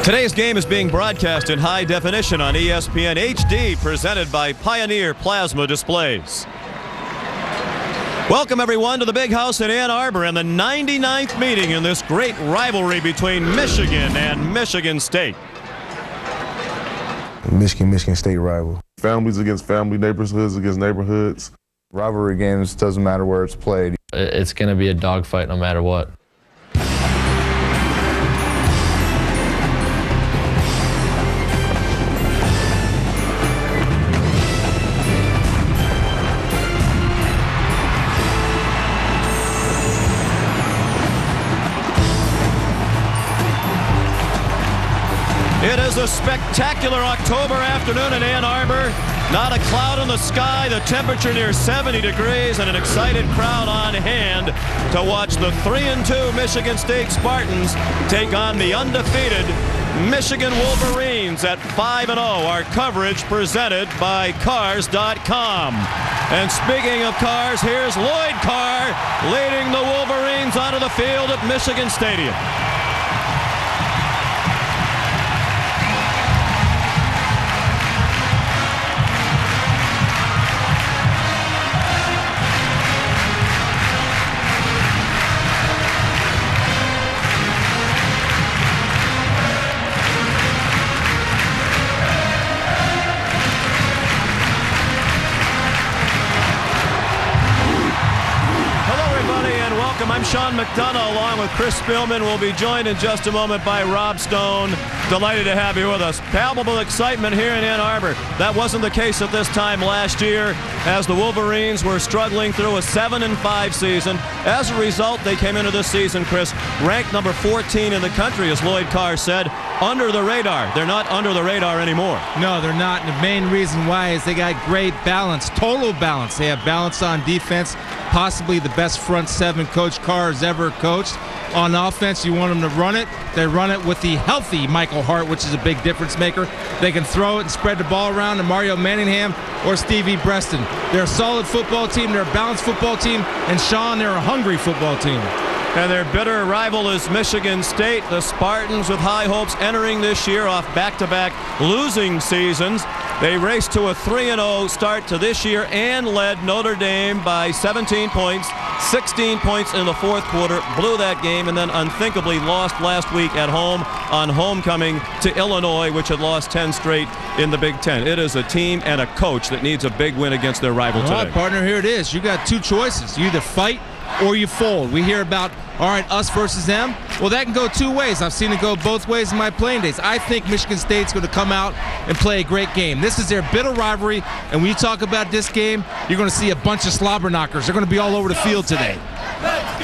Today's game is being broadcast in high definition on ESPN HD, presented by Pioneer Plasma Displays. Welcome, everyone, to the Big House in Ann Arbor and the 99th meeting in this great rivalry between Michigan and Michigan State. Michigan State rival. Families against family, neighborhoods against neighborhoods. Rivalry games, doesn't matter where it's played. It's going to be a dogfight no matter what. It is a spectacular October afternoon in Ann Arbor. Not a cloud in the sky, the temperature near 70 degrees, and an excited crowd on hand to watch the 3-2 Michigan State Spartans take on the undefeated Michigan Wolverines at 5-0. Our coverage presented by Cars.com. And speaking of cars, here's Lloyd Carr leading the Wolverines onto the field at Michigan Stadium. I'm Sean McDonough along with Chris Spielman. We'll be joined in just a moment by Rob Stone. Delighted to have you with us. Palpable excitement here in Ann Arbor. That wasn't the case at this time last year as the Wolverines were struggling through a 7-5 season. As a result, they came into this season, Chris, ranked number 14 in the country, as Lloyd Carr said, under the radar. They're not under the radar anymore. No, they're not. And the main reason why is they got great balance, total balance. They have balance on defense, possibly the best front seven Coach Carr has ever coached. On offense, you want them to run it. They run it with the healthy Michael Hart, which is a big difference maker. They can throw it and spread the ball around to Mario Manningham or Stevie Breston. They're a solid football team. They're a balanced football team. And Sean, they're a hungry football team. And their bitter rival is Michigan State. The Spartans, with high hopes, entering this year off back-to-back losing seasons. They raced to a 3-0 start to this year and led Notre Dame by 17 points, 16 points in the fourth quarter, blew that game, and then unthinkably lost last week at home on homecoming to Illinois, which had lost 10 straight in the Big Ten. It is a team and a coach that needs a big win against their rival today. All right, partner, here it is. You got two choices. You either fight or you fold. We hear about, all right, us versus them. Well, that can go two ways. I've seen it go both ways in my playing days. I think Michigan State's going to come out and play a great game. This is their bitter rivalry, and when you talk about this game, you're going to see a bunch of slobber knockers. They're going to be all over the field today.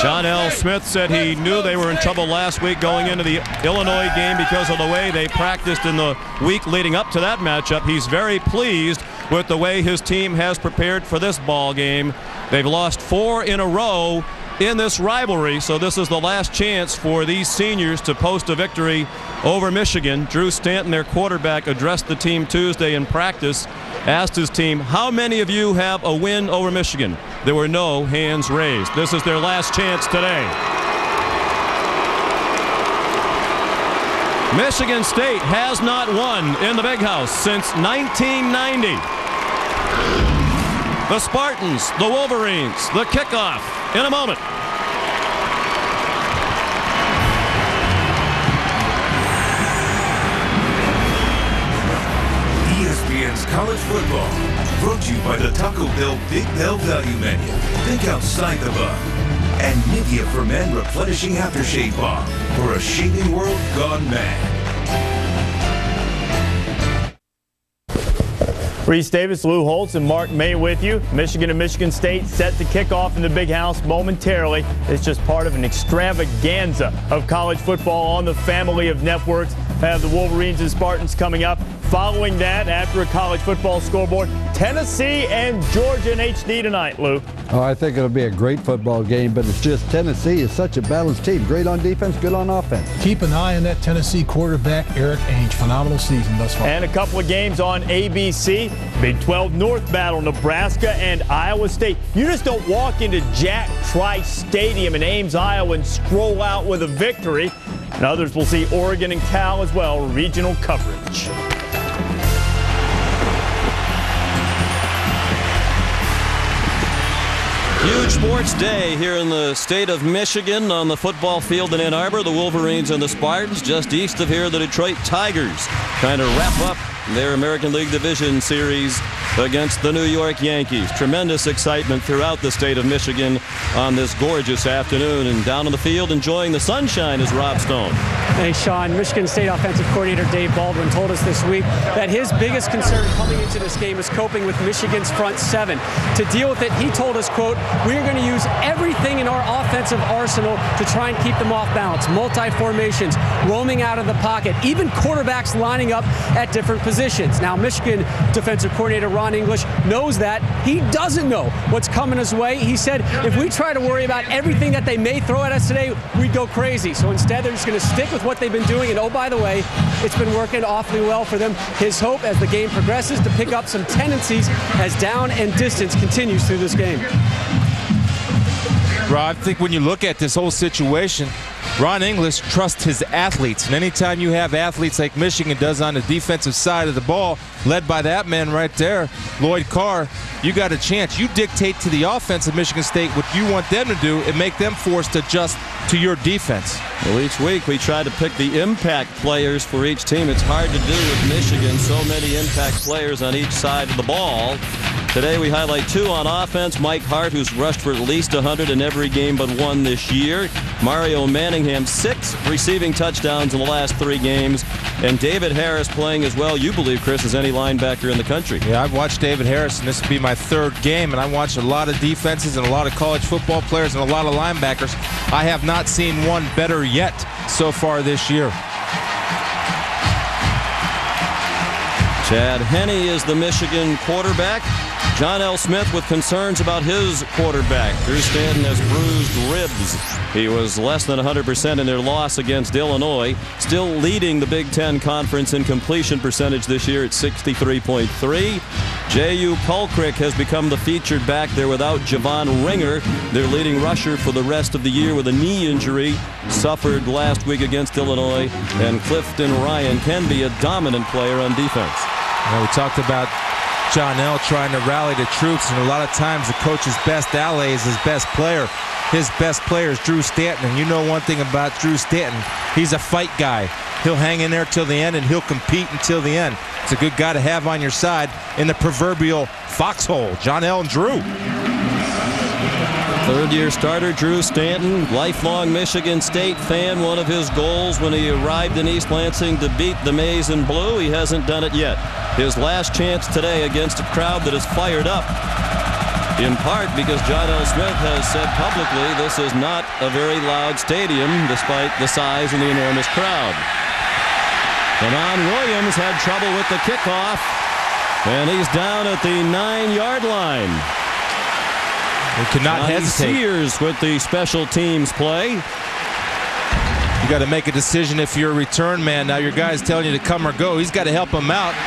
John L. Smith said he knew they were in trouble last week going into the Illinois game because of the way they practiced in the week leading up to that matchup. He's very pleased with the way his team has prepared for this ball game. They've lost 4 in a row in this rivalry, so this is the last chance for these seniors to post a victory over Michigan. Drew Stanton, their quarterback, addressed the team Tuesday in practice, asked his team, how many of you have a win over Michigan? There were no hands raised. This is their last chance today. Michigan State has not won in the Big House since 1990. The Spartans, the Wolverines, the kickoff in a moment. ESPN's College Football, brought to you by the Taco Bell Big Bell Value Menu. Think outside the box. And Nivea for Men Replenishing Aftershave Balm for a shaving world gone mad. Reese Davis, Lou Holtz, and Mark May with you. Michigan and Michigan State set to kick off in the Big House momentarily. It's just part of an extravaganza of college football on the family of networks. Have the Wolverines and Spartans coming up. Following that, after a college football scoreboard, Tennessee and Georgia in HD tonight, Lou. Oh, I think it'll be a great football game, but it's just Tennessee is such a balanced team. Great on defense, good on offense. Keep an eye on that Tennessee quarterback, Eric Ainge. Phenomenal season thus far. And a couple of games on ABC. Big 12 North battle, Nebraska and Iowa State. You just don't walk into Jack Trice Stadium in Ames, Iowa and stroll out with a victory. And others will see Oregon and Cal as well, regional coverage. Huge sports day here in the state of Michigan on the football field in Ann Arbor. The Wolverines and the Spartans. Just east of here, the Detroit Tigers kind of wrap up their American League Division series against the New York Yankees. Tremendous excitement throughout the state of Michigan on this gorgeous afternoon. And down on the field enjoying the sunshine is Rob Stone. Hey, Sean, Michigan State offensive coordinator Dave Baldwin told us this week that his biggest concern coming into this game is coping with Michigan's front seven. To deal with it, he told us, quote, "We're going to use everything in our offensive arsenal to try and keep them off balance. Multi-formations, roaming out of the pocket, even quarterbacks lining up at different positions." Now, Michigan defensive coordinator Ron English knows that. He doesn't know what's coming his way. He said, if we try to worry about everything that they may throw at us today, we'd go crazy. So instead, they're just going to stick with what they've been doing. And oh, by the way, it's been working awfully well for them. His hope as the game progresses to pick up some tendencies as down and distance continues through this game. Rob, I think when you look at this whole situation, Ron English trusts his athletes. And anytime you have athletes like Michigan does on the defensive side of the ball, led by that man right there, Lloyd Carr, you got a chance. You dictate to the offense of Michigan State what you want them to do and make them forced to adjust to your defense. Well, each week we try to pick the impact players for each team. It's hard to do with Michigan. So many impact players on each side of the ball. Today we highlight two on offense. Mike Hart, who's rushed for at least 100 in every game but one this year. Mario Manningham, 6 receiving touchdowns in the last 3 games. And David Harris playing as well, you believe, Chris, as any linebacker in the country. Yeah, I've watched David Harris, and this will be my 3rd game, and I watched a lot of defenses and a lot of college football players and a lot of linebackers. I have not seen one better yet so far this year. Chad Henne is the Michigan quarterback. John L. Smith with concerns about his quarterback. Drew Stanton has bruised ribs. He was less than 100% in their loss against Illinois. Still leading the Big Ten Conference in completion percentage this year at 63.3. J.U. Kulcrick has become the featured back there without Javon Ringer, their leading rusher for the rest of the year with a knee injury suffered last week against Illinois. And Clifton Ryan can be a dominant player on defense. We talked about John L. trying to rally the troops, and a lot of times the coach's best ally is his best player. His best player is Drew Stanton, and you know one thing about Drew Stanton, he's a fight guy. He'll hang in there till the end, and he'll compete until the end. It's a good guy to have on your side in the proverbial foxhole. John L. and Drew. 3rd-year starter Drew Stanton, lifelong Michigan State fan. One of his goals when he arrived in East Lansing to beat the Maize and Blue. He hasn't done it yet. His last chance today against a crowd that is fired up, in part because John L. Smith has said publicly this is not a very loud stadium despite the size and the enormous crowd. Damon Williams had trouble with the kickoff, and he's down at the 9-yard line. He cannot hesitate. Sears with the special teams play. You got to make a decision if you're a return man. Now your guy's telling you to come or go. He's got to help him out.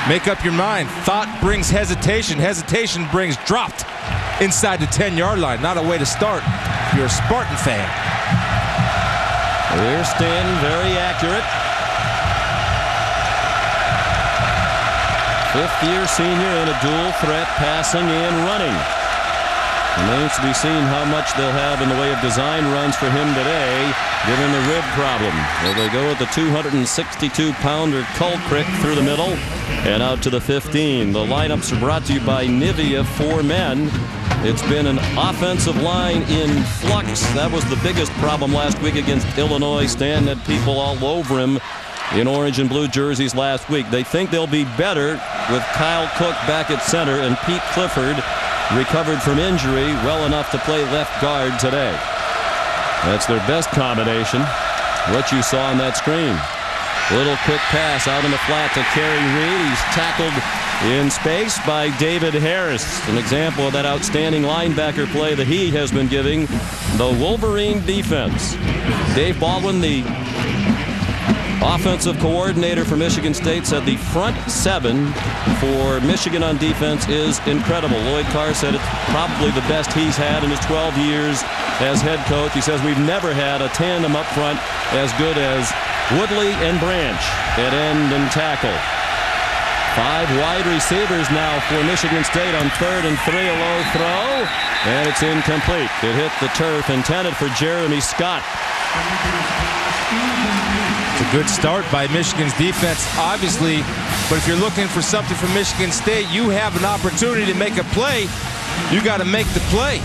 Make up your mind. Thought brings hesitation. Hesitation brings dropped inside the 10-yard line. Not a way to start if you're a Spartan fan. Here's Stanton, very accurate. 5th-year senior in a dual threat, passing and running. Remains to be seen how much they'll have in the way of design runs for him today, given the rib problem. Will they go with the 262-pounder Kulcrick through the middle and out to the 15? The lineups are brought to you by Nivea for Men. It's been an offensive line in flux. That was the biggest problem last week against Illinois. Stan had people all over him in orange and blue jerseys last week. They think they'll be better with Kyle Cook back at center and Pete Clifford recovered from injury well enough to play left guard today. That's their best combination. What you saw on that screen. Little quick pass out in the flat to Kerry Reed. He's tackled in space by David Harris. An example of that outstanding linebacker play that he has been giving the Wolverine defense. Dave Baldwin, the Offensive coordinator for Michigan State said the front seven for Michigan on defense is incredible. Lloyd Carr said it's probably the best he's had in his 12 years as head coach. He says we've never had a tandem up front as good as Woodley and Branch at end and tackle. 5 wide receivers now for Michigan State on 3rd and 3. A low throw, and it's incomplete. It hit the turf, intended for Jeremy Scott. It's a good start by Michigan's defense, obviously, but if you're looking for something from Michigan State, you have an opportunity to make a play. You got to make the play.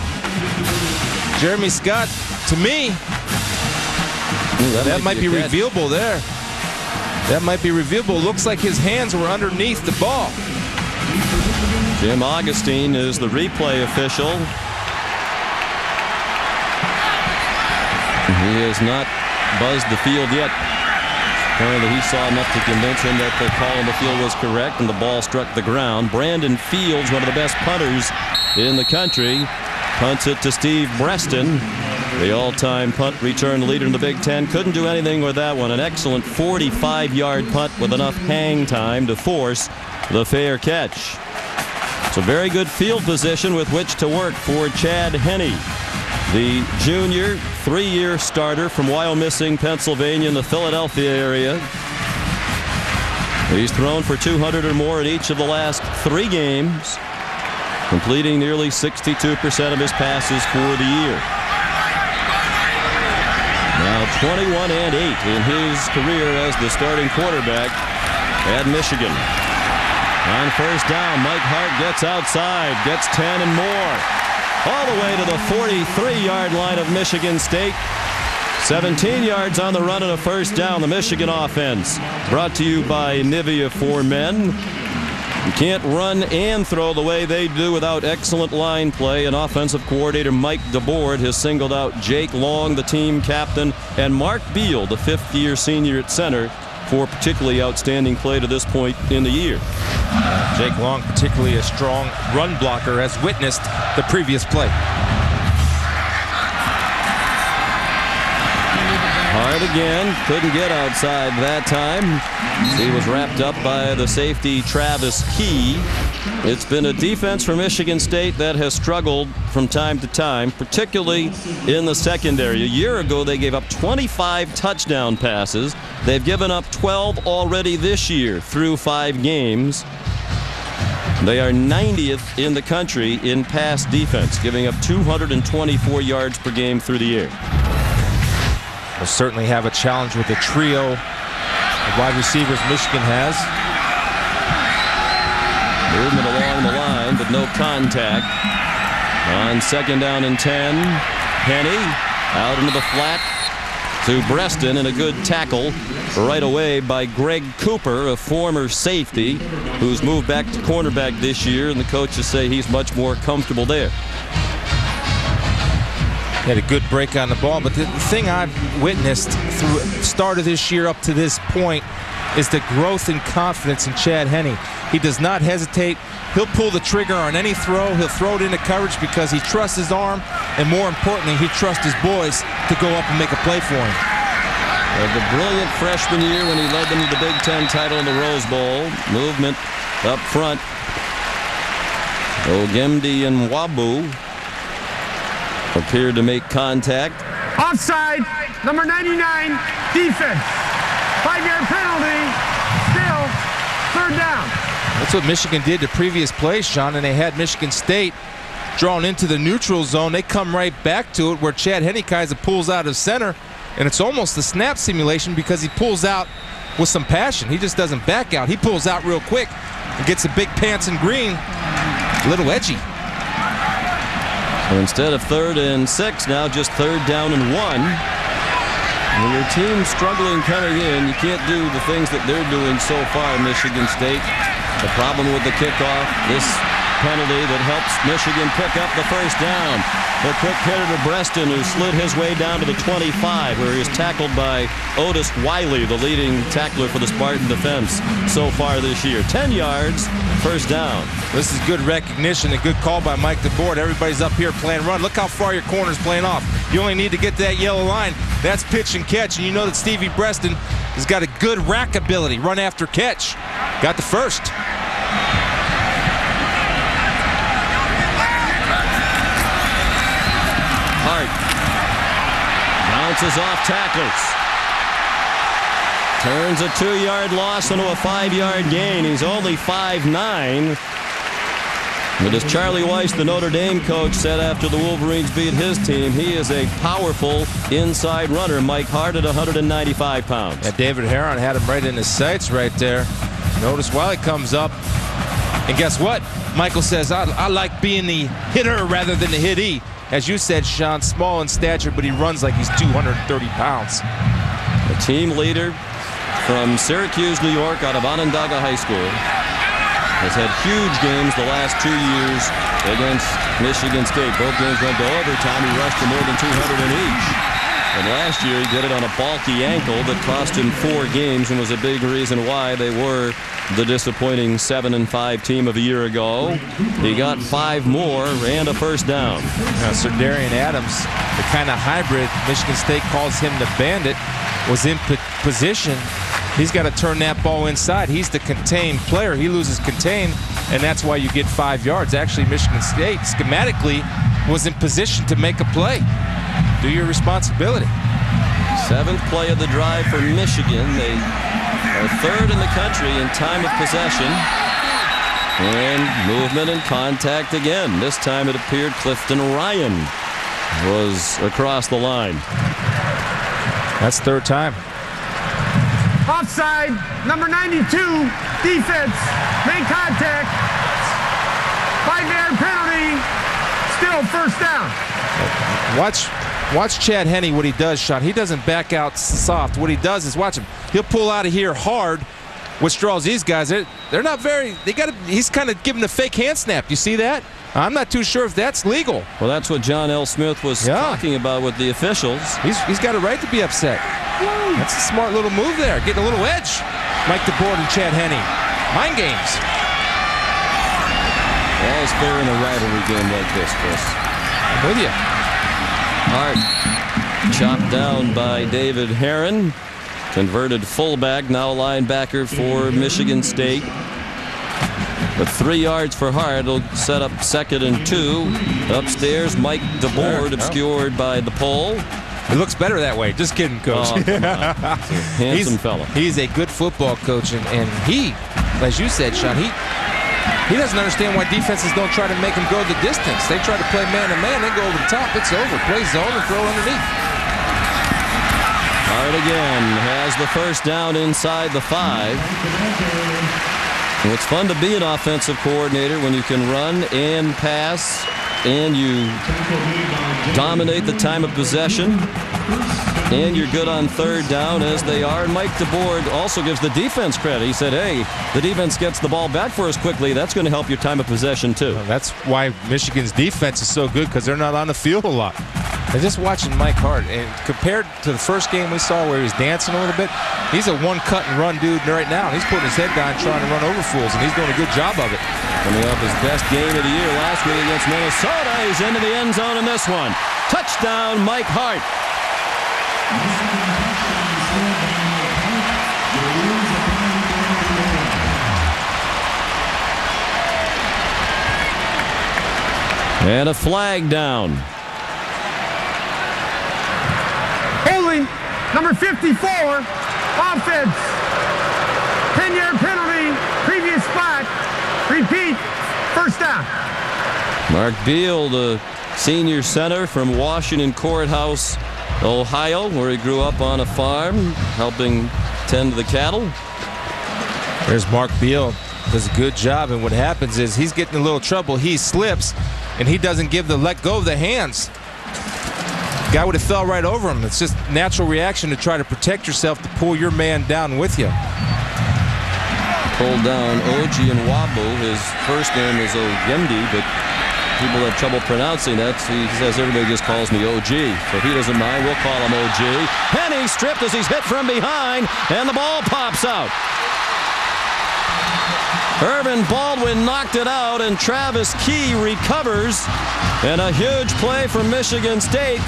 Jeremy Scott, to me, that might be revealable there. That might be revealable. Looks like his hands were underneath the ball. Jim Augustine is the replay official. He has not buzzed the field yet. Apparently he saw enough to convince him that the call on the field was correct and the ball struck the ground. Brandon Fields, one of the best punters in the country, punts it to Steve Breston, the all-time punt return leader in the Big Ten. Couldn't do anything with that one. An excellent 45-yard punt with enough hang time to force the fair catch. It's a very good field position with which to work for Chad Henne, the junior, 3-year starter from Wyomissing, Pennsylvania, in the Philadelphia area. He's thrown for 200 or more in each of the last 3 games, completing nearly 62% of his passes for the year. Now 21-8 in his career as the starting quarterback at Michigan. On first down, Mike Hart gets outside, gets 10 and more, all the way to the 43-yard line of Michigan State. 17 yards on the run and a first down. The Michigan offense brought to you by Nivea for Men. You can't run and throw the way they do without excellent line play. And offensive coordinator Mike DeBoard has singled out Jake Long, the team captain, and Mark Beal, the 5th-year senior at center, for particularly outstanding play to this point in the year. Jake Long, particularly a strong run blocker, has witnessed the previous play. Hard again, couldn't get outside that time. He was wrapped up by the safety Travis Key. It's been a defense for Michigan State that has struggled from time to time, particularly in the secondary. A year ago, they gave up 25 touchdown passes. They've given up 12 already this year through 5 games. They are 90th in the country in pass defense, giving up 224 yards per game through the air. Will certainly have a challenge with the trio of wide receivers Michigan has. Movement along the line, but no contact. On 2nd down and 10, Henne out into the flat to Breston, and a good tackle right away by Greg Cooper, a former safety who's moved back to cornerback this year, and the coaches say he's much more comfortable there. He had a good break on the ball, but the thing I've witnessed through the start of this year up to this point is the growth and confidence in Chad Henne. He does not hesitate. He'll pull the trigger on any throw. He'll throw it into coverage because he trusts his arm, and more importantly, he trusts his boys to go up and make a play for him. The brilliant freshman year when he led them to the Big Ten title in the Rose Bowl. Movement up front. Ogemdi and Wabu appeared to make contact. Offside, number 99, defense. 5-yard penalty, still 3rd down. That's what Michigan did to previous plays, Sean, and they had Michigan State drawn into the neutral zone. They come right back to it where Chad Henne pulls out of center, and it's almost a snap simulation because he pulls out with some passion. He just doesn't back out. He pulls out real quick and gets the big pants in green, a little edgy. So instead of 3rd and 6, now just 3rd down and 1. When your team's struggling coming in, you can't do the things that they're doing so far, Michigan State. The problem with the kickoff, this penalty that helps Michigan pick up the first down. The quick hitter to Breston, who slid his way down to the 25, where he was tackled by Otis Wiley, the leading tackler for the Spartan defense so far this year. 10 yards, first down. This is good recognition, a good call by Mike DeBoer. Everybody's up here playing run. Look how far your corner's playing off. You only need to get to that yellow line. That's pitch and catch, and you know that Stevie Breston has got a good rack ability, run after catch. Got the first. Hart bounces off tackles. Turns a 2-yard loss into a 5-yard gain. He's only 5'9". But as Charlie Weiss, the Notre Dame coach, said after the Wolverines beat his team, he is a powerful inside runner. Mike Hart at 195 pounds. Yeah, David Heron had him right in his sights right there. Notice Wiley comes up. And guess what? Michael says, I like being the hitter rather than the hittee. As you said, Sean, small in stature, but he runs like he's 230 pounds. The team leader from Syracuse, New York, out of Onondaga High School, has had huge games the last 2 years against Michigan State. Both games went to overtime. He rushed for more than 200 in each. And last year he did it on a bulky ankle that cost him 4 games and was a big reason why they were the disappointing 7-5 team of a year ago. He got 5 more and a first down. Sir Darian Adams, the kind of hybrid Michigan State calls him the bandit, was in position. He's got to turn that ball inside. He's the contained player. He loses contain, and that's why you get 5 yards. Actually, Michigan State schematically was in position to make a play. Do your responsibility. 7th play of the drive for Michigan. They are 3rd in the country in time of possession. And movement and contact again. This time it appeared Clifton Ryan was across the line. That's 3rd time. Offside, number 92, defense, made contact, 5-yard penalty, still first down. Watch Chad Henne, what he does, Sean. He doesn't back out soft. What he does is, watch him. He'll pull out of here hard, which draws these guys. They're not very, he's kind of giving a fake hand snap. You see that? I'm not too sure if that's legal. Well, that's what John L. Smith was talking about with the officials. He's got a right to be upset. That's a smart little move there. Getting a little edge. Mike DeBoer and Chad Henne. Mind games. All's fair in a rivalry game like this, Chris. I'm with you. Hart chopped down by David Heron. Converted fullback, now linebacker for Michigan State. But 3 yards for Hart. It'll set up 2nd and 2. Upstairs, Mike DeBoer obscured by the pole. He looks better that way. Just kidding, Coach. Oh, handsome fella. He's a good football coach, and he, as you said, Sean, he doesn't understand why defenses don't try to make him go the distance. They try to play man-to-man. They go over the top. It's over. Play zone and throw underneath. Hart again has the first down inside the 5. And it's fun to be an offensive coordinator when you can run and pass and you dominate the time of possession and you're good on 3rd down as they are. And Mike DeBoer also gives the defense credit. He said, hey, the defense gets the ball back for us quickly. That's going to help your time of possession too. Well, that's why Michigan's defense is so good, because they're not on the field a lot. And just watching Mike Hart, and compared to the first game we saw where he was dancing a little bit, he's a one cut and run dude right now. And he's putting his head down trying to run over fools, and he's doing a good job of it. Coming off his best game of the year last week against Minnesota. He's into the end zone in this one. Touchdown, Mike Hart. And a flag down. Holding, number 54, offense. 10-yard penalty, previous spot. Repeat, first down. Mark Beal, the senior center from Washington Courthouse, Ohio, where he grew up on a farm, helping tend to the cattle. There's Mark Beal. Does a good job, and what happens is he's getting in a little trouble. He slips, and he doesn't let go of the hands. Guy would have fell right over him. It's just natural reaction to try to protect yourself, to pull your man down with you. pulled down Oji and Wabu. His first name is Oyendi, but people have trouble pronouncing that. He says everybody just calls me OG. So if he doesn't mind, we'll call him OG. Penny stripped as he's hit from behind, and the ball pops out. Irvin Baldwin knocked it out, and Travis Key recovers. And a huge play from Michigan State.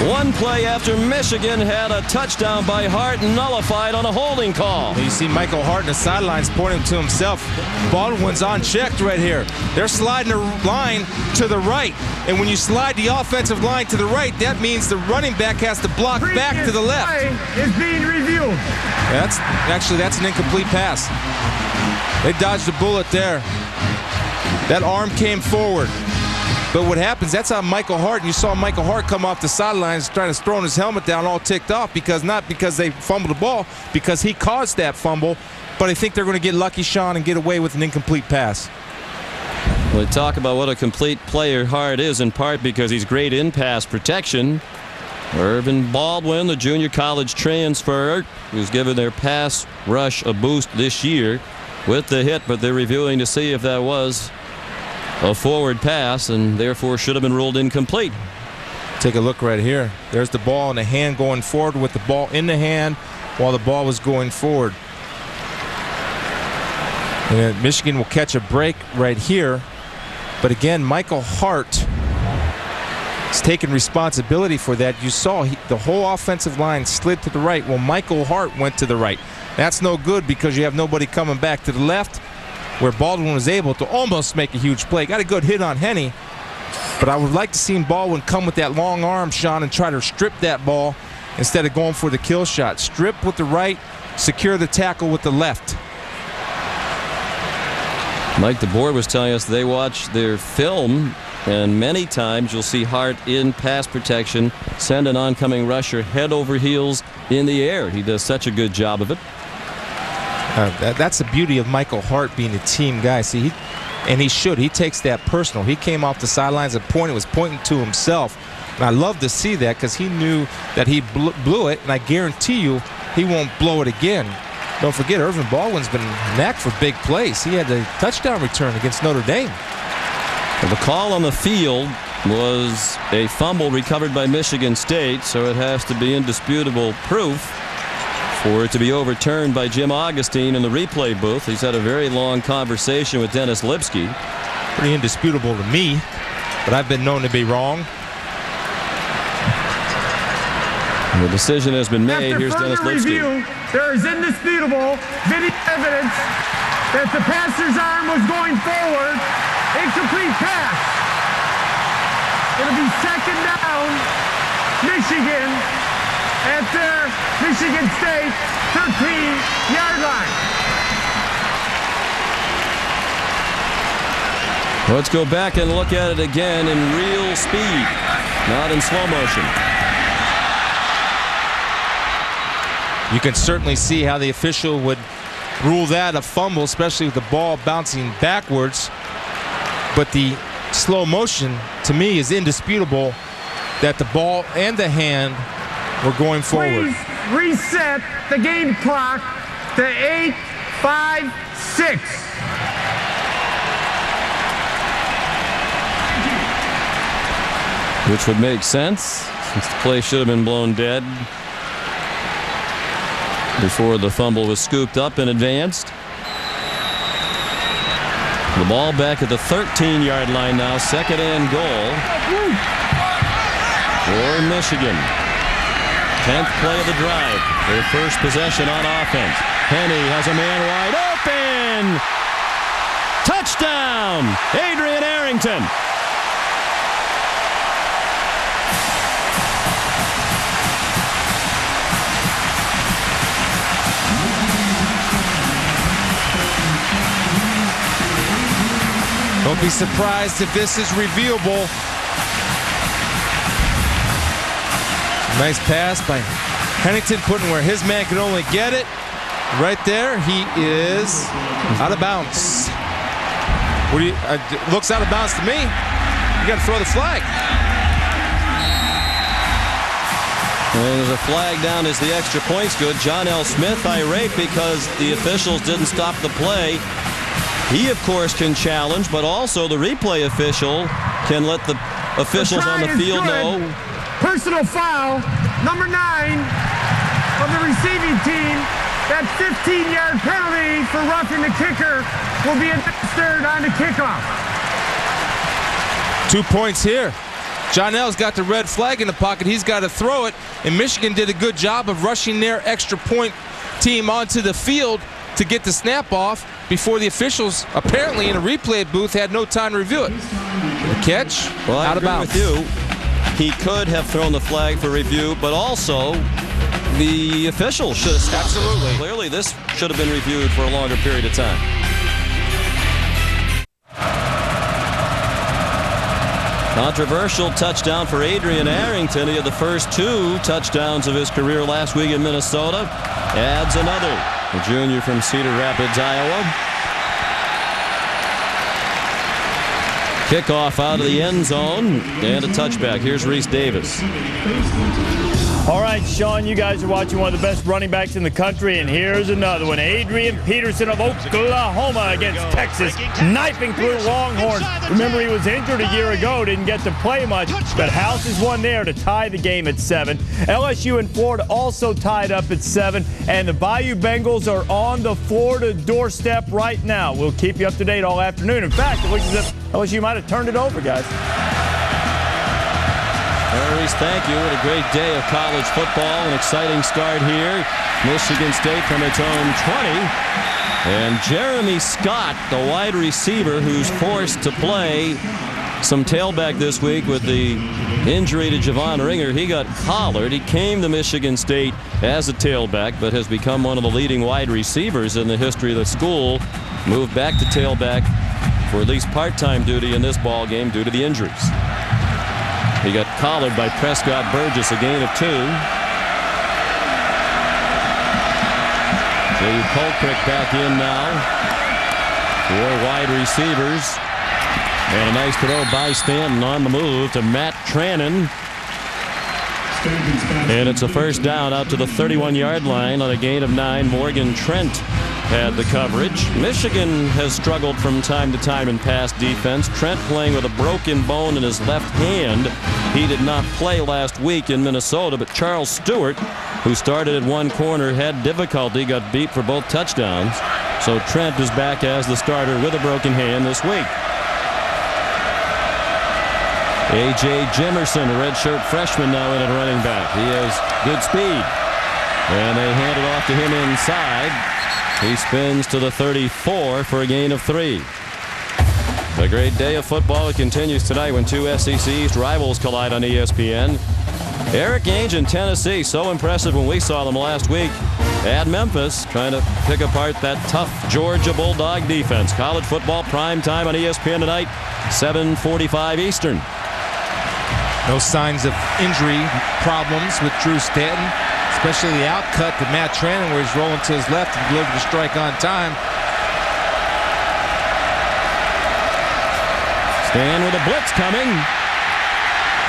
One play after Michigan had a touchdown by Hart nullified on a holding call. You see Michael Hart in the sidelines pointing to himself. Baldwin's unchecked right here. They're sliding the line to the right. And when you slide the offensive line to the right, that means the running back has to block back to the left. Is being reviewed. That's an incomplete pass. They dodged a bullet there. That arm came forward. But what happens, that's how Michael Hart, and you saw Michael Hart come off the sidelines trying to throw his helmet down all ticked off, not because they fumbled the ball, because he caused that fumble. But I think they're going to get lucky, Sean, and get away with an incomplete pass. We talk about what a complete player Hart is, in part because he's great in pass protection. Irvin Baldwin, the junior college transfer, who's given their pass rush a boost this year with the hit, but they're reviewing to see if that was a forward pass and therefore should have been ruled incomplete. Take a look right here. There's the ball in the hand going forward with the ball in the hand while the ball was going forward. And Michigan will catch a break right here. But again, Michael Hart is taking responsibility for that. You saw the whole offensive line slid to the right. Well, Michael Hart went to the right. That's no good because you have nobody coming back to the left, where Baldwin was able to almost make a huge play. Got a good hit on Henny, but I would like to see Baldwin come with that long arm, Sean, and try to strip that ball instead of going for the kill shot. Strip with the right, secure the tackle with the left. Mike, the board was telling us they watch their film, and many times you'll see Hart in pass protection send an oncoming rusher head over heels in the air. He does such a good job of it. That's the beauty of Michael Hart being a team guy. See, he should. He takes that personal. He came off the sidelines and was pointing to himself. And I love to see that because he knew that he blew it, and I guarantee you he won't blow it again. Don't forget, Irvin Baldwin's been knack for big plays. He had a touchdown return against Notre Dame. Well, the call on the field was a fumble recovered by Michigan State, so it has to be indisputable proof for it to be overturned by Jim Augustine in the replay booth. He's had a very long conversation with Dennis Lipsky. Pretty indisputable to me, but I've been known to be wrong. The decision has been made. After Here's Dennis Lipsky. Review, there is indisputable video evidence that the passer's arm was going forward. Incomplete pass. It'll be second down, Michigan, at their Michigan State 13-yard line. Let's go back and look at it again in real speed, not in slow motion. You can certainly see how the official would rule that a fumble, especially with the ball bouncing backwards. But the slow motion, to me, is indisputable that the ball and the hand were going forward. Please reset the game clock to 8:56. Which would make sense, since the play should have been blown dead before the fumble was scooped up and advanced. The ball back at the 13-yard line now, second and goal for Michigan. 10th play of the drive, their first possession on offense. Penny has a man wide open. Touchdown, Adrian Arrington. Don't be surprised if this is reviewable. Nice pass by Pennington, putting where his man could only get it. Right there, he is out of bounds. What do you? Looks out of bounds to me. You got to throw the flag. And there's a flag down as the extra point's good. John L. Smith irate because the officials didn't stop the play. He, of course, can challenge, but also the replay official can let the officials on the field know. Personal foul, number 9 of the receiving team. That 15-yard penalty for roughing the kicker will be administered on the kickoff. 2 points here. John L's got the red flag in the pocket. He's got to throw it. And Michigan did a good job of rushing their extra point team onto the field to get the snap off before the officials, apparently in a replay booth, had no time to review it. The catch, well, out of bounds. With you. He could have thrown the flag for review, but also the officials should have stopped. Absolutely. It. Clearly, this should have been reviewed for a longer period of time. Controversial touchdown for Adrian Arrington. He had the first 2 touchdowns of his career last week in Minnesota. Adds another. The junior from Cedar Rapids, Iowa. Kickoff out of the end zone and a touchback. Here's Reese Davis. All right, Sean, you guys are watching one of the best running backs in the country, and here's another one. Adrian Peterson of Oklahoma against Texas, knifing through Longhorns. Remember, he was injured a year ago, didn't get to play much, but House is one there to tie the game at 7. LSU and Florida also tied up at 7, and the Bayou Bengals are on the Florida doorstep right now. We'll keep you up to date all afternoon. In fact, it looks as if LSU might have turned it over, guys. Reese, thank you. What a great day of college football. An exciting start here. Michigan State from its own 20. And Jeremy Scott, the wide receiver who's forced to play some tailback this week with the injury to Javon Ringer. He got collared. He came to Michigan State as a tailback, but has become one of the leading wide receivers in the history of the school. Moved back to tailback for at least part-time duty in this ball game due to the injuries. He got collared by Prescott Burgess, a gain of 2. J.U. Colquitt back in now. 4 wide receivers. And a nice throw by Stanton on the move to Matt Trannon. And it's a first down out to the 31-yard line on a gain of 9. Morgan Trent had the coverage. Michigan has struggled from time to time in pass defense. Trent playing with a broken bone in his left hand. He did not play last week in Minnesota, but Charles Stewart, who started at one corner, had difficulty, got beat for both touchdowns. So Trent is back as the starter with a broken hand this week. A.J. Jimerson, a redshirt freshman, now in at running back. He has good speed. And they hand it off to him inside. He spins to the 34 for a gain of 3. A great day of football. It continues tonight when 2 SEC East rivals collide on ESPN. Eric Ainge in Tennessee, so impressive when we saw them last week at Memphis, trying to pick apart that tough Georgia Bulldog defense. College football prime time on ESPN tonight, 7:45 Eastern. No signs of injury problems with Drew Stanton, especially the outcut to Matt Trannon where he's rolling to his left and delivered the strike on time. Stan with a blitz coming.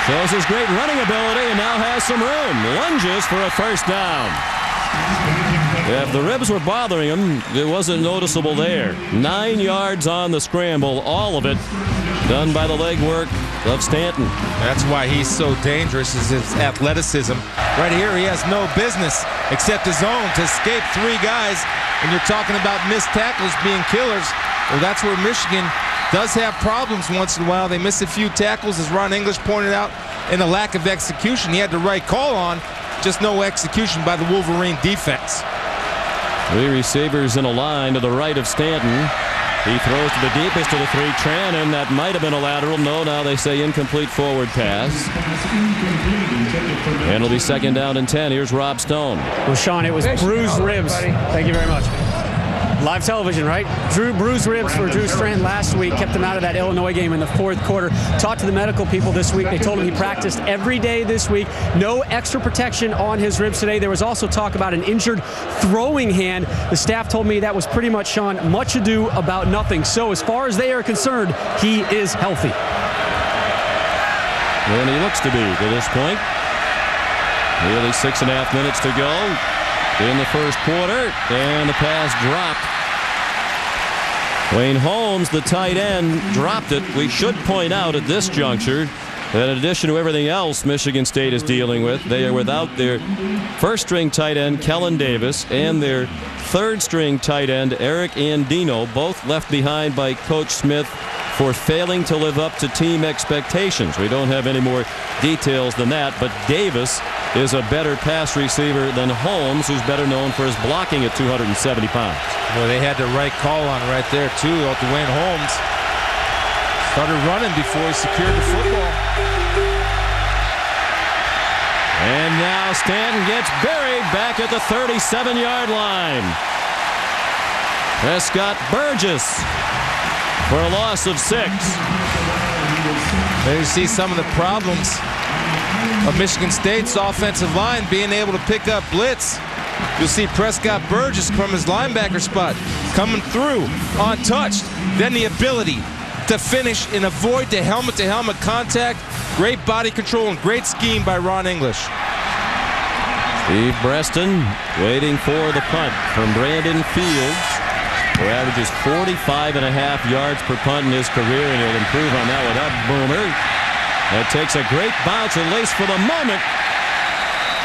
Shows his great running ability and now has some room. Lunges for a first down. If the ribs were bothering him, it wasn't noticeable there. 9 yards on the scramble, all of it done by the legwork of Stanton. That's why he's so dangerous, is his athleticism. Right here, he has no business except his own to escape 3 guys. And you're talking about missed tackles being killers. Well, that's where Michigan does have problems once in a while. They miss a few tackles, as Ron English pointed out, and a lack of execution. He had the right call on, just no execution by the Wolverine defense. 3 receivers in a line to the right of Stanton. He throws to the deepest of the 3. Trannon, that might have been a lateral. No, now they say incomplete forward pass. And it'll be second down and 10. Here's Rob Stone. Well, Sean, it was bruised ribs. Thank you very much. Live television, right? Bruised ribs for Drew Stanton last week. Kept him out of that Illinois game in the 4th quarter. Talked to the medical people this week. They told him he practiced every day this week. No extra protection on his ribs today. There was also talk about an injured throwing hand. The staff told me that was pretty much, Sean, much ado about nothing. So as far as they are concerned, he is healthy. And he looks to be to this point. Nearly 6.5 minutes to go in the first quarter, and the pass dropped. Wayne Holmes, the tight end, dropped it. We should point out at this juncture that in addition to everything else Michigan State is dealing with, they are without their first-string tight end, Kellen Davis, and their third-string tight end, Eric Andino, both left behind by Coach Smith for failing to live up to team expectations. We don't have any more details than that, but Davis is a better pass receiver than Holmes, who's better known for his blocking at 270 pounds. Well, they had the right call on right there, too. Dwayne Holmes started running before he secured the football. And now Stanton gets buried back at the 37-yard line. Prescott Burgess for a loss of 6. There you see some of the problems of Michigan State's offensive line being able to pick up blitz. You'll see Prescott Burgess from his linebacker spot coming through untouched. Then the ability to finish and avoid the helmet-to-helmet contact. Great body control and great scheme by Ron English. Steve Breston waiting for the punt from Brandon Fields, who averages 45.5 yards per punt in his career, and he'll improve on that with that boomer. That takes a great bounce, at least for the moment.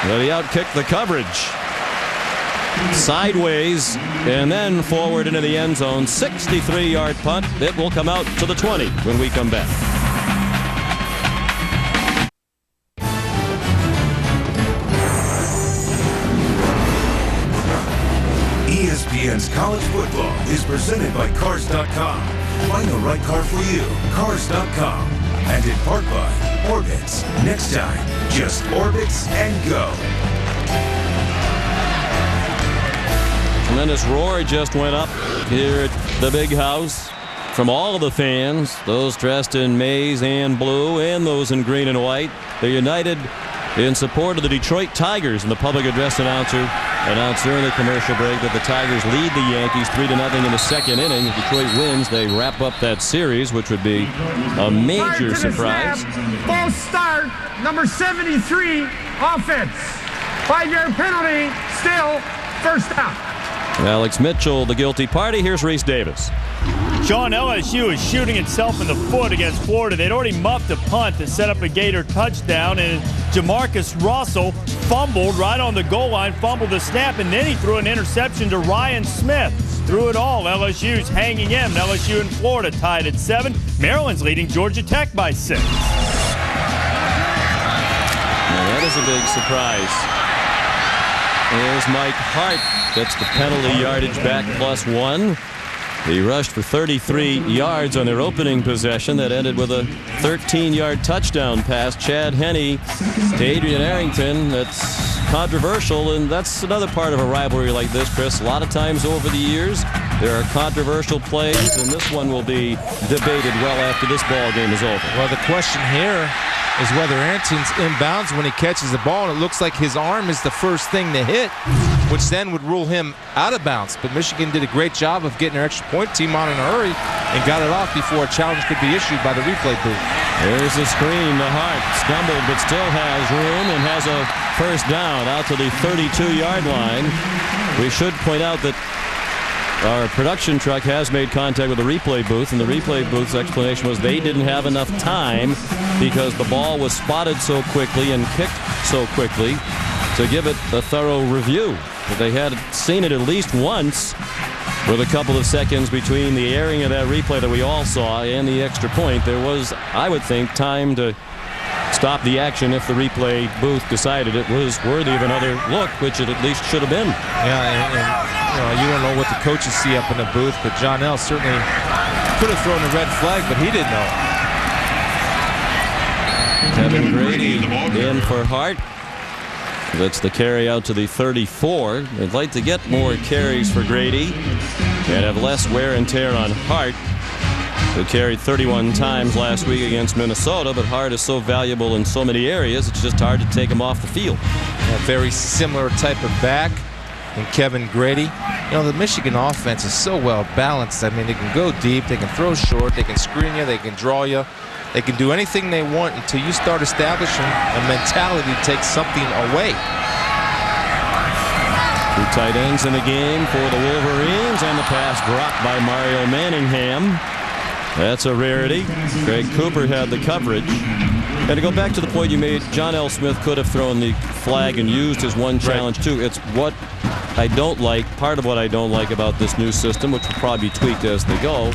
But he outkicked the coverage. Sideways and then forward into the end zone. 63-yard punt. It will come out to the 20 when we come back. ESPN's College Football is presented by Cars.com. Find the right car for you. Cars.com. And in part by Orbitz. Next time, just Orbitz and go. Tremendous roar just went up here at the Big House from all of the fans, those dressed in maize and blue and those in green and white. They're united in support of the Detroit Tigers, and the public address announcer announced during the commercial break that the Tigers lead the Yankees 3-0 in the second inning. If Detroit wins, they wrap up that series, which would be a major surprise. False start, number 73, offense. 5-yard penalty, still first down. Alex Mitchell, the guilty party. Here's Reese Davis. Sean, LSU is shooting itself in the foot against Florida. They'd already muffed a punt to set up a Gator touchdown, and Jamarcus Russell fumbled right on the goal line, fumbled the snap, and then he threw an interception to Ryan Smith. Through it all, LSU's hanging in. LSU and Florida tied at 7. Maryland's leading Georgia Tech by 6. Now that is a big surprise. There's Mike Hart. Gets the penalty yardage back +1. He rushed for 33 yards on their opening possession. That ended with a 13-yard touchdown pass. Chad Henne to Adrian Arrington. That's controversial, and that's another part of a rivalry like this, Chris. A lot of times over the years, there are controversial plays, and this one will be debated well after this ball game is over. Well, the question here is whether Arrington's inbounds when he catches the ball, and it looks like his arm is the first thing to hit, which then would rule him out of bounds. But Michigan did a great job of getting their extra point team on in a hurry and got it off before a challenge could be issued by the replay booth. There's a screen to Hart. Stumbled, but still has room and has a first down out to the 32-yard line. We should point out that our production truck has made contact with the replay booth, and the replay booth's explanation was they didn't have enough time because the ball was spotted so quickly and kicked so quickly to give it a thorough review. But they had seen it at least once with a couple of seconds between the airing of that replay that we all saw and the extra point. There was, I would think, time to stop the action if the replay booth decided it was worthy of another look, which it at least should have been. Yeah, you don't know what the coaches see up in the booth, but John L. certainly could have thrown a red flag, but he didn't know. Kevin Grady in for Hart. That's the carry out to the 34. They'd like to get more carries for Grady and have less wear and tear on Hart, who carried 31 times last week against Minnesota, but Hart is so valuable in so many areas, it's just hard to take him off the field. A very similar type of back in Kevin Grady. You know, the Michigan offense is so well balanced. I mean, they can go deep, they can throw short, they can screen you, they can draw you. They can do anything they want until you start establishing a mentality to take something away. 2 tight ends in the game for the Wolverines, and the pass dropped by Mario Manningham. That's a rarity. Greg Cooper had the coverage. And to go back to the point you made, John L. Smith could have thrown the flag and used his one challenge too. It's what I don't like, part of what I don't like about this new system, which will probably be tweaked as they go.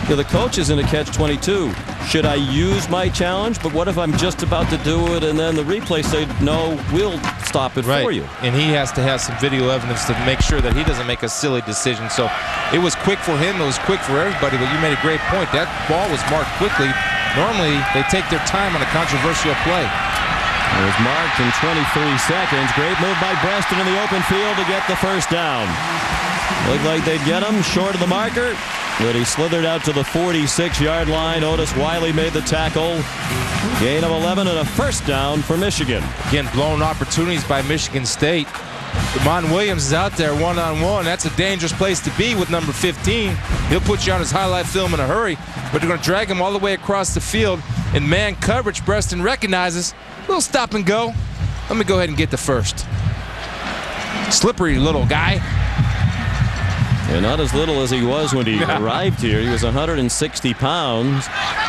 The coach is in a catch-22. Should I use my challenge? But what if I'm just about to do it and then the replay say, no, we'll stop it for you? And he has to have some video evidence to make sure that he doesn't make a silly decision. So it was quick for him. It was quick for everybody. But you made a great point. That ball was marked quickly. Normally, they take their time on a controversial play. It was marked in 23 seconds. Great move by Breston in the open field to get the first down. Looked like they'd get him short of the marker, but he slithered out to the 46-yard line. Otis Wiley made the tackle. Gain of 11 and a first down for Michigan. Again, blown opportunities by Michigan State. Damon Williams is out there one-on-one. That's a dangerous place to be with number 15. He'll put you on his highlight film in a hurry, but they're going to drag him all the way across the field. In man coverage, Breston recognizes, little stop and go. Let me go ahead and get the first. Slippery little guy. And not as little as he was when he arrived here. He was 160 pounds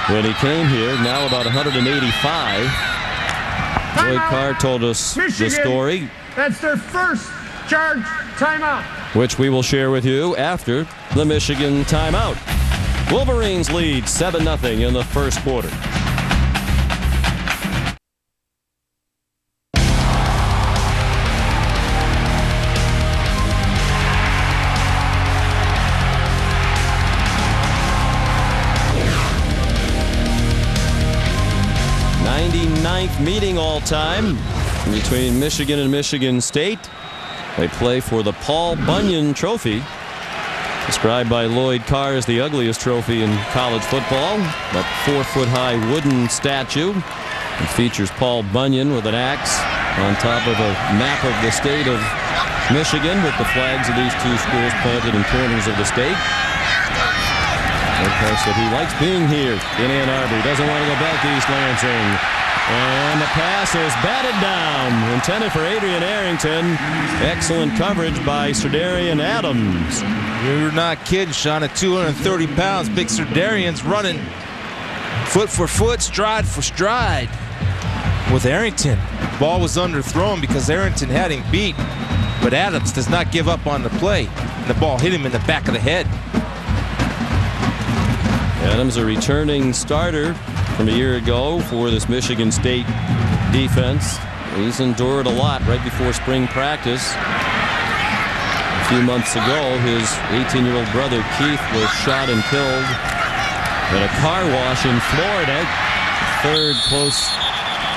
when he came here, now about 185. Lloyd Carr told us Michigan, the story. That's their first charge timeout, which we will share with you after the Michigan timeout. Wolverines lead 7-0 in the first quarter. Meeting all time between Michigan and Michigan State. They play for the Paul Bunyan Trophy, described by Lloyd Carr as the ugliest trophy in college football. That 4-foot-high wooden statue. It features Paul Bunyan with an axe on top of a map of the state of Michigan with the flags of these two schools planted in corners of the state. Lloyd Carr said he likes being here in Ann Arbor. He doesn't want to go back to East Lansing. And the pass is batted down, intended for Adrian Arrington. Excellent coverage by Serdarian Adams. You're not kidding, Sean. At 230 pounds, big Serdarian's running foot for foot, stride for stride with Arrington. Ball was underthrown because Arrington had him beat, but Adams does not give up on the play. And the ball hit him in the back of the head. Adams, a returning starter from a year ago for this Michigan State defense. He's endured a lot right before spring practice. A few months ago, his 18-year-old brother Keith was shot and killed in a car wash in Florida. Third close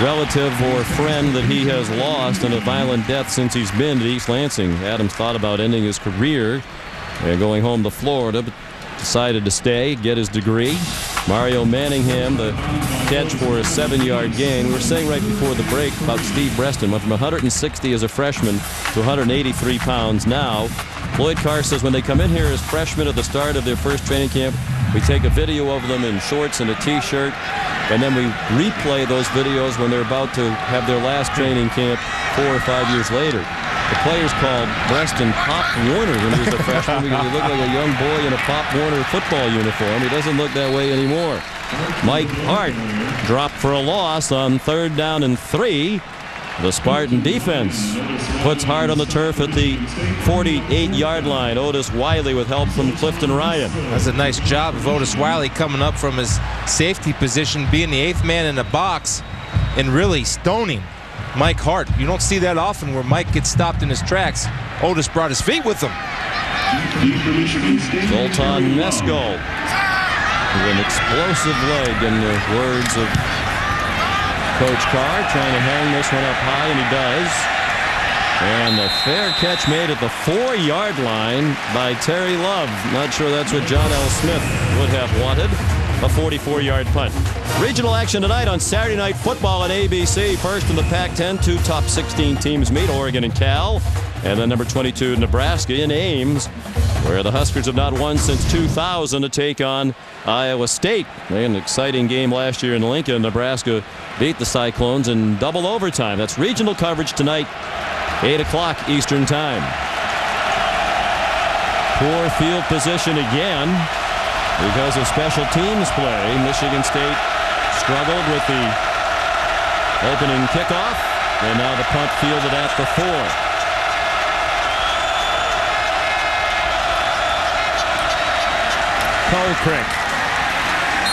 relative or friend that he has lost in a violent death since he's been to East Lansing. Adams thought about ending his career and going home to Florida, but decided to stay, get his degree. Mario Manningham, the catch for a 7-yard gain. We were saying right before the break about Steve Breston. Went from 160 as a freshman to 183 pounds now. Lloyd Carr says when they come in here as freshmen at the start of their first training camp, we take a video of them in shorts and a T-shirt, and then we replay those videos when they're about to have their last training camp 4 or 5 years later. The players called Breston Pop Warner when he was a freshman because he looked like a young boy in a Pop Warner football uniform. He doesn't look that way anymore. Mike Hart dropped for a loss on 3rd down and 3. The Spartan defense puts Hart on the turf at the 48-yard line. Otis Wiley with help from Clifton Ryan. That's a nice job of Otis Wiley coming up from his safety position, being the 8th man in the box, and really stoning Mike Hart. You don't see that often where Mike gets stopped in his tracks. Otis brought his feet with him. Zoltan Mesko with an explosive leg, in the words of Coach Carr, trying to hang this one up high, and he does. And the fair catch made at the 4-yard line by Terry Love. Not sure that's what John L. Smith would have wanted. A 44-yard punt. Regional action tonight on Saturday Night Football at ABC. First in the Pac-10, 2 top 16 teams meet, Oregon and Cal. And then number 22, Nebraska in Ames, where the Huskers have not won since 2000 to take on Iowa State. They had an exciting game last year in Lincoln. Nebraska beat the Cyclones in double overtime. That's regional coverage tonight, 8 o'clock Eastern Time. Poor field position again because of special teams play. Michigan State struggled with the opening kickoff, and now the punt fielded at the 4. Colcrick.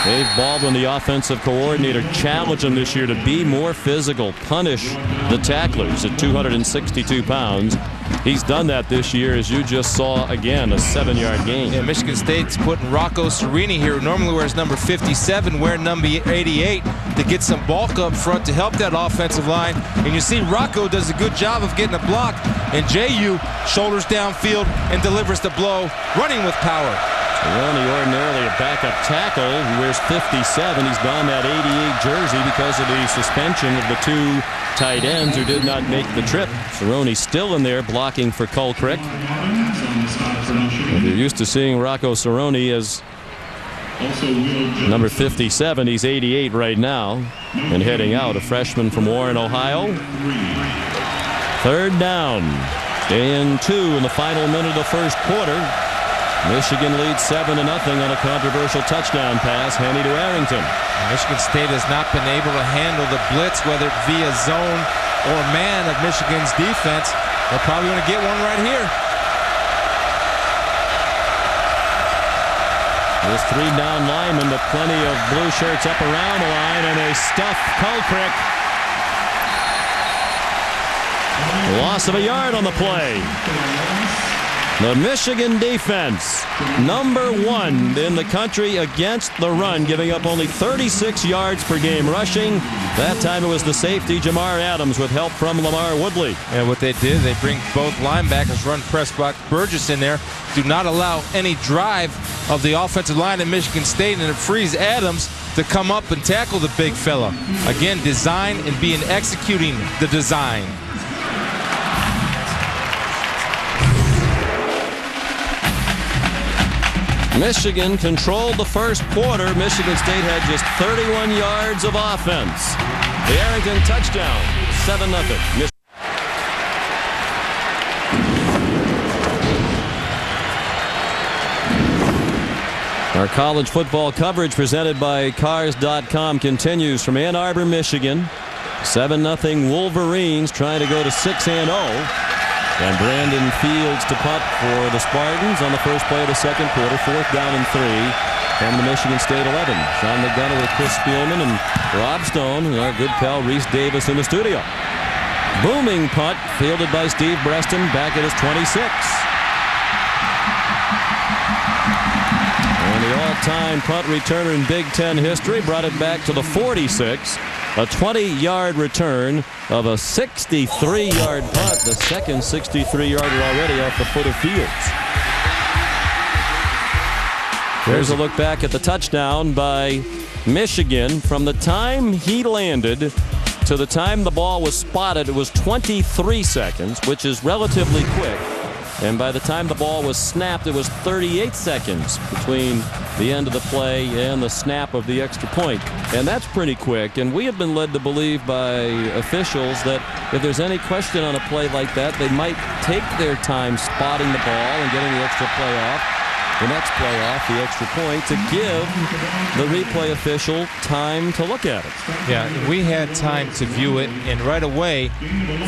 Dave Baldwin, the offensive coordinator, challenged him this year to be more physical, punish the tacklers at 262 pounds. He's done that this year, as you just saw again, a 7-yard gain. Yeah, Michigan State's putting Rocco Cerini here, who normally wears number 57, wearing number 88 to get some bulk up front to help that offensive line. And you see Rocco does a good job of getting a block, and JU shoulders downfield and delivers the blow, running with power. Cerini, ordinarily a backup tackle, who wears 57. He's donned that 88 jersey because of the suspension of the 2 tight ends who did not make the trip. Cerini still in there blocking for Colcrick. If you're used to seeing Rocco Cerini as number 57, he's 88 right now and heading out, a freshman from Warren, Ohio. 3rd down and 2 in the final minute of the first quarter. Michigan leads 7-0 on a controversial touchdown pass handed to Arrington. Michigan State has not been able to handle the blitz, whether it via zone or man of Michigan's defense. They're probably going to get one right here. This 3-down lineman, but plenty of blue shirts up around the line, and they stuff Colcrick. Loss of a yard on the play. The Michigan defense, number 1 in the country against the run, giving up only 36 yards per game rushing. That time it was the safety Jamar Adams with help from Lamar Woodley. And what they did, they bring both linebackers, run Prescott Burgess in there, do not allow any drive of the offensive line at Michigan State, and it frees Adams to come up and tackle the big fella. Again, design and executing the design. Michigan controlled the first quarter. Michigan State had just 31 yards of offense. The Arrington touchdown, 7-0. Our college football coverage presented by Cars.com continues from Ann Arbor, Michigan. 7-0 Wolverines trying to go to 6-0. And Brandon Fields to punt for the Spartans on the first play of the second quarter. 4th down and 3 from the Michigan State 11. Sean McDonough with Chris Spielman and Rob Stone and our good pal Reese Davis in the studio. Booming punt fielded by Steve Breston back at his 26. And the all-time punt returner in Big Ten history brought it back to the 46. A 20-yard return of a 63-yard punt, the second 63-yarder already off the foot of Fields. Here's a look back at the touchdown by Michigan. From the time he landed to the time the ball was spotted, it was 23 seconds, which is relatively quick. And by the time the ball was snapped, it was 38 seconds between the end of the play and the snap of the extra point. And that's pretty quick. And we have been led to believe by officials that if there's any question on a play like that, they might take their time spotting the ball and getting the extra play off. The next play off, the extra point, to give the replay official time to look at it. Yeah, we had time to view it, and right away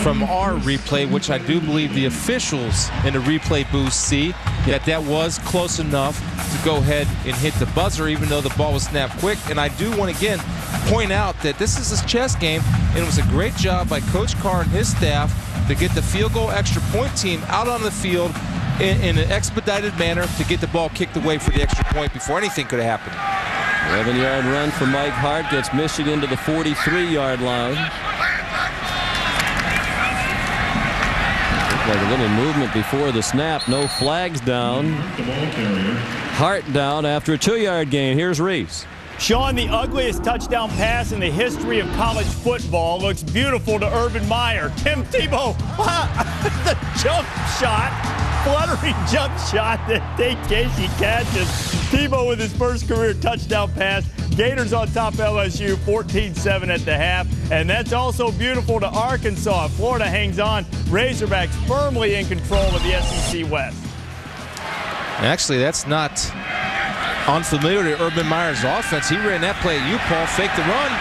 from our replay, which I do believe the officials in the replay booth see, that was close enough to go ahead and hit the buzzer, even though the ball was snapped quick. And I do want to again point out that this is a chess game, and it was a great job by Coach Carr and his staff to get the field goal extra point team out on the field in an expedited manner to get the ball kicked away for the extra point before anything could have happened. 11-yard run for Mike Hart gets Michigan to the 43-yard line. Looked like a little movement before the snap. No flags down. Hart down after a 2-yard gain. Here's Reese. Sean, the ugliest touchdown pass in the history of college football looks beautiful to Urban Meyer. Tim Tebow, the jump shot, fluttering jump shot that Tate Casey catches. Tebow with his first career touchdown pass. Gators on top of LSU, 14-7 at the half. And that's also beautiful to Arkansas. Florida hangs on. Razorbacks firmly in control of the SEC West. Actually, that's not unfamiliar to Urban Meyer's offense. He ran that play at U-Paul, faked the run.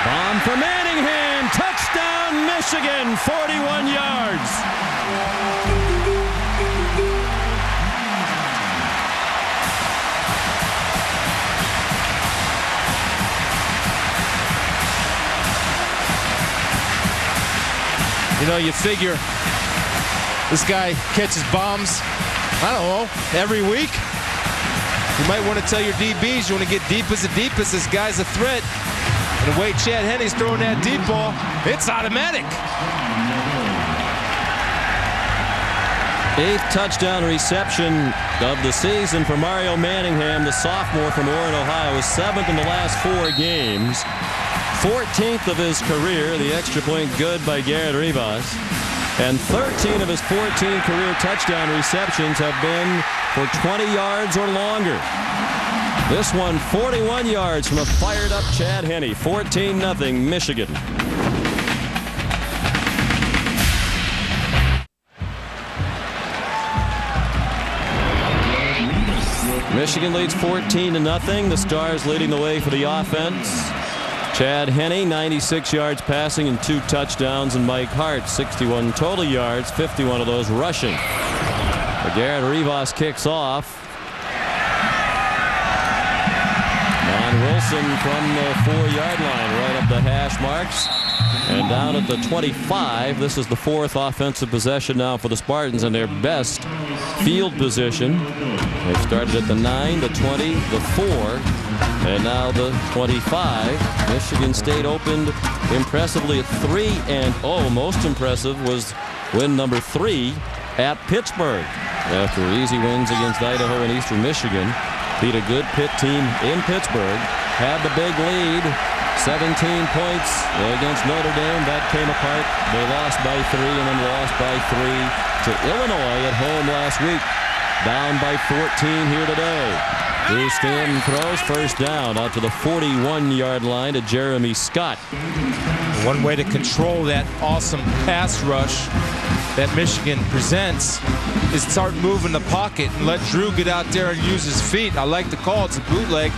Bomb for Manningham. Touchdown, Michigan, 41 yards. You know, you figure this guy catches bombs, I don't know, every week. You might want to tell your DBs you want to get deep as the deepest. This guy's a threat. And the way Chad Henne's throwing that deep ball, it's automatic. 8th touchdown reception of the season for Mario Manningham, the sophomore from Warren, Ohio. His 7th in the last 4 games. 14th of his career, the extra point good by Garrett Rivas. And 13 of his 14 career touchdown receptions have been for 20 yards or longer. This one, 41 yards from a fired-up Chad Henne. 14-0 Michigan. Michigan leads 14-0. The Stars leading the way for the offense. Chad Henne, 96 yards passing and 2 touchdowns, and Mike Hart, 61 total yards, 51 of those rushing. But Garrett Rivas kicks off. Von Wilson from the 4-yard line, right up the hash marks. And down at the 25, this is the 4th offensive possession now for the Spartans and their best field position. They started at the 9, the 20, the 4, and now the 25. Michigan State opened impressively at 3-0. Most impressive was win number 3 at Pittsburgh. After easy wins against Idaho and Eastern Michigan, beat a good Pitt team in Pittsburgh, had the big lead. 17 points against Notre Dame. That came apart. They lost by 3 and then lost by 3 to Illinois at home last week. Down by 14 here today. Drew Stanton throws first down out to the 41-yard line to Jeremy Scott. One way to control that awesome pass rush that Michigan presents is start moving the pocket and let Drew get out there and use his feet. I like the call. It's a bootleg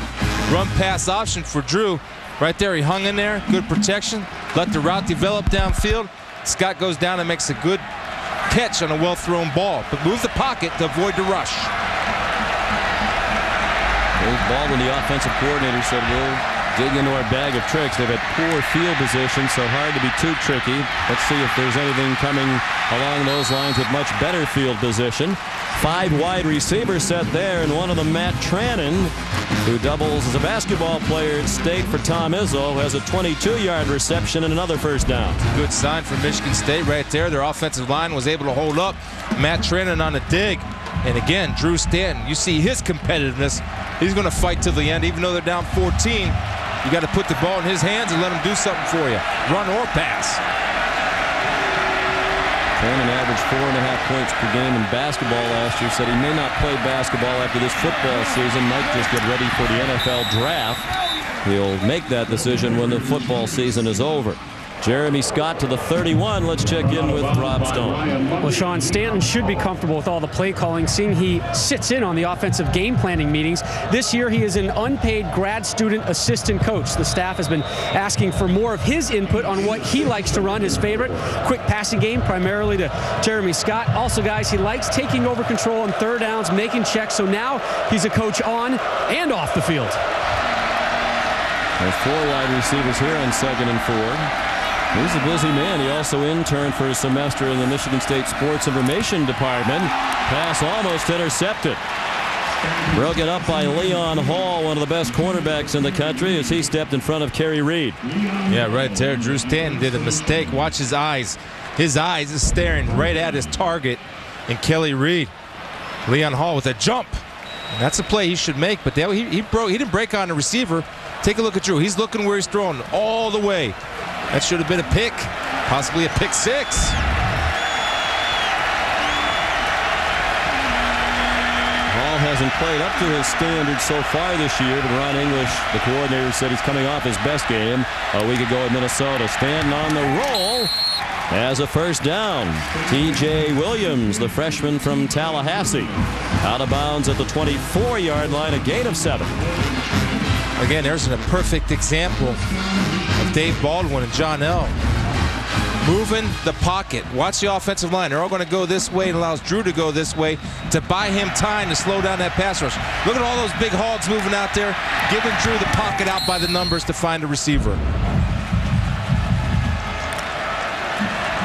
run pass option for Drew. Right there, he hung in there, good protection, let the route develop downfield. Scott goes down and makes a good catch on a well-thrown ball, but moves the pocket to avoid the rush. Dave Baldwin, the offensive coordinator, said we'll dig into our bag of tricks. They've had poor field position, so hard to be too tricky. Let's see if there's anything coming along those lines with much better field position. 5 wide receiver set there, and one of them, Matt Trannon, who doubles as a basketball player at State for Tom Izzo, has a 22-yard reception and another first down. Good sign for Michigan State right there. Their offensive line was able to hold up. Matt Trannon on a dig. And again, Drew Stanton, you see his competitiveness. He's going to fight till the end, even though they're down 14. You got to put the ball in his hands and let him do something for you, run or pass. Trannon averaged 4.5 points per game in basketball last year. Said he may not play basketball after this football season. Might just get ready for the NFL draft. He'll make that decision when the football season is over. Jeremy Scott to the 31. Let's check in with Rob Stone. Well, Sean, Stanton should be comfortable with all the play calling, seeing he sits in on the offensive game planning meetings. This year, he is an unpaid grad student assistant coach. The staff has been asking for more of his input on what he likes to run, his favorite quick passing game, primarily to Jeremy Scott. Also, guys, he likes taking over control on 3rd downs, making checks. So now he's a coach on and off the field. There's 4 wide receivers here on 2nd and 4. He's a busy man. He also interned for a semester in the Michigan State Sports Information Department. Pass almost intercepted. Broken up by Leon Hall, one of the best cornerbacks in the country, as he stepped in front of Kerry Reed. Yeah, right there. Drew Stanton did a mistake. Watch his eyes. His eyes is staring right at his target, and Kelly Reed. Leon Hall with a jump. And that's a play he should make, but he didn't break on the receiver. Take a look at Drew. He's looking where he's throwing all the way. That should have been a pick, possibly a pick six. Hall hasn't played up to his standards so far this year, but Ron English, the coordinator, said he's coming off his best game a week ago at Minnesota. Stanton on the roll as a first down. T.J. Williams, the freshman from Tallahassee, out of bounds at the 24-yard line, a gain of 7. Again, there's a perfect example of Dave Baldwin and John L. moving the pocket. Watch the offensive line. They're all going to go this way. It allows Drew to go this way to buy him time to slow down that pass rush. Look at all those big hogs moving out there, giving Drew the pocket out by the numbers to find a receiver.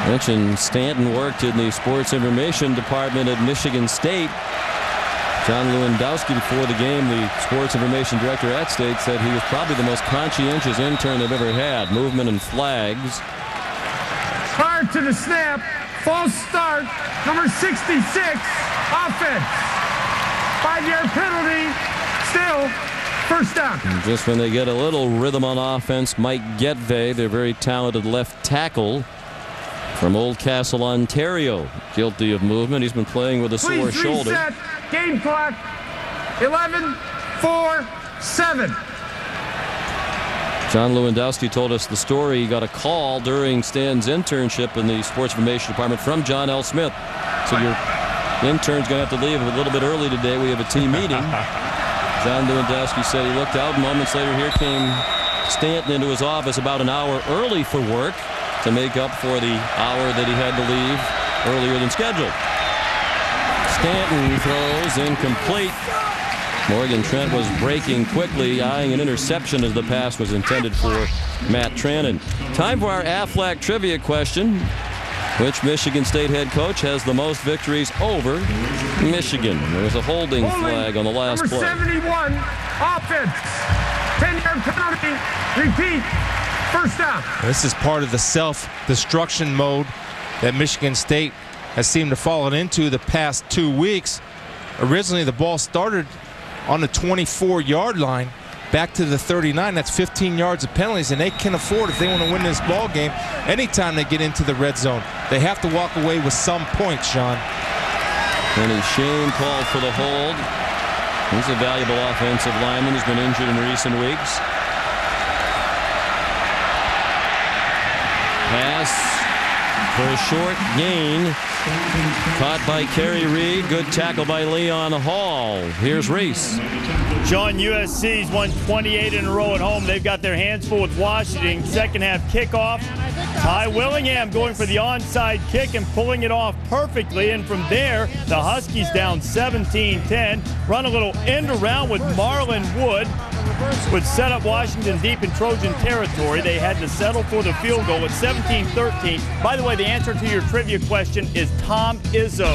Mentioned Stanton worked in the sports information department at Michigan State. John Lewandowski, before the game, the sports information director at State, said he was probably the most conscientious intern they've ever had. Movement and flags. Prior to the snap, false start, number 66, offense. 5-yard penalty, still first down. And just when they get a little rhythm on offense, Mike Getvey, their very talented left tackle from Oldcastle, Ontario, guilty of movement. He's been playing with a sore shoulder. Reset. Game clock, 11-4-7. John Lewandowski told us the story. He got a call during Stan's internship in the sports information department from John L. Smith. So your intern's going to have to leave a little bit early today. We have a team meeting. John Lewandowski said he looked out. Moments later, here came Stanton into his office about an hour early for work to make up for the hour that he had to leave earlier than scheduled. Stanton throws incomplete. Morgan Trent was breaking quickly, eyeing an interception as the pass was intended for Matt Trannon. Time for our Aflac trivia question. Which Michigan State head coach has the most victories over Michigan? There's a holding flag on the last number play. 71, offense. 10-yard penalty, repeat, first down. This is part of the self-destruction mode that Michigan State has seemed to fall into the past 2 weeks. Originally, the ball started on the 24-yard line, back to the 39. That's 15 yards of penalties, and they can afford, if they want to win this ball game, anytime they get into the red zone, they have to walk away with some points, Sean. Kenny Shane called for the hold. He's a valuable offensive lineman who's been injured in recent weeks. Pass for a short gain. Caught by Kerry Reed. Good tackle by Leon Hall. Here's Reese. John, USC's won 28 in a row at home. They've got their hands full with Washington. Second half kickoff. Ty Willingham going for the onside kick and pulling it off perfectly. And from there, the Huskies down 17-10. Run a little end around with Marlon Wood. Would set up Washington deep in Trojan territory. They had to settle for the field goal at 17-13. By the way, the answer to your trivia question is Tom Izzo.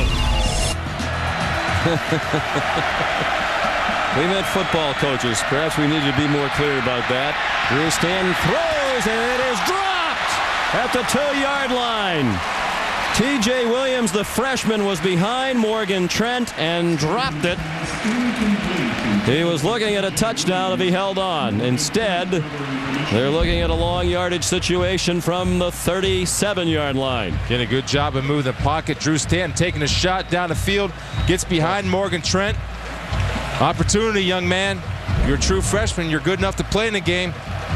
We meant football coaches. Perhaps we need to be more clear about that. Drew Stanton throws, and it is dropped at the 2-yard line. T.J. Williams, the freshman, was behind Morgan Trent and dropped it. He was looking at a touchdown if he held on. Instead, they're looking at a long yardage situation from the 37-yard line. Getting a good job of moving the pocket. Drew Stanton taking a shot down the field. Gets behind Morgan Trent. Opportunity, young man. You're a true freshman. You're good enough to play in the game.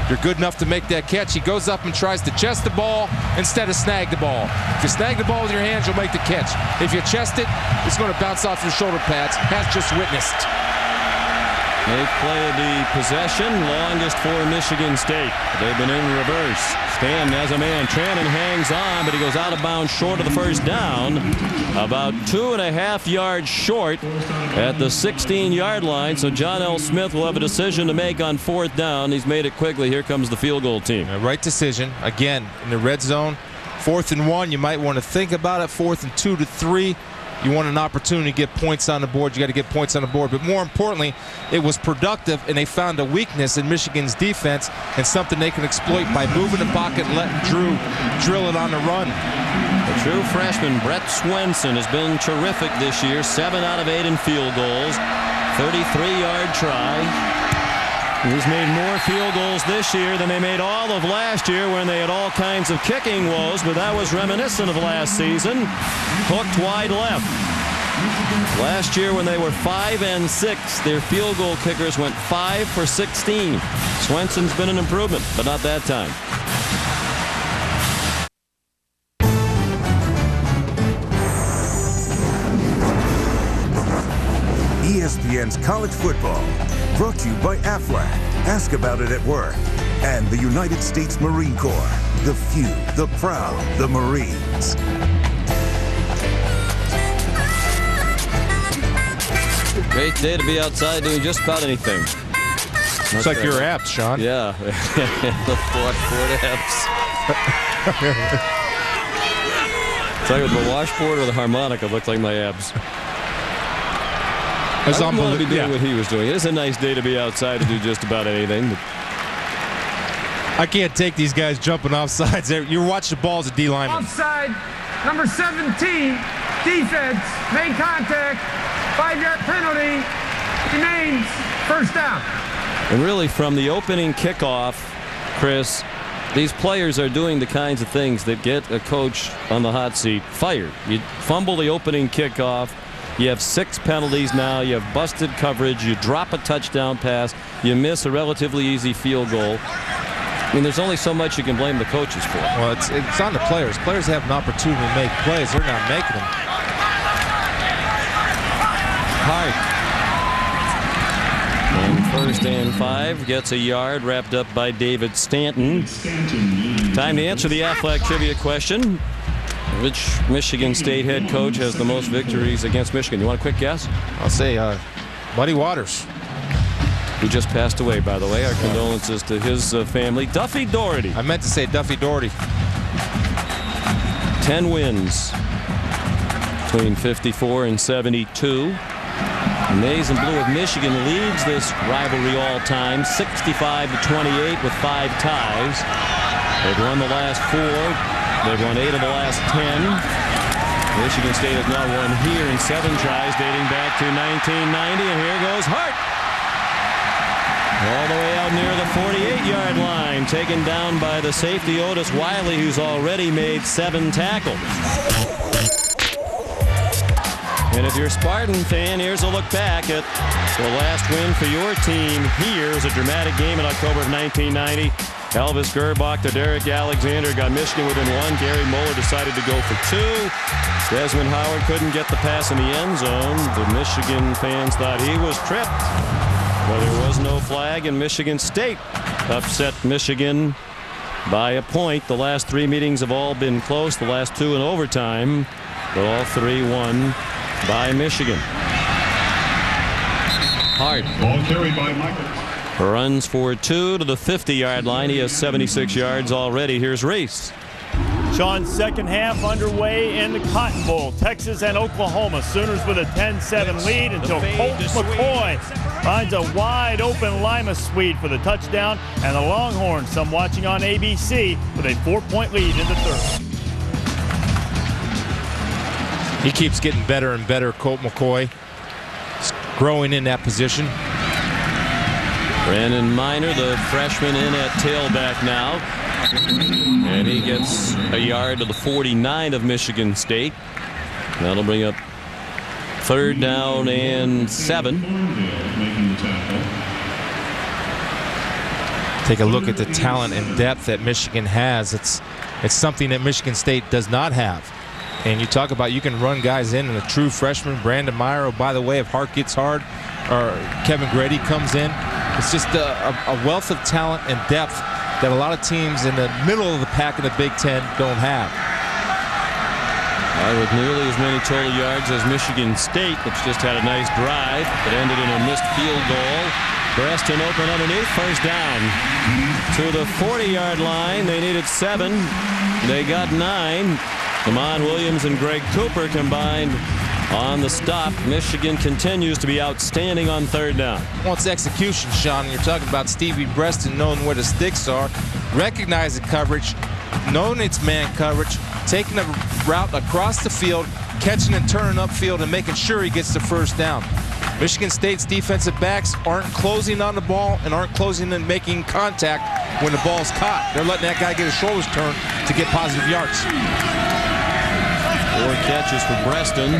You're good enough to make that catch. He goes up and tries to chest the ball instead of snag the ball. If you snag the ball with your hands, you'll make the catch. If you chest it, it's going to bounce off your shoulder pads. As just witnessed. They've played the possession, longest for Michigan State. They've been in reverse. Stanton as a man. Trannon hangs on, but he goes out of bounds short of the first down. About 2.5 yards short at the 16-yard line. So John L. Smith will have a decision to make on 4th down. He's made it quickly. Here comes the field goal team. Right decision. Again, in the red zone. 4th and 1. You might want to think about it. 4th and 2 to 3. You want an opportunity to get points on the board. You got to get points on the board. But more importantly, it was productive, and they found a weakness in Michigan's defense and something they can exploit by moving the pocket and letting Drew drill it on the run. The true freshman, Brett Swenson, has been terrific this year. 7 out of 8 in field goals. 33-yard try. He's made more field goals this year than they made all of last year when they had all kinds of kicking woes, but that was reminiscent of last season. Hooked wide left. Last year when they were 5-6, their field goal kickers went 5 for 16. Swenson's been an improvement, but not that time. ESPN's College Football, brought to you by Aflac. Ask about it at work. And the United States Marine Corps. The few, the proud, the Marines. Great day to be outside doing just about anything. Looks like your abs, Sean. Yeah. The washboard abs. It's like with the washboard or the harmonica looked like my abs. I don't want to be doing what he was doing. It is a nice day to be outside to do just about anything. But I can't take these guys jumping off sides. You watch the ball as a D lineman. Offside, number 17, defense, made contact, 5-yard penalty, remains first down. And really, from the opening kickoff, Chris, these players are doing the kinds of things that get a coach on the hot seat fired. You fumble the opening kickoff. You have 6 penalties now. You have busted coverage. You drop a touchdown pass. You miss a relatively easy field goal. I mean, there's only so much you can blame the coaches for. Well, it's on the players. Players have an opportunity to make plays. They're not making them. Hart. And 1st and 5 gets a yard, wrapped up by David Stanton. Time to answer the Aflac trivia question. Which Michigan State head coach has the most victories against Michigan? You want a quick guess? I'll say Muddy Waters. Who just passed away, by the way. Our condolences to his family. Duffy Doherty. I meant to say Duffy Doherty. 10 wins between 54 and 72. Maize and Blue of Michigan leads this rivalry all time, 65-28 with 5 ties. They've won the last 4. They've won 8 of the last 10. Michigan State has now won here in 7 tries dating back to 1990. And here goes Hart. All the way out near the 48-yard line. Taken down by the safety Otis Wiley, who's already made 7 tackles. And if you're a Spartan fan, here's a look back at the last win for your team. Here is a dramatic game in October of 1990. Elvis Gerbach to Derek Alexander got Michigan within 1. Gary Moeller decided to go for 2. Desmond Howard couldn't get the pass in the end zone. The Michigan fans thought he was tripped. Well, there was no flag, and Michigan State upset Michigan by a point. The last 3 meetings have all been close. The last 2 in overtime, but all 3 won by Michigan. Hart. Ball carried by Michael. Runs for 2 to the 50-yard line. He has 76 yards already. Here's Reese. Sean, second half underway in the Cotton Bowl. Texas and Oklahoma. Sooners with a 10-7 lead until Colt McCoy finds a wide open Lima Swede for the touchdown. And the Longhorns, some watching on ABC, with a 4-point lead in the third. He keeps getting better and better, Colt McCoy. He's growing in that position. Brandon Minor, the freshman, in at tailback now. And he gets a yard to the 49 of Michigan State. That'll bring up 3rd down and 7. Take a look at the talent and depth that Michigan has. It's something that Michigan State does not have. And you talk about you can run guys in, and a true freshman, Brandon Meyer, oh, by the way, if Hart gets hard or Kevin Grady comes in, it's just a wealth of talent and depth that a lot of teams in the middle of the pack in the Big Ten don't have. With nearly as many total yards as Michigan State, which just had a nice drive that ended in a missed field goal. Preston open underneath, 1st down. To the 40-yard line, they needed 7. They got 9. Lamont Williams and Greg Cooper combined on the stop. Michigan continues to be outstanding on 3rd down. Well, it's execution, Sean. You're talking about Stevie Breston knowing where the sticks are, recognizing coverage, knowing it's man coverage, taking a route across the field, catching and turning upfield, and making sure he gets the 1st down. Michigan State's defensive backs aren't closing on the ball and aren't closing and making contact when the ball's caught. They're letting that guy get his shoulders turned to get positive yards. 4 catches for Breston.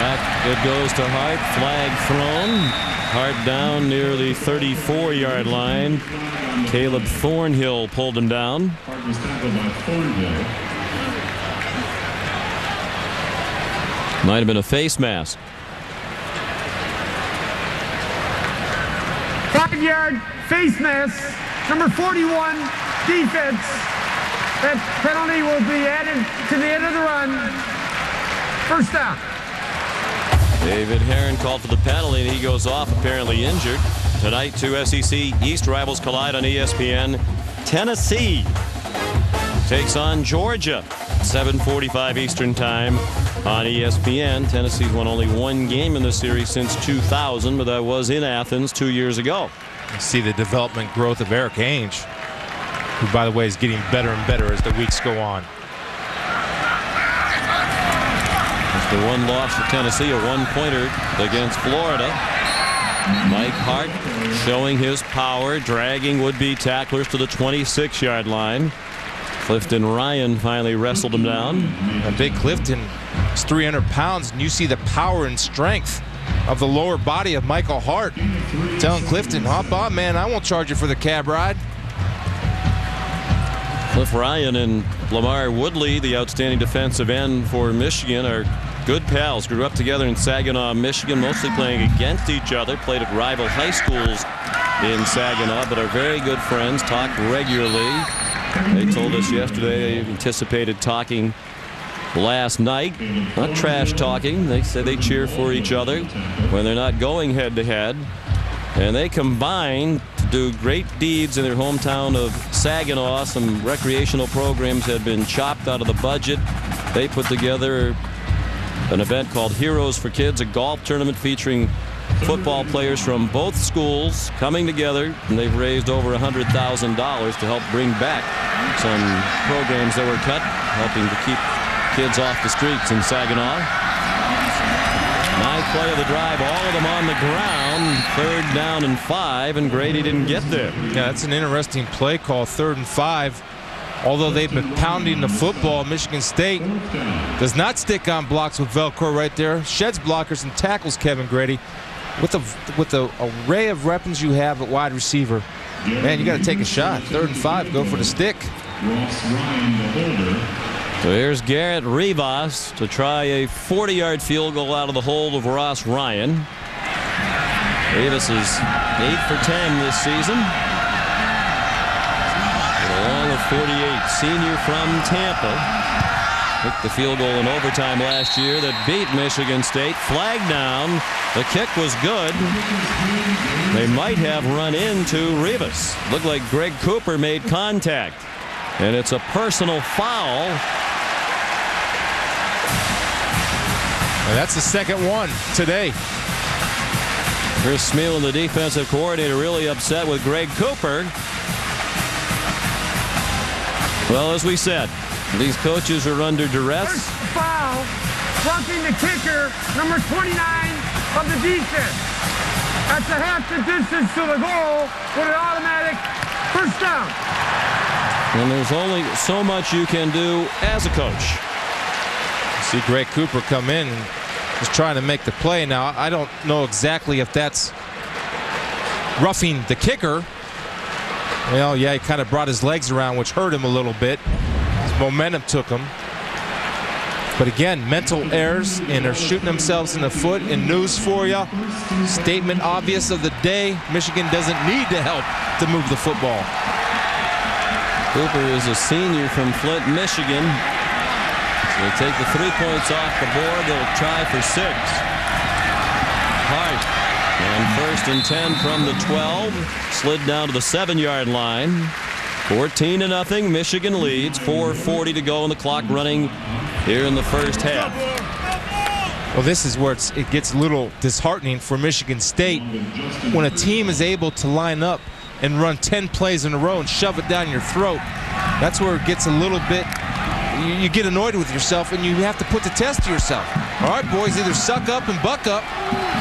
Back it goes to Hart. Flag thrown. Hart down near the 34-yard line. Caleb Thornhill pulled him down. Might have been a face mask. 5-yard face mask, number 41, defense. That penalty will be added to the end of the run. First down. David Herron called for the penalty, and he goes off, apparently injured. Tonight, 2 SEC East rivals collide on ESPN. Tennessee takes on Georgia. 7:45 Eastern Time on ESPN. Tennessee's won only 1 game in the series since 2000, but that was in Athens 2 years ago. You see the development growth of Eric Ainge, who, by the way, is getting better and better as the weeks go on. It's the one loss for Tennessee, a 1-pointer against Florida. Mike Hart showing his power, dragging would-be tacklers to the 26-yard line. Clifton Ryan finally wrestled him down. And big Clifton is 300 pounds, and you see the power and strength of the lower body of Michael Hart. Telling Clifton, hop on, man, I won't charge you for the cab ride. Cliff Ryan and Lamar Woodley, the outstanding defensive end for Michigan, are good pals. Grew up together in Saginaw, Michigan, mostly playing against each other. Played at rival high schools in Saginaw, but are very good friends, talk regularly. They told us yesterday they anticipated talking last night. Not trash talking. They said they cheer for each other when they're not going head-to-head. And they combine to do great deeds in their hometown of Saginaw. Some recreational programs had been chopped out of the budget. They put together an event called Heroes for Kids, a golf tournament featuring football players from both schools coming together, and they've raised over $100,000 to help bring back some programs that were cut, helping to keep kids off the streets in Saginaw. 9th play of the drive, all of them on the ground. 3rd down and 5, and Grady didn't get there. Yeah, that's an interesting play call, 3rd and 5. Although they've been pounding the football, Michigan State does not stick on blocks with Velcro right there. Sheds blockers and tackles Kevin Grady. With the array of weapons you have at wide receiver, man, you got to take a shot. 3rd and 5, go for the stick. So here's Garrett Rivas to try a 40-yard field goal out of the hold of Ross Ryan. Rivas is 8 for 10 this season. Along with 48, senior from Tampa. Kicked the field goal in overtime last year that beat Michigan State. Flag down. The kick was good. They might have run into Rivas. Looked like Greg Cooper made contact. And it's a personal foul. And that's the second one today. Chris Smeal, the defensive coordinator, really upset with Greg Cooper. Well, as we said, these coaches are under duress. First foul, blocking the kicker, number 29 of the defense. That's a half the distance to the goal with an automatic first down. And there's only so much you can do as a coach. See Greg Cooper come in and just trying to make the play. Now, I don't know exactly if that's roughing the kicker. Well, yeah, he kind of brought his legs around, which hurt him a little bit. His momentum took him. But again, mental errors, and they're shooting themselves in the foot. And news for you, statement obvious of the day, Michigan doesn't need the help to move the football. Cooper is a senior from Flint, Michigan. So they take the 3 points off the board. They'll try for 6. Hart. And 1st and 10 from the 12. Slid down to the 7-yard line. 14-0. Michigan leads. 4:40 to go, and the clock running here in the first half. Well, this is where it gets a little disheartening for Michigan State when a team is able to line up and run 10 plays in a row and shove it down your throat. That's where it gets a little bit you get annoyed with yourself, and you have to put the test to yourself. All right, boys, either suck up and buck up,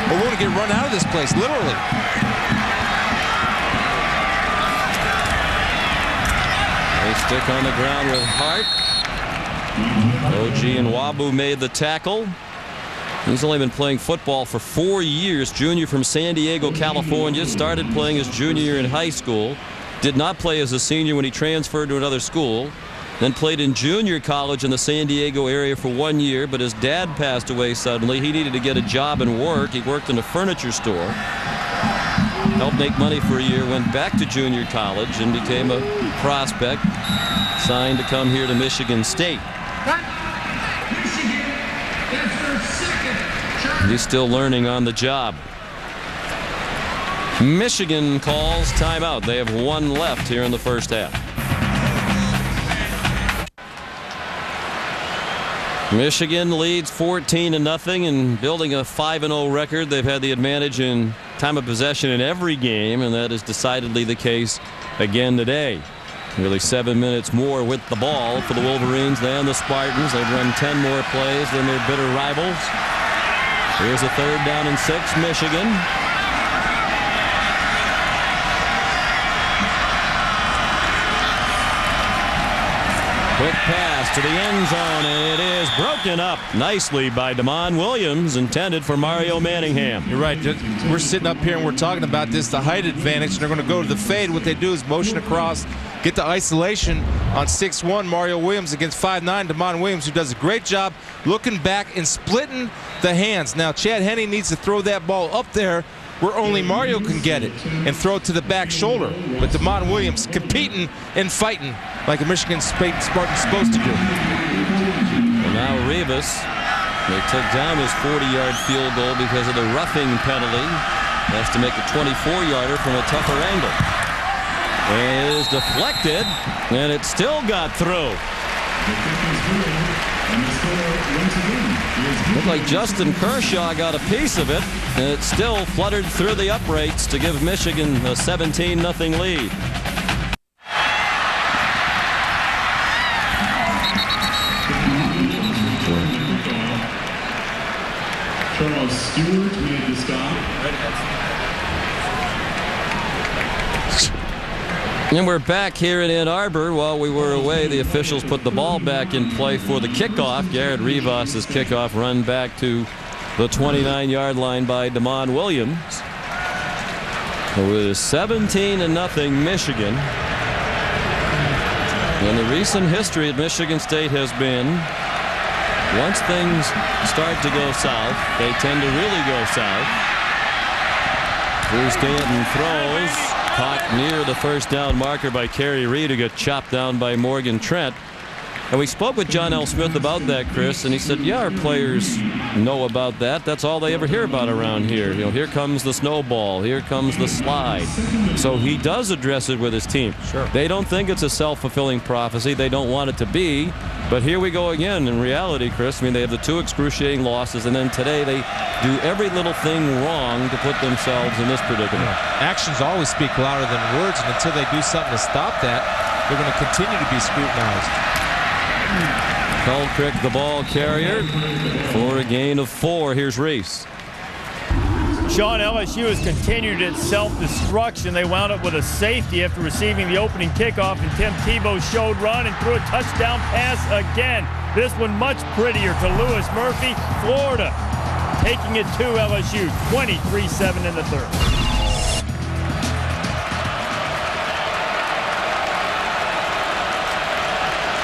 or we're going to get run out of this place, literally. They stick on the ground with Hart. OG and Wabu made the tackle. He's only been playing football for 4 years. Junior from San Diego, California. Started playing his junior year in high school. Did not play as a senior when he transferred to another school. Then played in junior college in the San Diego area for 1 year, but his dad passed away suddenly. He needed to get a job and work. He worked in a furniture store. Helped make money for a year, went back to junior college and became a prospect. Signed to come here to Michigan State. He's still learning on the job. Michigan calls timeout. They have one left here in the first half. Michigan leads 14-0 and building a 5-0 record. They've had the advantage in time of possession in every game, and that is decidedly the case again today. Nearly 7 minutes more with the ball for the Wolverines than the Spartans. They've run 10 more plays than their bitter rivals. Here's a 3rd down and 6, Michigan. Quick pass to the end zone, and it is broken up nicely by Damon Williams, intended for Mario Manningham. You're right. We're sitting up here and we're talking about this, the height advantage, and they're going to go to the fade. What they do is motion across, get the isolation on 6'1", Mario Williams against 5'9", Damon Williams, who does a great job looking back and splitting the hands. Now, Chad Henne needs to throw that ball up there where only Mario can get it and throw it to the back shoulder. But Damon Williams competing and fighting like a Michigan Spartan's supposed to do. Well, now Rivas, they took down his 40-yard field goal because of the roughing penalty. Has to make a 24-yarder from a tougher angle. It is deflected, and it still got through. Looked like Justin Kershaw got a piece of it, and it still fluttered through the uprights to give Michigan a 17-0 lead. Charles Stewart made the stop. And we're back here in Ann Arbor. While we were away, the officials put the ball back in play for the kickoff. Garrett Rivas' kickoff run back to the 29-yard line by Damon Williams. With 17-0 Michigan. And the recent history at Michigan State has been, once things start to go south, they tend to really go south. Here's Stanton throws. Caught near the first down marker by Kerry Reed, who got chopped down by Morgan Trent. And we spoke with John L. Smith about that, Chris, and he said, yeah, our players know about that. That's all they ever hear about around here. You know, here comes the snowball. Here comes the slide. So he does address it with his team. Sure. They don't think it's a self-fulfilling prophecy. They don't want it to be. But here we go again. In reality, Chris, I mean, they have the 2 excruciating losses, and then today they do every little thing wrong to put themselves in this predicament. Actions always speak louder than words, and until they do something to stop that, they're going to continue to be scrutinized. Culcrick, the ball carrier, for a gain of 4. Here's Reese. Sean, LSU has continued its self-destruction. They wound up with a safety after receiving the opening kickoff, and Tim Tebow showed run and threw a touchdown pass again. This one much prettier to Lewis Murphy, Florida, taking it to LSU, 23-7 in the third.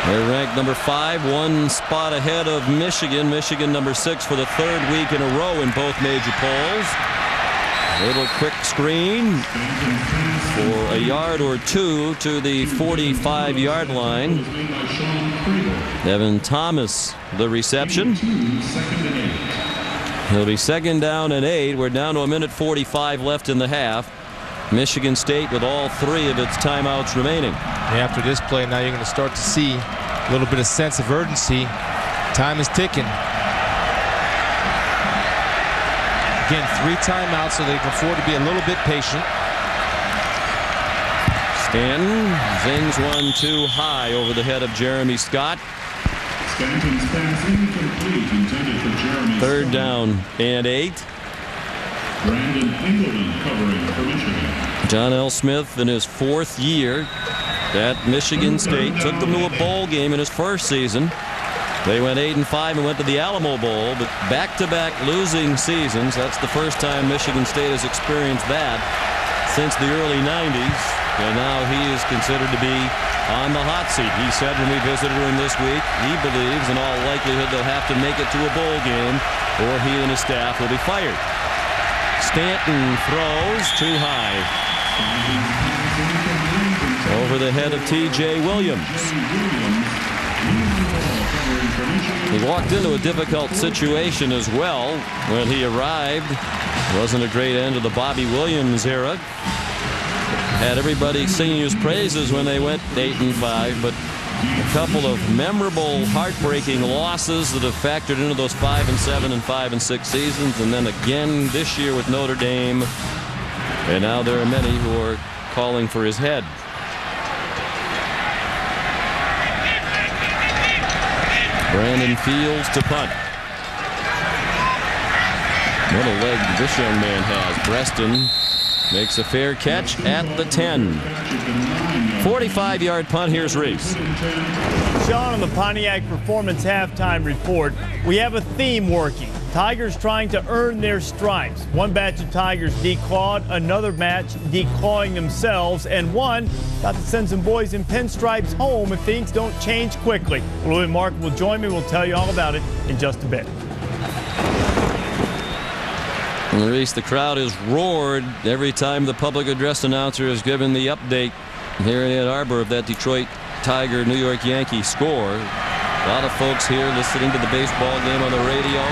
They're ranked number 5, 1 spot ahead of Michigan. Michigan number 6 for the 3rd week in a row in both major polls. Little quick screen for a yard or 2 to the 45-yard line. Evan Thomas, the reception. It'll be 2nd down and 8. We're down to 1:45 left in the half. Michigan State with all 3 of its timeouts remaining. After this play, now you're going to start to see a little bit of sense of urgency. Time is ticking. Again, 3 timeouts, so they can afford to be a little bit patient. Stanton zings one too high over the head of Jeremy Scott. Stanton's pass incomplete, intended for Jeremy. Third down and 8. Brandon Engelman covering for Michigan. John L. Smith in his 4th year at Michigan State took them to a bowl game in his first season. They went 8-5 and went to the Alamo Bowl, but back-to-back losing seasons. That's the first time Michigan State has experienced that since the early 90s. And now he is considered to be on the hot seat. He said when we visited him this week, he believes in all likelihood they'll have to make it to a bowl game or he and his staff will be fired. Stanton throws too high. Over the head of T.J. Williams. He walked into a difficult situation as well when he arrived. Wasn't a great end to the Bobby Williams era. Had everybody singing his praises when they went 8-5, but a couple of memorable, heartbreaking losses that have factored into those 5-7 and 5-6 seasons, and then again this year with Notre Dame. And now there are many who are calling for his head. Brandon Fields to punt. What a leg this young man has. Preston makes a fair catch at the 10. 45-yard punt. Here's Reese. Sean, on the Pontiac Performance halftime report, we have a theme working. Tigers trying to earn their stripes. One batch of Tigers declawed, another batch declawing themselves, and one got to send some boys in pinstripes home if things don't change quickly. Louis and Mark will join me. We'll tell you all about it in just a bit. Reese, the crowd has roared every time the public address announcer has given the update here in Ann Arbor of that Detroit Tiger New York Yankee score. A lot of folks here listening to the baseball game on the radio.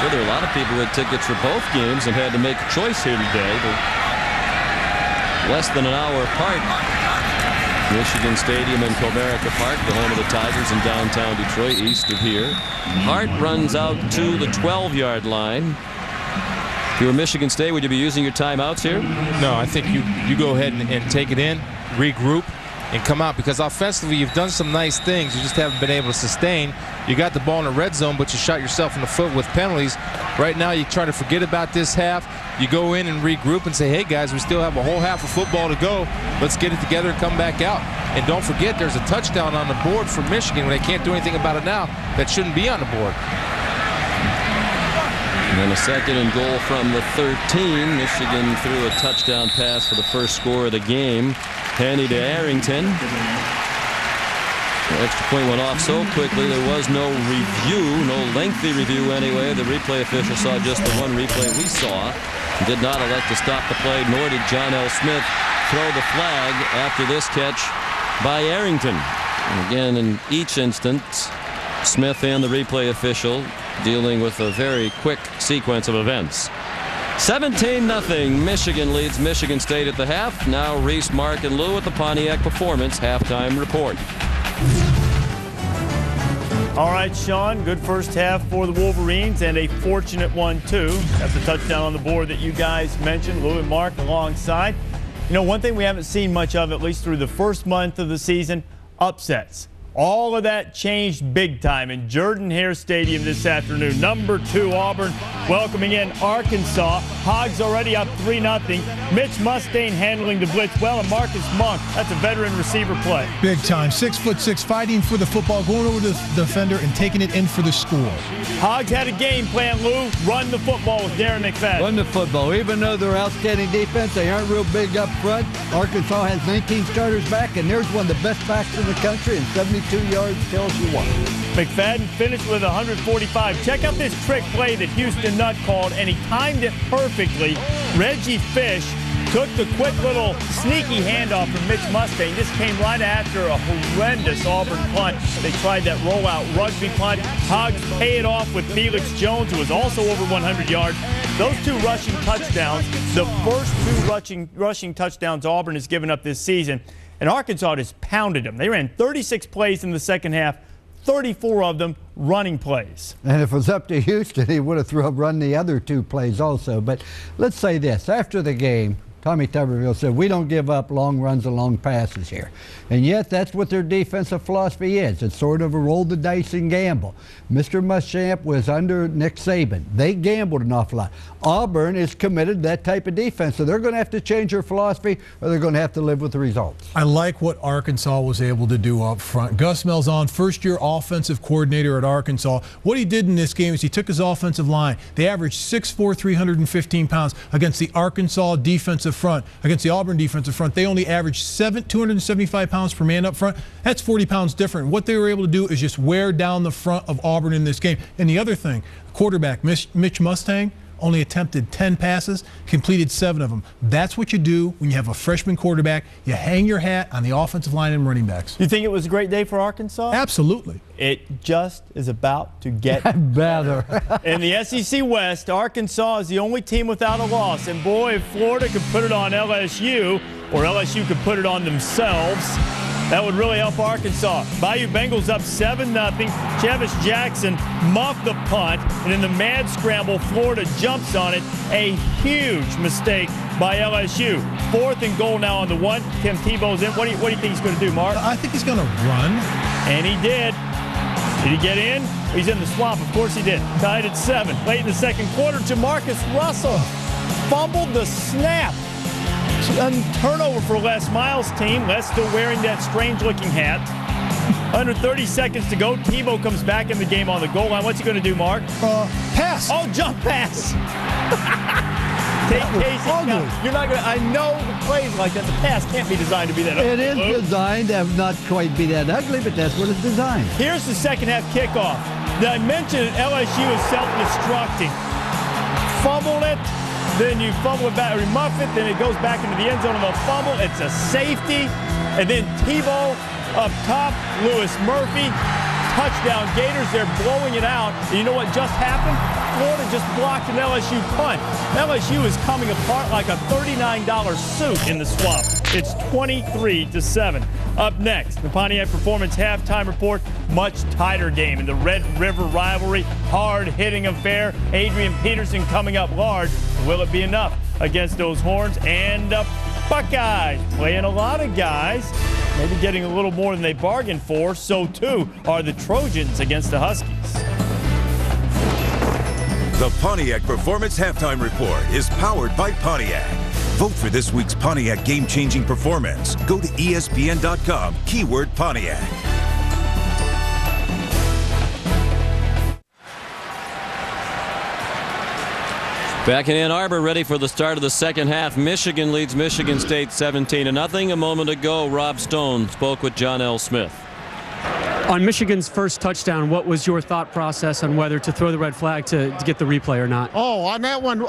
Sure, there are a lot of people who had tickets for both games and had to make a choice here today. But less than an hour apart, Michigan Stadium and Comerica Park, the home of the Tigers in downtown Detroit, east of here. Hart runs out to the 12-yard line. If you were Michigan State, would you be using your timeouts here? No, I think you go ahead and take it in, regroup, and come out, because offensively you've done some nice things. You just haven't been able to sustain. You got the ball in the red zone, but you shot yourself in the foot with penalties. Right now you try to forget about this half. You go in and regroup and say, hey guys, we still have a whole half of football to go. Let's get it together and come back out. And don't forget, there's a touchdown on the board for Michigan. They can't do anything about it now. That shouldn't be on the board. And then a second and goal from the 13. Michigan threw a touchdown pass for the first score of the game. Handy to Arrington. The extra point went off so quickly there was no review, no lengthy review anyway. The replay official saw just the one replay we saw. He did not elect to stop the play, nor did John L. Smith throw the flag after this catch by Arrington. And again, in each instance, Smith and the replay official dealing with a very quick sequence of events. 17-0. Michigan leads Michigan State at the half. Now Reese, Mark, and Lou at the Pontiac Performance halftime report. All right, Sean, good first half for the Wolverines, and a fortunate one, too. That's the touchdown on the board that you guys mentioned, Lou and Mark alongside. You know, one thing we haven't seen much of, at least through the first month of the season, upsets. All of that changed big time in Jordan-Hare Stadium this afternoon. Number 2 Auburn welcoming in Arkansas. Hogs already up 3-0. Mitch Mustaine handling the blitz well, and Marcus Monk, that's a veteran receiver play. Big time. 6'6", fighting for the football, going over the defender and taking it in for the score. Hogs had a game plan, Lou. Run the football with Darren McFadden. Run the football. Even though they're outstanding defense, they aren't real big up front. Arkansas has 19 starters back, and there's one of the best backs in the country, and 72 yards tells you what. McFadden finished with 145. Check out this trick play that Houston Nutt called, and he timed it perfectly. Reggie Fish took the quick little sneaky handoff from Mitch Mustaine. This came right after a horrendous Auburn punt. They tried that rollout rugby punt. Hogs pay it off with Felix Jones, who was also over 100 yards. Those 2 rushing touchdowns, the first 2 rushing touchdowns Auburn has given up this season. And Arkansas just pounded them. They ran 36 plays in the second half, 34 of them running plays. And if it was up to Houston, he would have run the other 2 plays also. But let's say this. After the game, Tommy Tuberville said, we don't give up long runs and long passes here. And yet, that's what their defensive philosophy is. It's sort of a roll the dice and gamble. Mr. Muschamp was under Nick Saban. They gambled an awful lot. Auburn is committed to that type of defense, so they're going to have to change their philosophy or they're going to have to live with the results. I like what Arkansas was able to do up front. Gus Malzahn, first-year offensive coordinator at Arkansas. What he did in this game is he took his offensive line. They averaged 6'4", 315 pounds against the Arkansas defensive front. Against the Auburn defensive front, they only averaged 275 pounds per man up front. That's 40 pounds different. What they were able to do is just wear down the front of Auburn in this game. And the other thing, quarterback Mitch Mustang only attempted 10 passes, completed 7 of them. That's what you do when you have a freshman quarterback. You hang your hat on the offensive line and running backs. You think it was a great day for Arkansas? Absolutely. It just is about to get better. In the SEC West, Arkansas is the only team without a loss. And boy, if Florida could put it on LSU, or LSU could put it on themselves, that would really help Arkansas. Bayou Bengals up 7-0. Chavis Jackson muffed the punt, and in the mad scramble, Florida jumps on it. A huge mistake by LSU. 4th and goal now on the 1. Tim Tebow's in. What do you think he's going to do, Mark? I think he's going to run. And he did. Did he get in? He's in the swamp. Of course he did. Tied at 7. Late in the second quarter, Jamarcus Russell fumbled the snap. Turnover for Les Miles' team. Les still wearing that strange-looking hat. Under 30 seconds to go. Tebow comes back in the game on the goal line. What's he going to do, Mark? Pass. Oh, jump pass. Take Casey. You're not going to. I know the plays like that. The pass can't be designed to be that ugly. It is designed to not quite be that ugly, but that's what it's designed. Here's the second half kickoff. Now, I mentioned LSU is self-destructing. Fumbled it. Then you fumble it back, remuff it, then it goes back into the end zone on the fumble. It's a safety. And then Tebow up top, Lewis Murphy, touchdown Gators. They're blowing it out. And you know what just happened? Florida just blocked an LSU punt. LSU is coming apart like a $39 suit in the swamp. It's 23-7. Up next, the Pontiac Performance halftime report. Much tighter game in the Red River rivalry. Hard-hitting affair. Adrian Peterson coming up large. Will it be enough against those Horns? And the Buckeyes playing a lot of guys. Maybe getting a little more than they bargained for. So, too, are the Trojans against the Huskies. The Pontiac Performance Halftime Report is powered by Pontiac. Vote for this week's Pontiac game-changing performance. Go to ESPN.com, keyword Pontiac. Back in Ann Arbor, ready for the start of the second half. Michigan leads Michigan State 17-0. A moment ago, Rob Stone spoke with John L. Smith. On Michigan's first touchdown, what was your thought process on whether to throw the red flag to get the replay or not? Oh, on that one,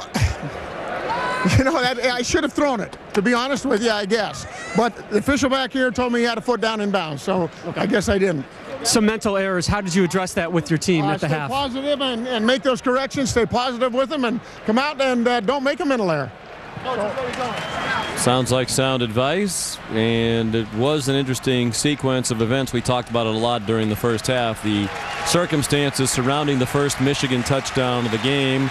you know, I should have thrown it, to be honest with you, I guess. But the official back here told me he had a foot down in bounds, so okay. I guess I didn't. Some mental errors. How did you address that with your team at the half? Stay positive and make those corrections. Stay positive with them and come out and don't make a mental error. Sounds like sound advice, and it was an interesting sequence of events. We talked about it a lot during the first half. The circumstances surrounding the first Michigan touchdown of the game.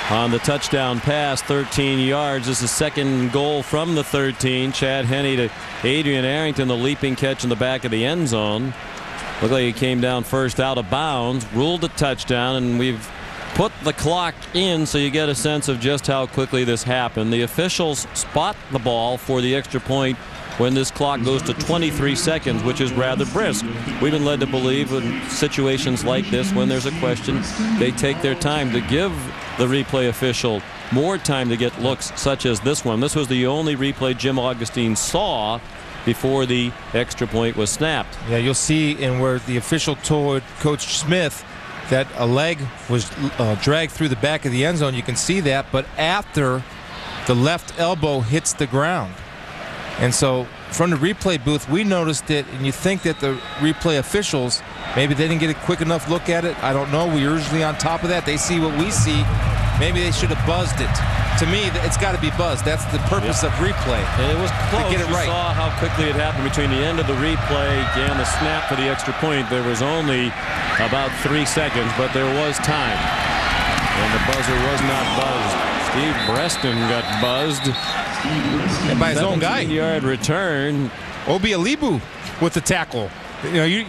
On the touchdown pass, 13 yards. This is second goal from the 13. Chad Henne to Adrian Arrington, the leaping catch in the back of the end zone. Looked like he came down first out of bounds, ruled a touchdown, and we've put the clock in so you get a sense of just how quickly this happened. The officials spot the ball for the extra point when this clock goes to 23 seconds, which is rather brisk. We've been led to believe in situations like this, when there's a question, they take their time to give the replay official more time to get looks such as this one. This was the only replay Jim Augustine saw before the extra point was snapped. Yeah, you'll see in where the official told Coach Smith that a leg was dragged through the back of the end zone. You can see that, but after the left elbow hits the ground. And so from the replay booth, we noticed it, and you think that the replay officials, maybe they didn't get a quick enough look at it. I don't know. We're usually on top of that. They see what we see. Maybe they should have buzzed it. To me, it's got to be buzzed. That's the purpose of replay. And it was close. To get it right. You saw how quickly it happened between the end of the replay and the snap for the extra point. There was only about 3 seconds, but there was time. And the buzzer was not buzzed. Steve Breston got buzzed. And by his own guy. 17-yard return. Obi Alibu with the tackle.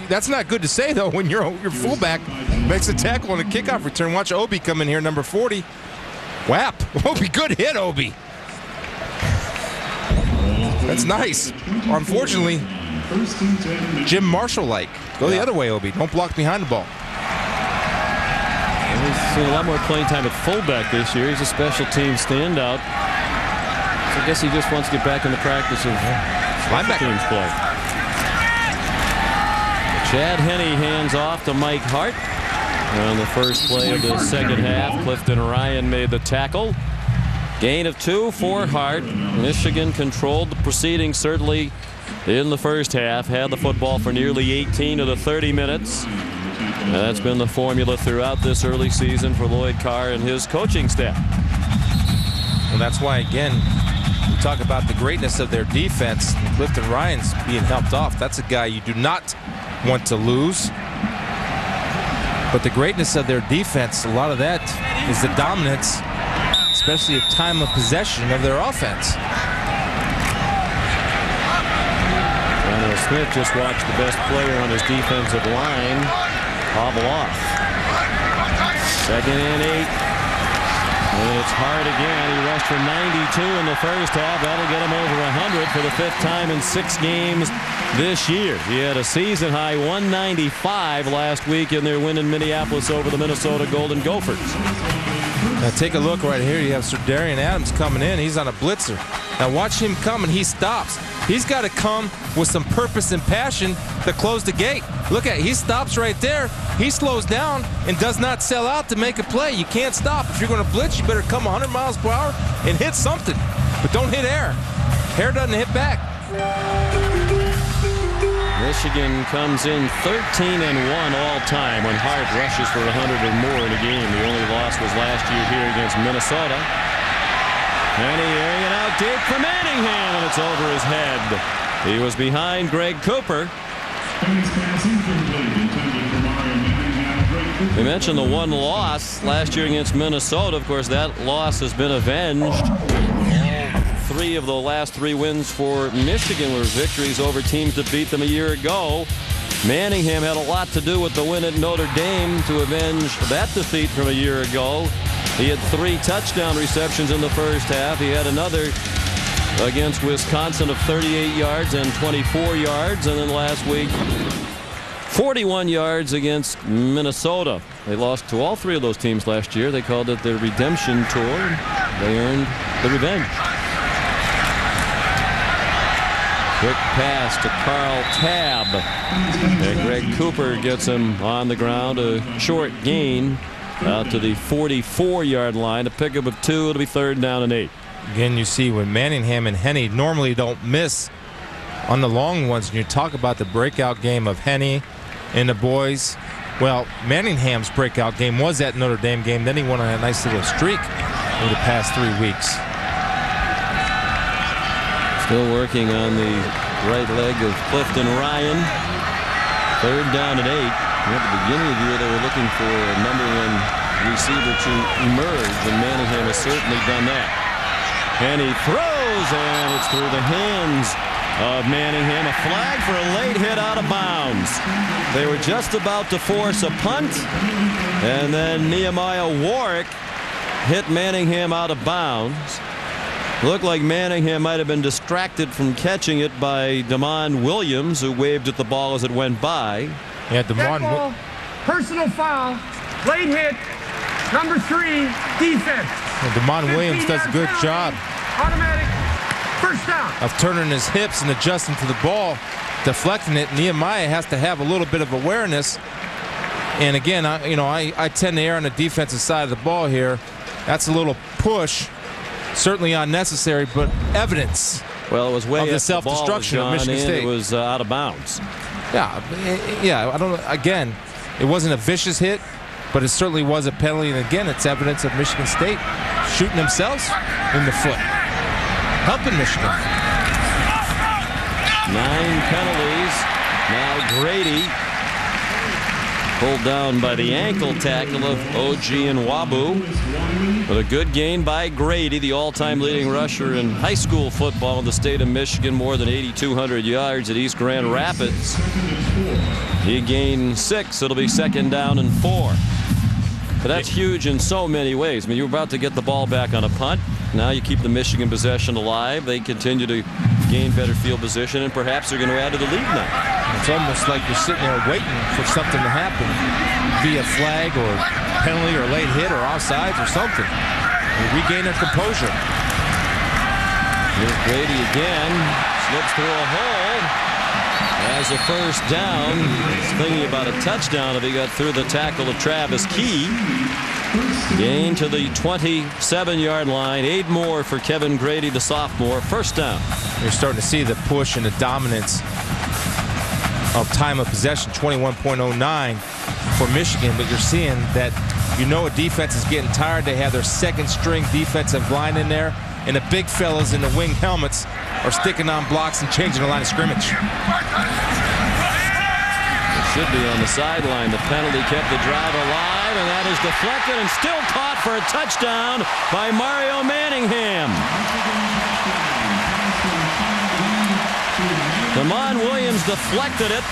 That's not good to say, though, when your fullback makes a tackle on a kickoff return. Watch Obi come in here, number 40. Whap. Obi, good hit, Obi. That's nice. Unfortunately, Jim Marshall-like. Go the other way, Obi. Don't block behind the ball. He's seen a lot more playing time at fullback this year. He's a special team standout. So I guess he just wants to get back in the practice of special teams play. Chad Henne hands off to Mike Hart. On the first play of the second half, Clifton Ryan made the tackle. Gain of 2 for Hart. Michigan controlled the proceedings certainly in the first half. Had the football for nearly 18 of the 30 minutes. And that's been the formula throughout this early season for Lloyd Carr and his coaching staff. Well, that's why, again, we talk about the greatness of their defense. Clifton Ryan's being helped off. That's a guy you do not want to lose. But the greatness of their defense, a lot of that is the dominance, especially of time of possession of their offense. Smith just watched the best player on his defensive line hobble off. 2nd and 8. And it's Hart again. He rushed for 92 in the first half. That'll get him over 100 for the 5th time in 6 games this year. He had a season-high 195 last week in their win in Minneapolis over the Minnesota Golden Gophers. Now take a look right here. You have Sir Darian Adams coming in. He's on a blitzer. Now watch him come, and he stops. He's got to come with some purpose and passion to close the gate. Look at it. He stops right there. He slows down and does not sell out to make a play. You can't stop. If you're going to blitz, you better come 100 miles per hour and hit something. But don't hit air. Air doesn't hit back. Michigan comes in 13-1 all-time when Hart rushes for 100 or more in a game. The only loss was last year here against Minnesota. And he airing it out deep for Manningham, and it's over his head. He was behind Greg Cooper. We mentioned the one loss last year against Minnesota. Of course, that loss has been avenged. 3 of the last 3 wins for Michigan were victories over teams that beat them a year ago. Manningham had a lot to do with the win at Notre Dame to avenge that defeat from a year ago. He had 3 touchdown receptions in the first half. He had another against Wisconsin of 38 yards and 24 yards. And then last week, 41 yards against Minnesota. They lost to all 3 of those teams last year. They called it their redemption tour. They earned the revenge. Quick pass to Carl Tabb. And Greg Cooper gets him on the ground. A short gain out to the 44-yard line. A pickup of 2. It'll be 3rd down and 8. Again, you see when Manningham and Henne normally don't miss on the long ones. And you talk about the breakout game of Henne and the boys. Well, Manningham's breakout game was that Notre Dame game. Then he went on a nice little streak over the past 3 weeks. Still working on the right leg of Clifton Ryan. 3rd down and 8. At the beginning of the year, they were looking for a number 1 receiver to emerge, and Manningham has certainly done that. And he throws, and it's through the hands of Manningham. A flag for a late hit out of bounds. They were just about to force a punt, and then Nehemiah Warwick hit Manningham out of bounds. Looked like Manningham might have been distracted from catching it by Damon Williams, who waved at the ball as it went by. Yeah, Damon. Personal foul, late hit, number 3, defense. Well, Damon Williams does a good job. Automatic first down. Of turning his hips and adjusting to the ball, deflecting it. Nehemiah has to have a little bit of awareness. And again, I tend to err on the defensive side of the ball here. That's a little push. Certainly unnecessary, but evidence. Well, it was way of the up self-destruction the ball, of Michigan State. It was out of bounds. Yeah. I don't. Again, it wasn't a vicious hit, but it certainly was a penalty. And again, it's evidence of Michigan State shooting themselves in the foot, helping Michigan. 9 penalties. Now Grady Pulled down by the ankle tackle of O.G. and Wabu. But a good gain by Grady, the all-time leading rusher in high school football in the state of Michigan, more than 8,200 yards at East Grand Rapids. He gained 6. It'll be 2nd down and 4. But that's huge in so many ways. I mean, you're about to get the ball back on a punt. Now you keep the Michigan possession alive. They continue to gain better field position, and perhaps they're going to add to the lead now. It's almost like you're sitting there waiting for something to happen via flag or penalty or late hit or offsides or something. You regain their composure. Here's Grady again. Slips through a hole. As a 1st down. He's thinking about a touchdown if he got through the tackle of Travis Key. Gain to the 27-yard line. 8 more for Kevin Grady, the sophomore. 1st down. You're starting to see the push and the dominance of time of possession, 21.09 for Michigan, but you're seeing that a defense is getting tired. They have their 2nd-string defensive line in there, and the big fellas in the wing helmets are sticking on blocks and changing the line of scrimmage. It should be on the sideline. The penalty kept the drive alive, and that is deflected and still caught for a touchdown by Mario Manningham. Damon Williams deflected it,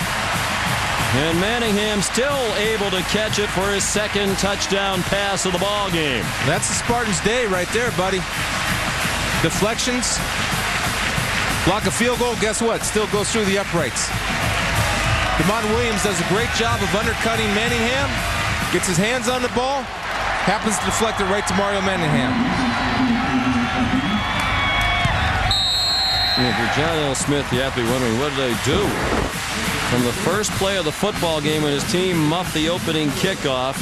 and Manningham still able to catch it for his 2nd touchdown pass of the ball game. That's the Spartans' day right there, buddy. Deflections, block a field goal, guess what? Still goes through the uprights. Damon Williams does a great job of undercutting Manningham, gets his hands on the ball, happens to deflect it right to Mario Manningham. For John L. Smith, you have to be wondering, what did they do? From the first play of the football game when his team muffed the opening kickoff,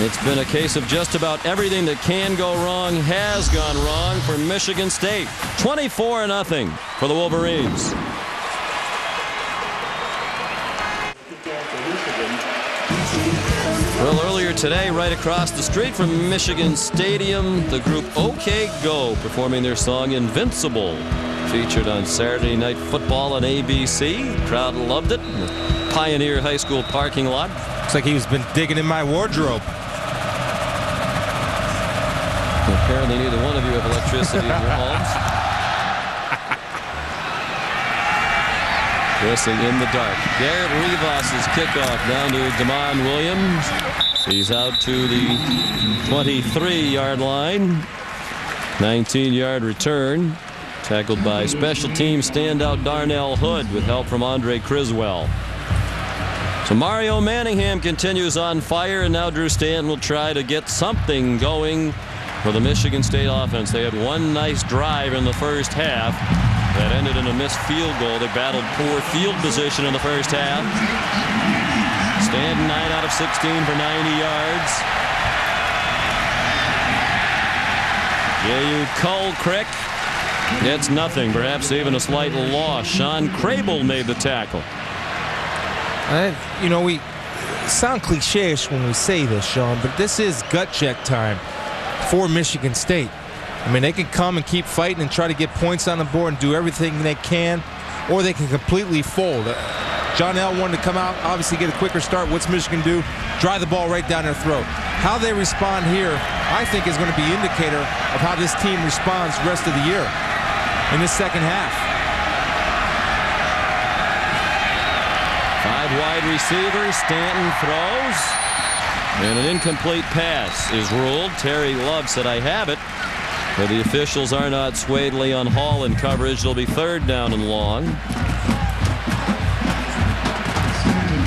it's been a case of just about everything that can go wrong has gone wrong for Michigan State. 24-0 for the Wolverines. Well, earlier today, right across the street from Michigan Stadium, the group OK Go performing their song Invincible. Featured on Saturday Night Football on ABC. The crowd loved it in the Pioneer High School parking lot. Looks like he's been digging in my wardrobe. Apparently neither one of you have electricity in your homes. Guessing in the dark. Garrett Rivas' kickoff down to Damon Williams. He's out to the 23-yard line. 19-yard return. Tackled by special teams standout Darnell Hood with help from Andre Criswell. So Mario Manningham continues on fire, and now Drew Stanton will try to get something going for the Michigan State offense. They had one nice drive in the first half that ended in a missed field goal. They battled poor field position in the first half. Stanton 9 out of 16 for 90 yards. J.U. Colcrick gets nothing, perhaps even a slight loss. Sean Crable made the tackle. We sound cliche-ish when we say this, Sean, but this is gut check time for Michigan State. I mean, they can come and keep fighting and try to get points on the board and do everything they can, or they can completely fold. John L. wanted to come out, obviously get a quicker start. What's Michigan do? Drive the ball right down their throat. How they respond here, I think, is going to be an indicator of how this team responds the rest of the year in the second half. 5 wide receivers. Stanton throws, and an incomplete pass is ruled. Terry Love said, "I have it." But the officials are not swayed. Leon Hall in coverage. It'll be 3rd down and long.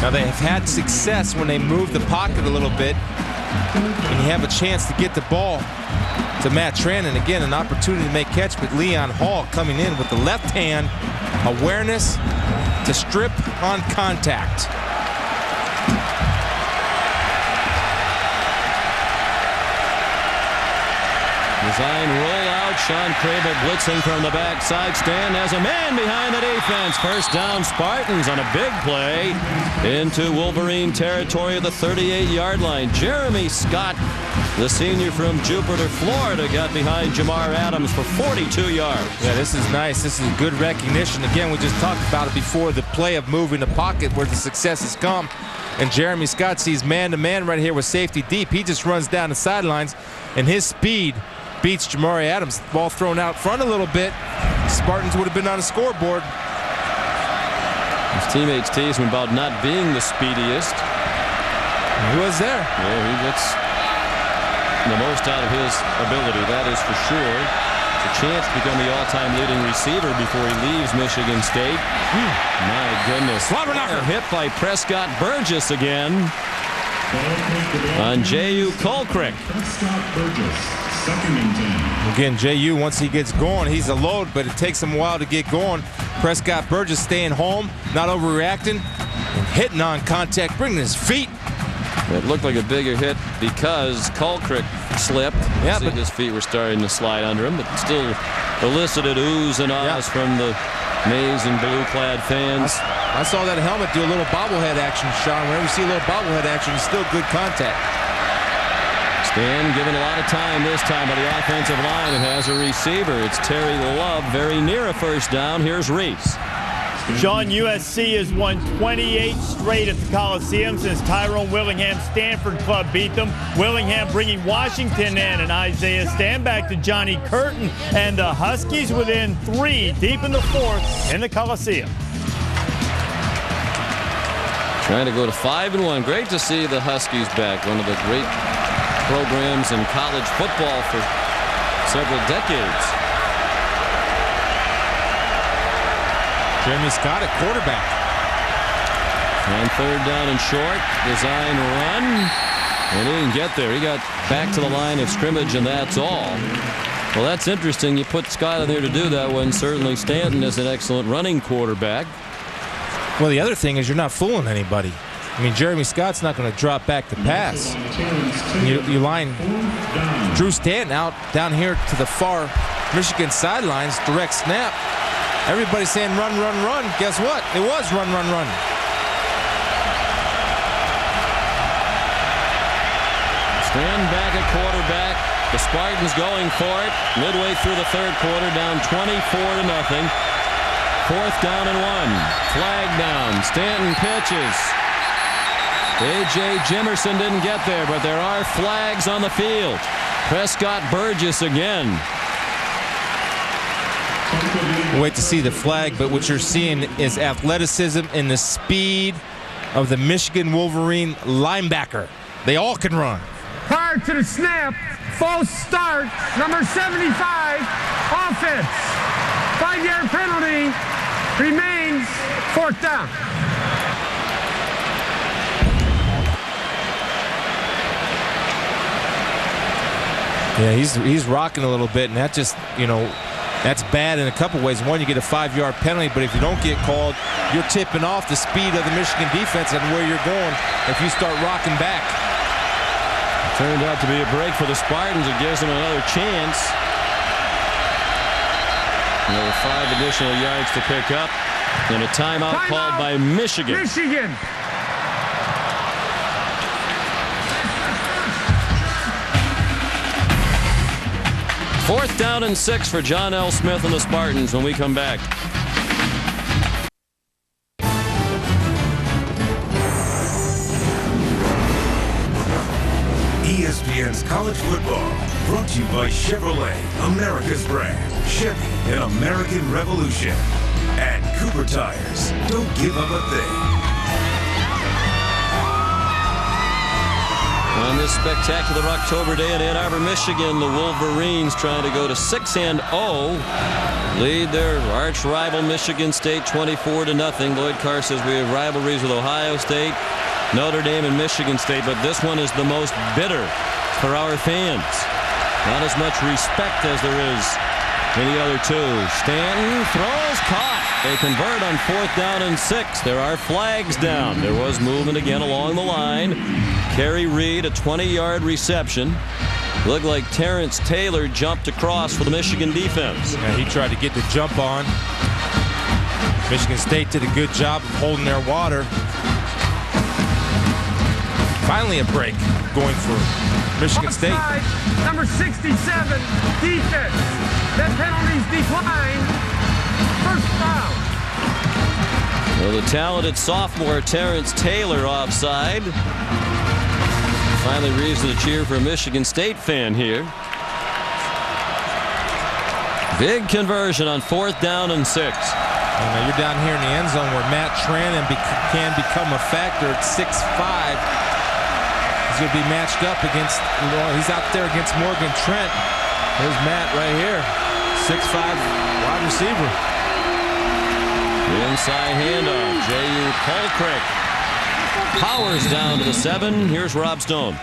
Now, they have had success when they move the pocket a little bit and you have a chance to get the ball to Matt Trannon. Again, an opportunity to make catch, but Leon Hall coming in with the left hand awareness to strip on contact. Design rollout. Sean Crable blitzing from the backside. Stan has a man behind the defense. 1st down, Spartans on a big play into Wolverine territory at the 38-yard line. Jeremy Scott The senior from Jupiter, Florida, got behind Jamar Adams for 42 yards. Yeah, this is nice. This is good recognition. Again, we just talked about it before, the play of moving the pocket where the success has come. And Jeremy Scott sees man-to-man right here with safety deep. He just runs down the sidelines, and his speed beats Jamar Adams. Ball thrown out front a little bit. Spartans would have been on a scoreboard. His teammates tease him about not being the speediest. He was there. Yeah, he gets the most out of his ability, that is for sure. It's a chance to become the all-time leading receiver before he leaves Michigan State. My goodness. A hit by Prescott Burgess again on J.U. Colcrick. Prescott Burgess, 2nd and 10. Again, J.U., once he gets going, he's a load, but it takes him a while to get going. Prescott Burgess staying home, not overreacting, and hitting on contact, bringing his feet. It looked like a bigger hit because Colcrick slipped. Yeah, but his feet were starting to slide under him, but still elicited oohs and ahs from the maize and blue-clad fans. I saw that helmet do a little bobblehead action, Sean. Whenever you see a little bobblehead action, it's still good contact. Stan given a lot of time this time by the offensive line and has a receiver. It's Terry Love very near a first down. Here's Reese. Sean, USC has won 28 straight at the Coliseum since Tyrone Willingham's Stanford club beat them. Willingham bringing Washington in, and Isaiah Stanback to Johnny Curtin, and the Huskies within 3 deep in the 4th in the Coliseum. Trying to go to 5-1. Great to see the Huskies back. One of the great programs in college football for several decades. Jeremy Scott at quarterback. And 3rd down and short. Design run. And he didn't get there. He got back to the line of scrimmage, and that's all. Well, that's interesting. You put Scott in there to do that when certainly Stanton is an excellent running quarterback. Well, the other thing is you're not fooling anybody. I mean, Jeremy Scott's not going to drop back to pass. You line Drew Stanton out down here to the far Michigan sidelines, direct snap. Everybody's saying run, run, run. Guess what? It was run, run, run. Stand back at quarterback. The Spartans going for it. Midway through the 3rd quarter, down 24-0. 4th down and 1. Flag down. Stanton pitches. A.J. Jimerson didn't get there, but there are flags on the field. Prescott Burgess again. We'll wait to see the flag, but what you're seeing is athleticism and the speed of the Michigan Wolverine linebacker. They all can run. Prior to the snap, false start, number 75, offense. 5-yard penalty, remains 4th down. Yeah, he's rocking a little bit, and that just, that's bad in a couple ways. One, you get a 5-yard penalty, but if you don't get called, you're tipping off the speed of the Michigan defense and where you're going if you start rocking back. Turned out to be a break for the Spartans. It gives them another chance. Another 5 additional yards to pick up. And a timeout called by Michigan. Michigan. Fourth down and 6 for John L. Smith and the Spartans when we come back. ESPN's College Football, brought to you by Chevrolet, America's brand, Chevy, an American revolution, and Cooper Tires. Don't give up a thing. On this spectacular October day in Ann Arbor, Michigan, the Wolverines trying to go to 6-0, lead their arch rival Michigan State 24-0. Lloyd Carr says we have rivalries with Ohio State, Notre Dame, and Michigan State, but this one is the most bitter for our fans. Not as much respect as there is in the other two. Stanton throws, caught. They convert on 4th down and 6. There are flags down. There was movement again along the line. Kerry Reed, a 20-yard reception. Looked like Terrence Taylor jumped across for the Michigan defense. Yeah, he tried to get the jump on. Michigan State did a good job of holding their water. Finally a break going for Michigan State. Offside, number 67, defense. That penalty's declined. First foul. Well, the talented sophomore Terrence Taylor offside. Finally reason to cheer for a Michigan State fan here. Big conversion on 4th down and 6. Now you're down here in the end zone where Matt Trannon can become a factor at 6'5". He's going to be matched up against, he's out there against Morgan Trent. There's Matt right here, 6'5" wide receiver. Inside handoff, J.U. Colcrick powers down to the 7. Here's Rob Stone.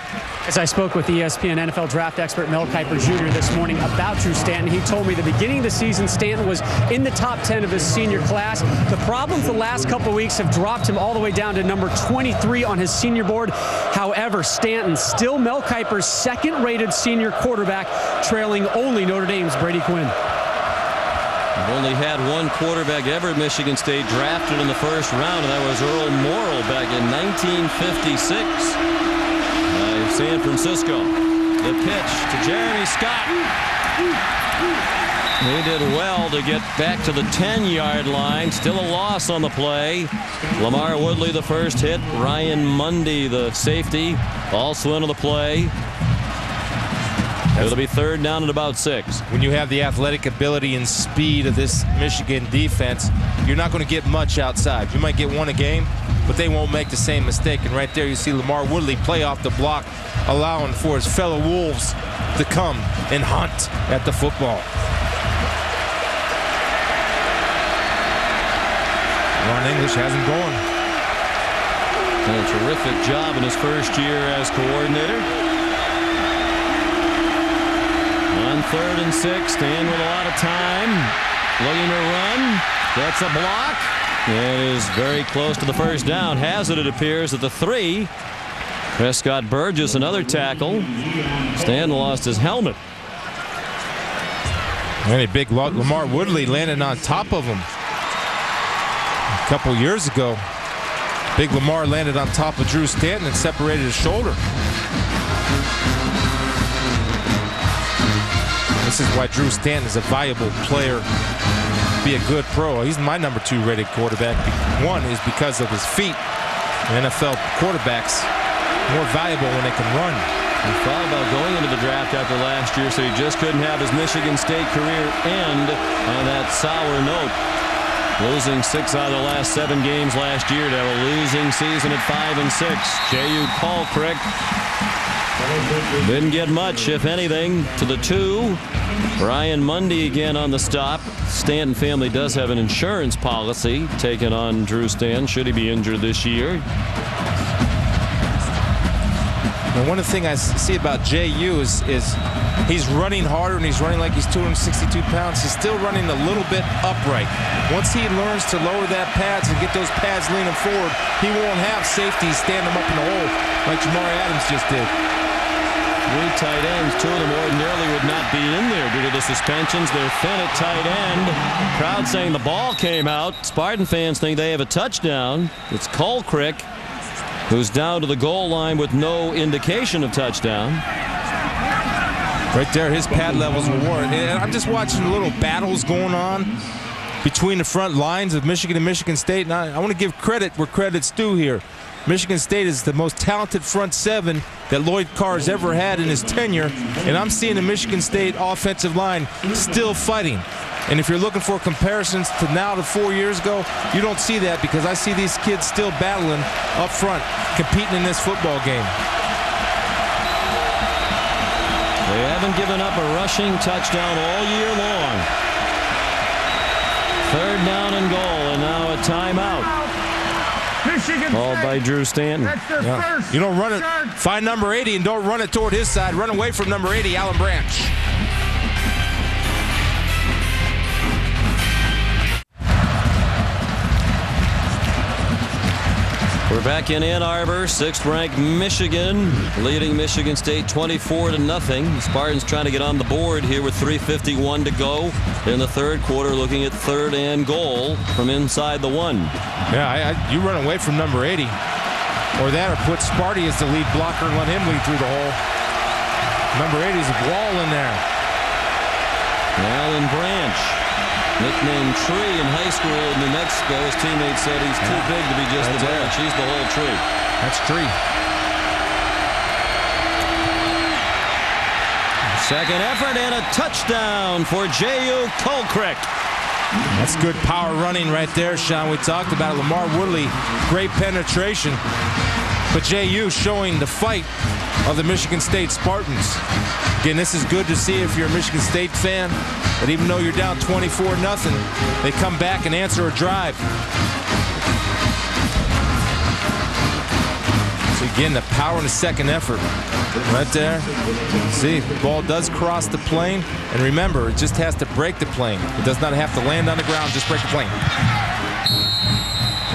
As I spoke with ESPN NFL draft expert Mel Kiper Jr. this morning about Drew Stanton, he told me the beginning of the season Stanton was in the top 10 of his senior class. The problems the last couple of weeks have dropped him all the way down to number 23 on his senior board. However, Stanton still Mel Kiper's second-rated senior quarterback, trailing only Notre Dame's Brady Quinn. We've only had one quarterback ever at Michigan State drafted in the first round, and that was Earl Morrall back in 1956. San Francisco. The pitch to Jeremy Scott. He did well to get back to the 10-yard line. Still a loss on the play. Lamar Woodley the first hit. Ryan Mundy the safety also into the play. It'll be 3rd down at about 6. When you have the athletic ability and speed of this Michigan defense, you're not going to get much outside. You might get one a game, but they won't make the same mistake. And right there you see Lamar Woodley play off the block, allowing for his fellow Wolves to come and hunt at the football. Ron English has him going. Done a terrific job in his first year as coordinator. On 3rd and 6, Stan with a lot of time. Looking to run. Gets a block. And is very close to the first down. Has it appears, at the 3. Prescott Burgess, another tackle. Stan lost his helmet. And a big Lamar Woodley landed on top of him a couple years ago. Big Lamar landed on top of Drew Stanton and separated his shoulder. This is why Drew Stanton is a valuable player, be a good pro. He's my number 2 rated quarterback. One is because of his feet. NFL quarterbacks more valuable when they can run. He thought about going into the draft after last year, so he just couldn't have his Michigan State career end on that sour note. Losing 6 out of the last 7 games last year to have a losing season at 5 and 6. J.U. Colcrick didn't get much, if anything, to the 2. Ryan Mundy again on the stop. Stanton family does have an insurance policy taken on Drew Stanton should he be injured this year. And one of the things I see about J.U. is he's running harder, and he's running like he's 262 pounds. He's still running a little bit upright. Once he learns to lower that pads and get those pads leaning forward, he won't have safeties stand him up in the hole like Jamari Adams just did. 3 tight ends, 2 of them ordinarily would not be in there due to the suspensions. They're thin at tight end. Crowd saying the ball came out. Spartan fans think they have a touchdown. It's Colcrick, who's down to the goal line with no indication of touchdown. Right there, his pad levels were worn. And I'm just watching little battles going on between the front lines of Michigan and Michigan State. And I want to give credit where credit's due here. Michigan State is the most talented front 7 that Lloyd Carr's ever had in his tenure. And I'm seeing the Michigan State offensive line still fighting. And if you're looking for comparisons to now to 4 years ago, you don't see that, because I see these kids still battling up front, competing in this football game. They haven't given up a rushing touchdown all year long. 3rd down and goal, and now a timeout. Called by Drew Stanton. Yeah. You don't run it. Find number 80 and don't run it toward his side. Run away from number 80, Alan Branch. We're back in Ann Arbor. 6th-ranked Michigan leading Michigan State 24-0. The Spartans trying to get on the board here with 3:51 to go in the 3rd quarter, looking at 3rd and goal from inside the 1. Yeah, you run away from number 80. Or that, or put Sparty as the lead blocker and let him lead through the hole. Number 80 is Wall in there. Alan Branch, nicknamed Tree in high school in New Mexico. His teammates said he's too big to be just the branch. He's the whole tree. That's Tree. Second effort and a touchdown for J.U. Colcrick. That's good power running right there, Sean. We talked about it. Lamar Woodley, great penetration. But J.U. showing the fight of the Michigan State Spartans. Again, this is good to see if you're a Michigan State fan, that even though you're down 24-0, they come back and answer a drive. So again, the power in the second effort. Right there. See, the ball does cross the plane. And remember, it just has to break the plane. It does not have to land on the ground, just break the plane.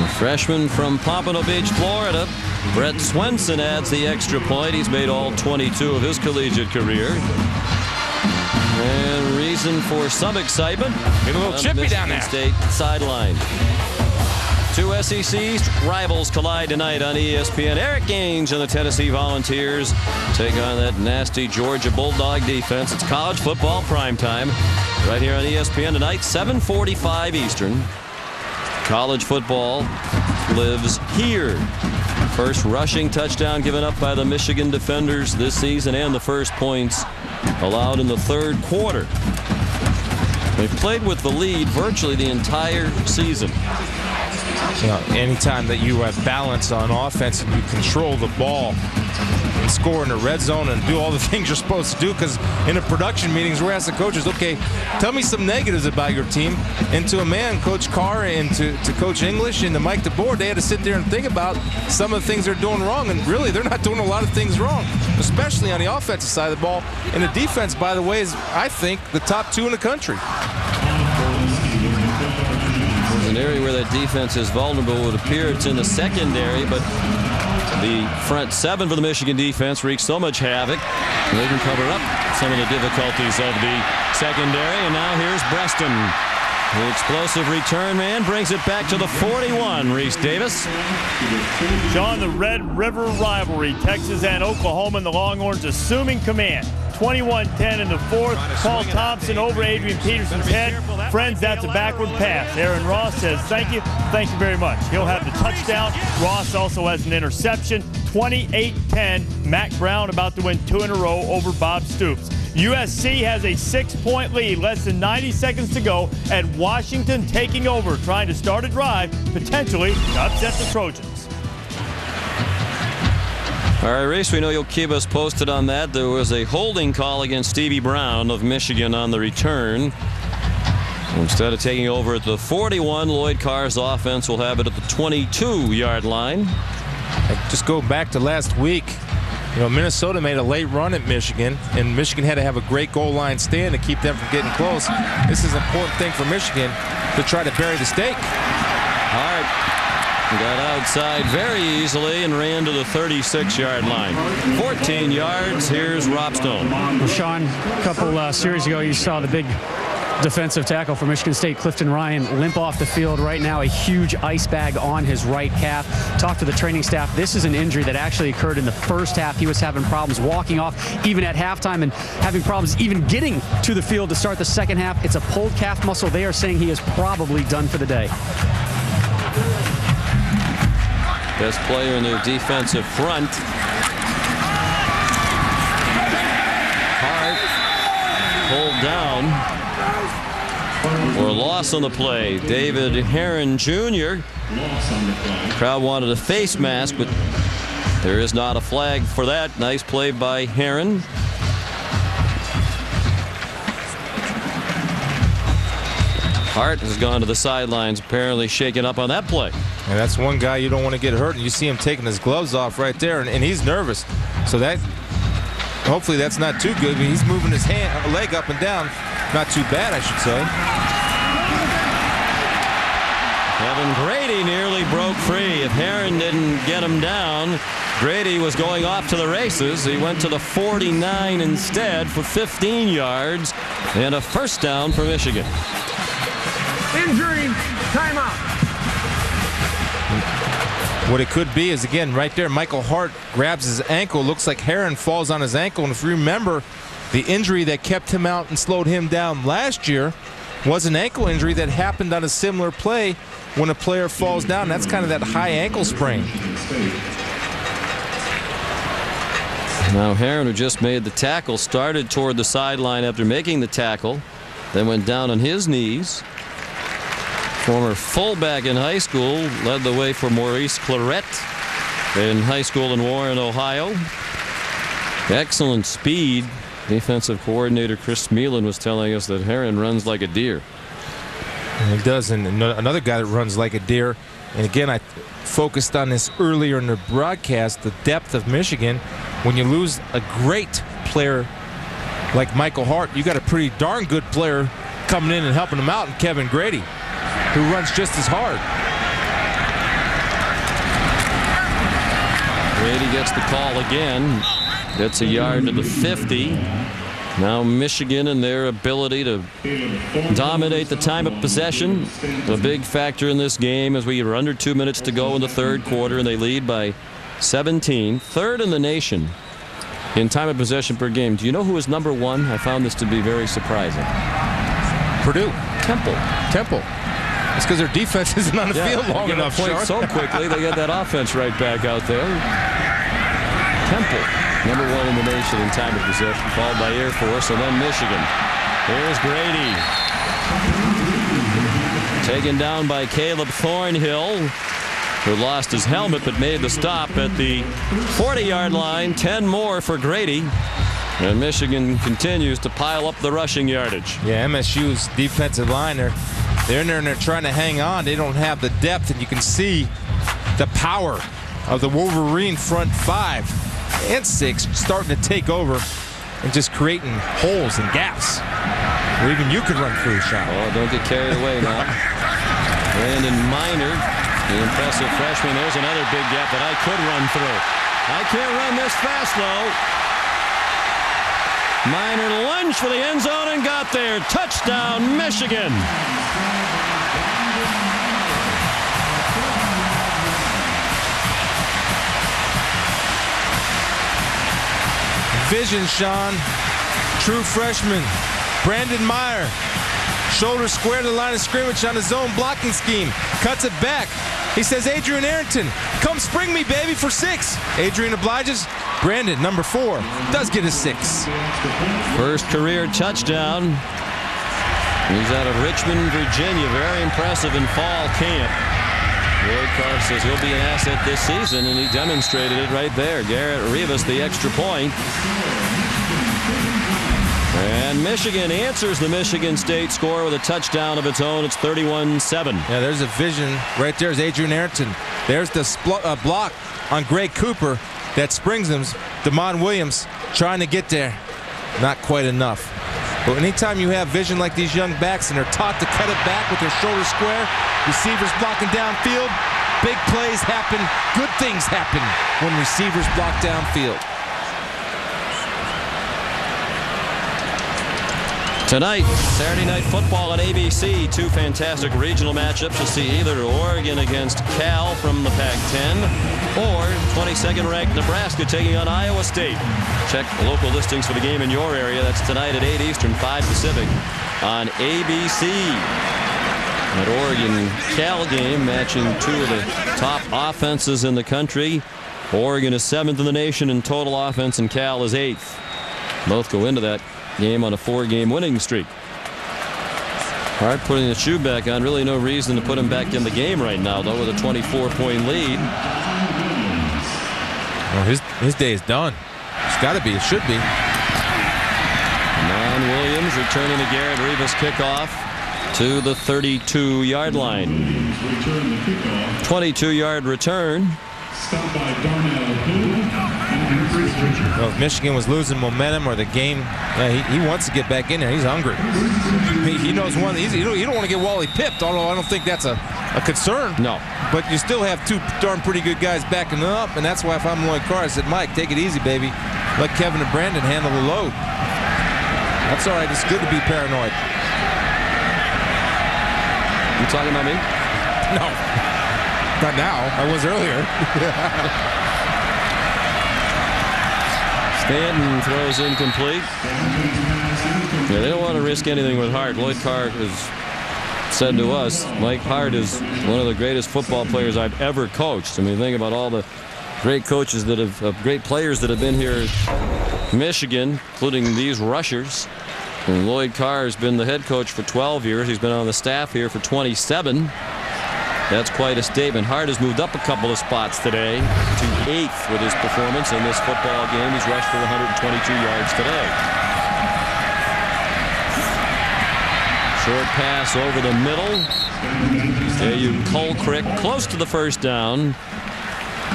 The freshman from Pompano Beach, Florida, Brett Swenson adds the extra point. He's made all 22 of his collegiate career. And reason for some excitement. Get a little chippy down there. State sideline. Two SEC rivals collide tonight on ESPN. Eric Gaines and the Tennessee Volunteers take on that nasty Georgia Bulldog defense. It's college football primetime right here on ESPN tonight, 7:45 Eastern. College football lives here. First rushing touchdown given up by the Michigan defenders this season, and the first points allowed in the third quarter. They've played with the lead virtually the entire season. You know, anytime that you have balance on offense and you control the ball and score in the red zone and do all the things you're supposed to do, because in the production meetings we're asking coaches, okay, tell me some negatives about your team. And to a man, Coach Carr, and to Coach English and to Mike DeBoer, they had to sit there and think about some of the things they're doing wrong, and really they're not doing a lot of things wrong, especially on the offensive side of the ball. And the defense, by the way, is, I think, the top 2 in the country. An area where that defense is vulnerable would appear it's in the secondary, but the front 7 for the Michigan defense wreaks so much havoc they can cover up some of the difficulties of the secondary. And now here's Breston. The explosive return man brings it back to the 41. Reese Davis. Sean, the Red River rivalry, Texas and Oklahoma, and the Longhorns assuming command. 21-10 in the fourth. Paul Thompson over Adrian Peterson's head. Friends, that's a backward pass. Aaron Ross says thank you very much. He'll have the touchdown. Ross also has an interception. 28-10. Mac Brown about to win 2 in a row over Bob Stoops. USC has a 6-point lead, less than 90 seconds to go, and Washington taking over, trying to start a drive, potentially to upset the Trojans. All right, Reese, we know you'll keep us posted on that. There was a holding call against Stevie Brown of Michigan on the return. Instead of taking over at the 41, Lloyd Carr's offense will have it at the 22-yard line. Just go back to last week. You know, Minnesota made a late run at Michigan, and Michigan had to have a great goal line stand to keep them from getting close. This is an important thing for Michigan to try to bury the stake. Hart got outside very easily and ran to the 36-yard line. 14 yards. Here's Rob Stone. Well, Sean, a couple series ago, you saw the big defensive tackle for Michigan State, Clifton Ryan, limp off the field. Right now, a huge ice bag on his right calf. Talked to the training staff. This is an injury that actually occurred in the first half. He was having problems walking off even at halftime and having problems even getting to the field to start the second half. It's a pulled calf muscle. They are saying he is probably done for the day. Best player in their defensive front. Hart pulled down. For a loss on the play, David Herron Jr. The crowd wanted a face mask, but there is not a flag for that. Nice play by Herron. Hart has gone to the sidelines, apparently shaken up on that play. And that's one guy you don't want to get hurt, and you see him taking his gloves off right there, and he's nervous. So that, hopefully that's not too good. He's moving his leg up and down. Not too bad, I should say. Kevin Grady nearly broke free. If Herron didn't get him down, Grady was going off to the races. He went to the 49 instead for 15 yards and a first down for Michigan. Injury, timeout. What it could be is, again, right there, Michael Hart grabs his ankle. Looks like Herron falls on his ankle. And if you remember, the injury that kept him out and slowed him down last year was an ankle injury that happened on a similar play when a player falls down. That's kind of that high ankle sprain. Now Herron, who just made the tackle, started toward the sideline after making the tackle, then went down on his knees. Former fullback in high school, led the way for Maurice Claret in high school in Warren, Ohio. Excellent speed. Defensive coordinator Chris Smealan was telling us that Herron runs like a deer. And he does, and another guy that runs like a deer. And again, I focused on this earlier in the broadcast, the depth of Michigan. When you lose a great player like Michael Hart, you got a pretty darn good player coming in and helping him out, and Kevin Grady, who runs just as hard. Grady gets the call again. Gets a yard to the 50. Now Michigan and their ability to dominate the time of possession, a big factor in this game as we are under 2 minutes to go in the third quarter, and they lead by 17. Third in the nation in time of possession per game. Do you know who is number one? I found this to be very surprising. Purdue. Temple. It's because their defense isn't on the field long enough. So quickly, they get that offense right back out there. Temple, number one in the nation in time of possession, followed by Air Force, and then Michigan. Here's Grady. Taken down by Caleb Thornhill, who lost his helmet but made the stop at the 40-yard line. 10 more for Grady. And Michigan continues to pile up the rushing yardage. Yeah, MSU's defensive line, they're in there and they're trying to hang on. They don't have the depth, and you can see the power of the Wolverine front 5 and 6 starting to take over and just creating holes and gaps where even you could run through, Sean. Oh, don't get carried away now. Brandon Minor, the impressive freshman. There's another big gap that I could run through. I can't run this fast, though. Minor lunged for the end zone and got there. Touchdown, Michigan. Vision, Sean. True freshman. Brandon Meyer. Shoulder square to the line of scrimmage on his own blocking scheme. Cuts it back. He says, Adrian Arrington, come spring me, baby, for 6. Adrian obliges. Brandon, number 4, does get a 6. First career touchdown. He's out of Richmond, Virginia. Very impressive in fall camp. Lloyd Carr says he'll be an asset this season, and he demonstrated it right there. Garrett Rivas, the extra point. And Michigan answers the Michigan State score with a touchdown of its own. It's 31-7. Yeah, there's a vision right there. Is Adrian Arrington. There's the block on Greg Cooper that springs him. Damon Williams trying to get there. Not quite enough. But anytime you have vision like these young backs and they're taught to cut it back with their shoulder square, receivers blocking downfield, big plays happen, good things happen when receivers block downfield. Tonight, Saturday Night Football on ABC. 2 fantastic regional matchups. You'll see either Oregon against Cal from the Pac-10 or 22nd ranked Nebraska taking on Iowa State. Check local listings for the game in your area. That's tonight at 8 Eastern, 5 Pacific on ABC. That Oregon-Cal game matching 2 of the top offenses in the country. Oregon is 7th in the nation in total offense, and Cal is 8th. Both go into that game on a 4-game winning streak. Hart putting the shoe back on. Really no reason to put him back in the game right now, though, with a 24-point lead. Well, his day is done. It's got to be. It should be. Damon Williams returning the Garrett Rivas kickoff to the 32-yard line. 22-yard return. Stopped by Darnell Hill. Well, if Michigan was losing momentum or the game, he wants to get back in there. He's hungry. He knows one. You don't want to get Wally pipped, although I don't think that's a concern. No. But you still have 2 darn pretty good guys backing them up, and that's why if I'm Lloyd Carr, I said, Mike, take it easy, baby. Let Kevin and Brandon handle the load. That's all right. It's good to be paranoid. You talking about me? No. Not now. I was earlier. Stanton throws incomplete. Yeah, they don't want to risk anything with Hart. Lloyd Carr has said to us, Mike Hart is one of the greatest football players I've ever coached. I mean, think about all the great coaches that have, great players that have been here at Michigan, including these rushers. And Lloyd Carr has been the head coach for 12 years. He's been on the staff here for 27. That's quite a statement. Hart has moved up a couple of spots today to 8th with his performance in this football game. He's rushed for 122 yards today. Short pass over the middle. J.U. Colcrick close to the first down.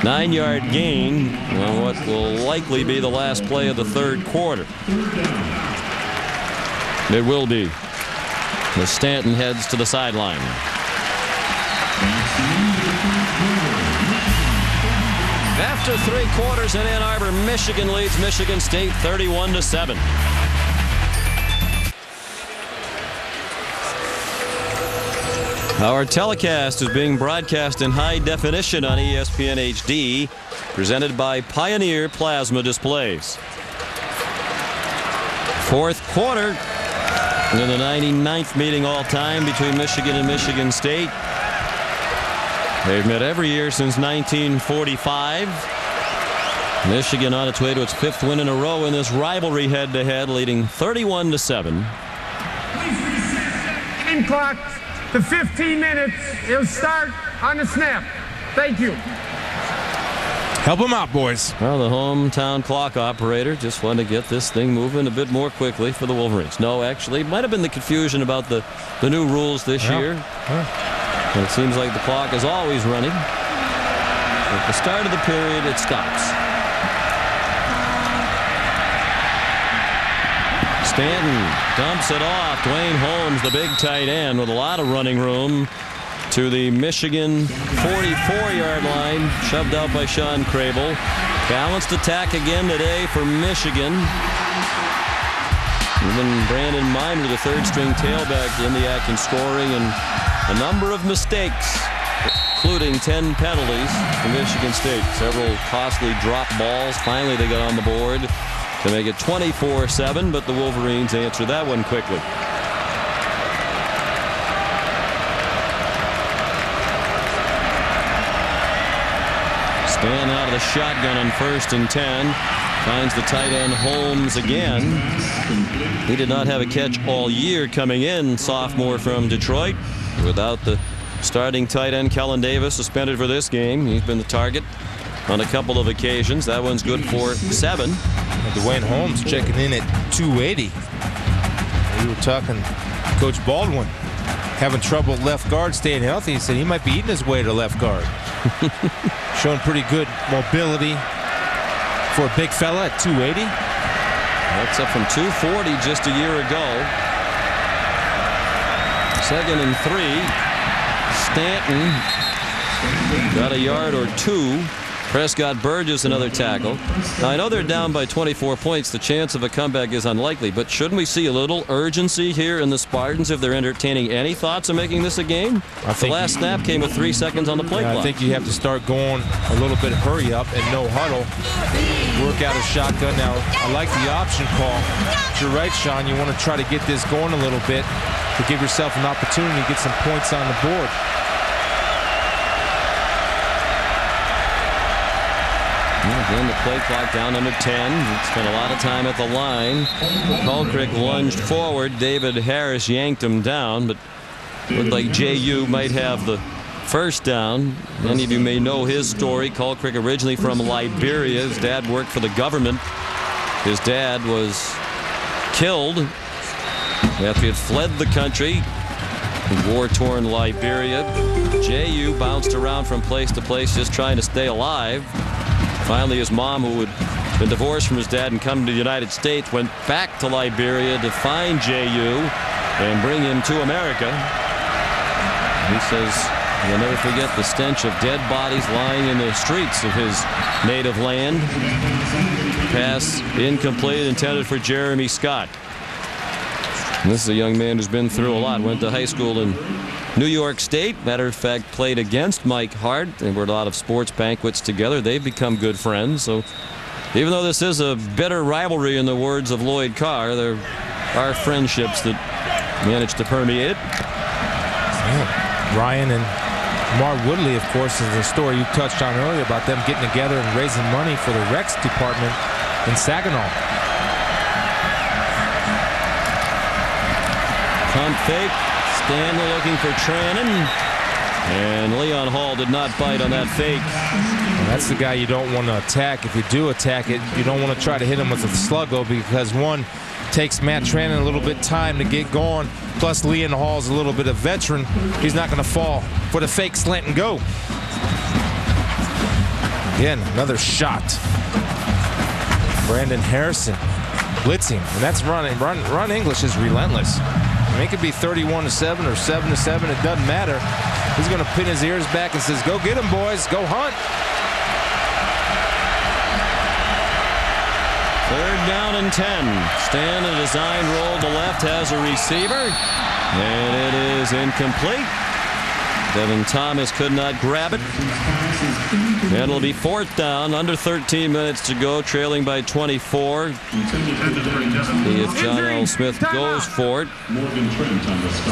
9-yard gain on what will likely be the last play of the third quarter. It will be. As Stanton heads to the sideline. After 3 quarters in Ann Arbor, Michigan leads Michigan State 31-7. Our telecast is being broadcast in high definition on ESPN HD, presented by Pioneer Plasma Displays. Fourth quarter in the 99th meeting all time between Michigan and Michigan State. They've met every year since 1945. Michigan on its way to its 5th win in a row in this rivalry head-to-head, leading 31-7. Game clock to 15 minutes. It'll start on the snap. Thank you. Help them out, boys. Well, the hometown clock operator just wanted to get this thing moving a bit more quickly for the Wolverines. No, actually, it might have been the confusion about the new rules this year. It seems like the clock is always running. At the start of the period, it stops. Stanton dumps it off. Dwayne Holmes, the big tight end, with a lot of running room to the Michigan 44-yard line. Shoved out by Sean Crable. Balanced attack again today for Michigan. Even Brandon Miner, the third-string tailback, in the act and scoring, and a number of mistakes, including 10 penalties for Michigan State. Several costly drop balls. Finally, they got on the board to make it 24-7, but the Wolverines answer that one quickly. Stan out of the shotgun on 1st and 10. Finds the tight end Holmes again. He did not have a catch all year coming in, sophomore from Detroit. Without the starting tight end Kellen Davis suspended for this game. He's been the target on a couple of occasions. That one's good for 7. Dwayne Holmes checking in at 280. We were talking Coach Baldwin having trouble at left guard, staying healthy. He said he might be eating his way to left guard. Showing pretty good mobility for a big fella at 280. That's up from 240 just a year ago. 2nd and 3. Stanton got a yard or 2. Prescott Burgess another tackle. Now, I know they're down by 24 points. The chance of a comeback is unlikely, but shouldn't we see a little urgency here in the Spartans if they're entertaining any thoughts of making this a game? The last snap came with 3 seconds on the play clock. I think you have to start going a little bit hurry up and no huddle. Work out a shotgun. Now, I like the option call. But you're right, Sean. You want to try to get this going a little bit to give yourself an opportunity to get some points on the board. Again, the play clock down under 10. He spent a lot of time at the line. Colcrick lunged forward. David Harris yanked him down, but looked like J.U. might have the first down. Many of you may know his story. Colcrick originally from Liberia. His dad worked for the government. His dad was killed after he had fled the country in war-torn Liberia. J.U. bounced around from place to place just trying to stay alive. Finally, his mom, who had been divorced from his dad and come to the United States, went back to Liberia to find J.U. and bring him to America. He says he'll never forget the stench of dead bodies lying in the streets of his native land. Pass incomplete, intended for Jeremy Scott. And this is a young man who's been through a lot. Went to high school in New York State. Matter of fact, played against Mike Hart. They were at a lot of sports banquets together. They've become good friends. So even though this is a bitter rivalry in the words of Lloyd Carr, there are friendships that manage to permeate it. Yeah. Ryan and Mar Woodley, of course, is the story you touched on earlier about them getting together and raising money for the Rex department in Saginaw. Pump fake. Stanley looking for Trannon. And Leon Hall did not bite on that fake. And that's the guy you don't want to attack. If you do attack it, you don't want to try to hit him with a sluggo, because one, takes Matt Trannon a little bit time to get going. Plus, Leon Hall's a little bit of veteran. He's not going to fall for the fake slant and go. Again, another shot. Brandon Harrison blitzing, and that's Ron English is relentless. I mean, it could be 31-7 or 7-7. It doesn't matter. He's going to pin his ears back and says, "Go get him, boys. Go hunt." Third down and 10. Stan, a design roll to left, has a receiver, and it is incomplete. Devin Thomas could not grab it. And it'll be fourth down, under 13 minutes to go, trailing by 24. If John L. Smith goes for it.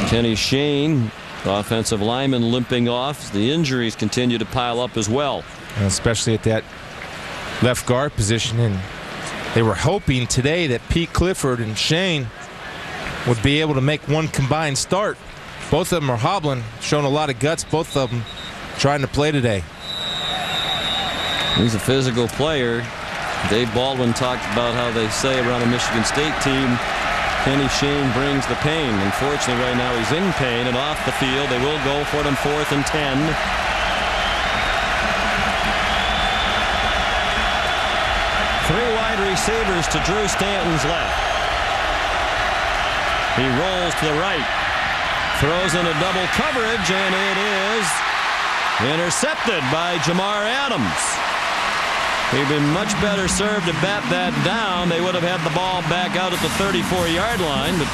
Kenny Shane, offensive lineman, limping off. The injuries continue to pile up as well. And especially at that left guard position. And they were hoping today that Pete Clifford and Shane would be able to make one combined start. Both of them are hobbling, showing a lot of guts. Both of them trying to play today. He's a physical player. Dave Baldwin talked about how they say around a Michigan State team, Kenny Shane brings the pain. Unfortunately, right now he's in pain and off the field. They will go for it on 4th and 10. Three wide receivers to Drew Stanton's left. He rolls to the right. Throws into double coverage, and it is intercepted by Jamar Adams. He'd been much better served to bat that down. They would have had the ball back out at the 34-yard line, but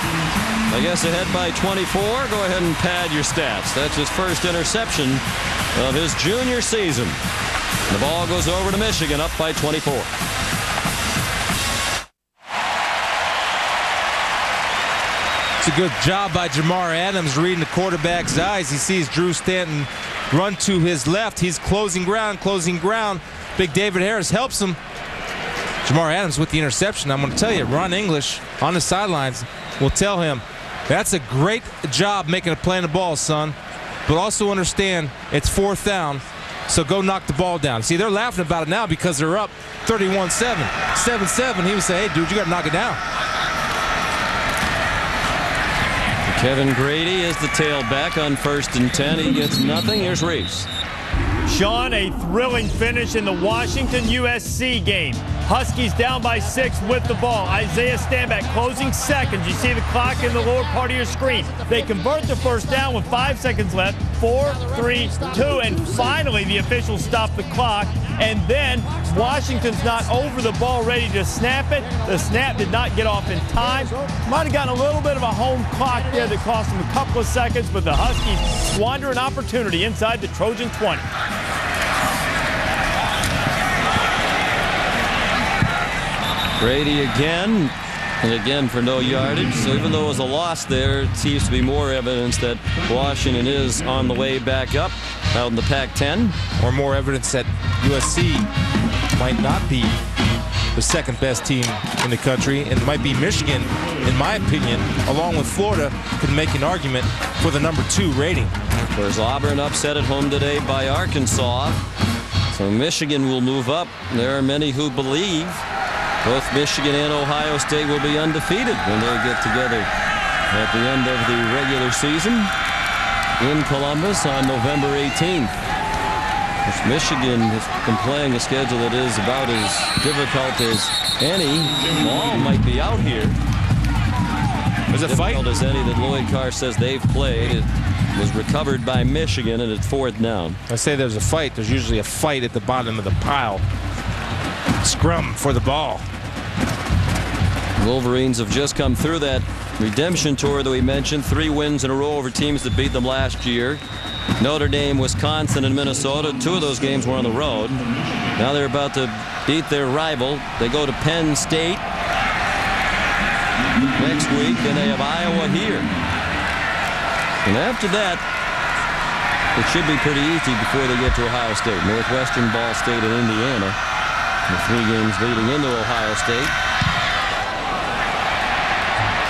I guess ahead by 24. Go ahead and pad your stats. That's his first interception of his junior season. The ball goes over to Michigan, up by 24. It's a good job by Jamar Adams reading the quarterback's eyes. He sees Drew Stanton run to his left. He's closing ground, closing ground. Big David Harris helps him. Jamar Adams with the interception. I'm going to tell you, Ron English on the sidelines will tell him, that's a great job making a play on the ball, son. But also understand it's 4th down, so go knock the ball down. See, they're laughing about it now because they're up 31-7, 7-7. He would say, hey, dude, you got to knock it down. Kevin Grady is the tailback on 1st and 10. He gets nothing. Here's Reese. Sean, a thrilling finish in the Washington-USC game. Huskies down by 6 with the ball. Isaiah Stanback closing seconds. You see the clock in the lower part of your screen. They convert the first down with 5 seconds left. 4, 3, 2, and finally the officials stop the clock. And then Washington's not over the ball, ready to snap it. The snap did not get off in time. Might have gotten a little bit of a home clock there that cost them a couple of seconds, but the Huskies squander an opportunity inside the Trojan 20. Grady again, and again for no yardage. So even though it was a loss there, it seems to be more evidence that Washington is on the way back up out in the Pac-10. Or more evidence that USC might not be the second best team in the country, and might be Michigan, in my opinion, along with Florida, could make an argument for the number 2 rating. There's Auburn upset at home today by Arkansas. So Michigan will move up. There are many who believe both Michigan and Ohio State will be undefeated when they get together at the end of the regular season in Columbus on November 18th. Michigan has been playing a schedule that is about as difficult as any. Ball might be out here. There's a fight. As any that Lloyd Carr says they've played. It was recovered by Michigan, and it's 4th down. I say there's a fight. There's usually a fight at the bottom of the pile. Scrum for the ball. Wolverines have just come through that redemption tour that we mentioned. 3 wins in a row over teams that beat them last year. Notre Dame, Wisconsin, and Minnesota. 2 of those games were on the road. Now they're about to beat their rival. They go to Penn State next week, and they have Iowa here. And after that, it should be pretty easy before they get to Ohio State. Northwestern, Ball State, and Indiana. The 3 games leading into Ohio State.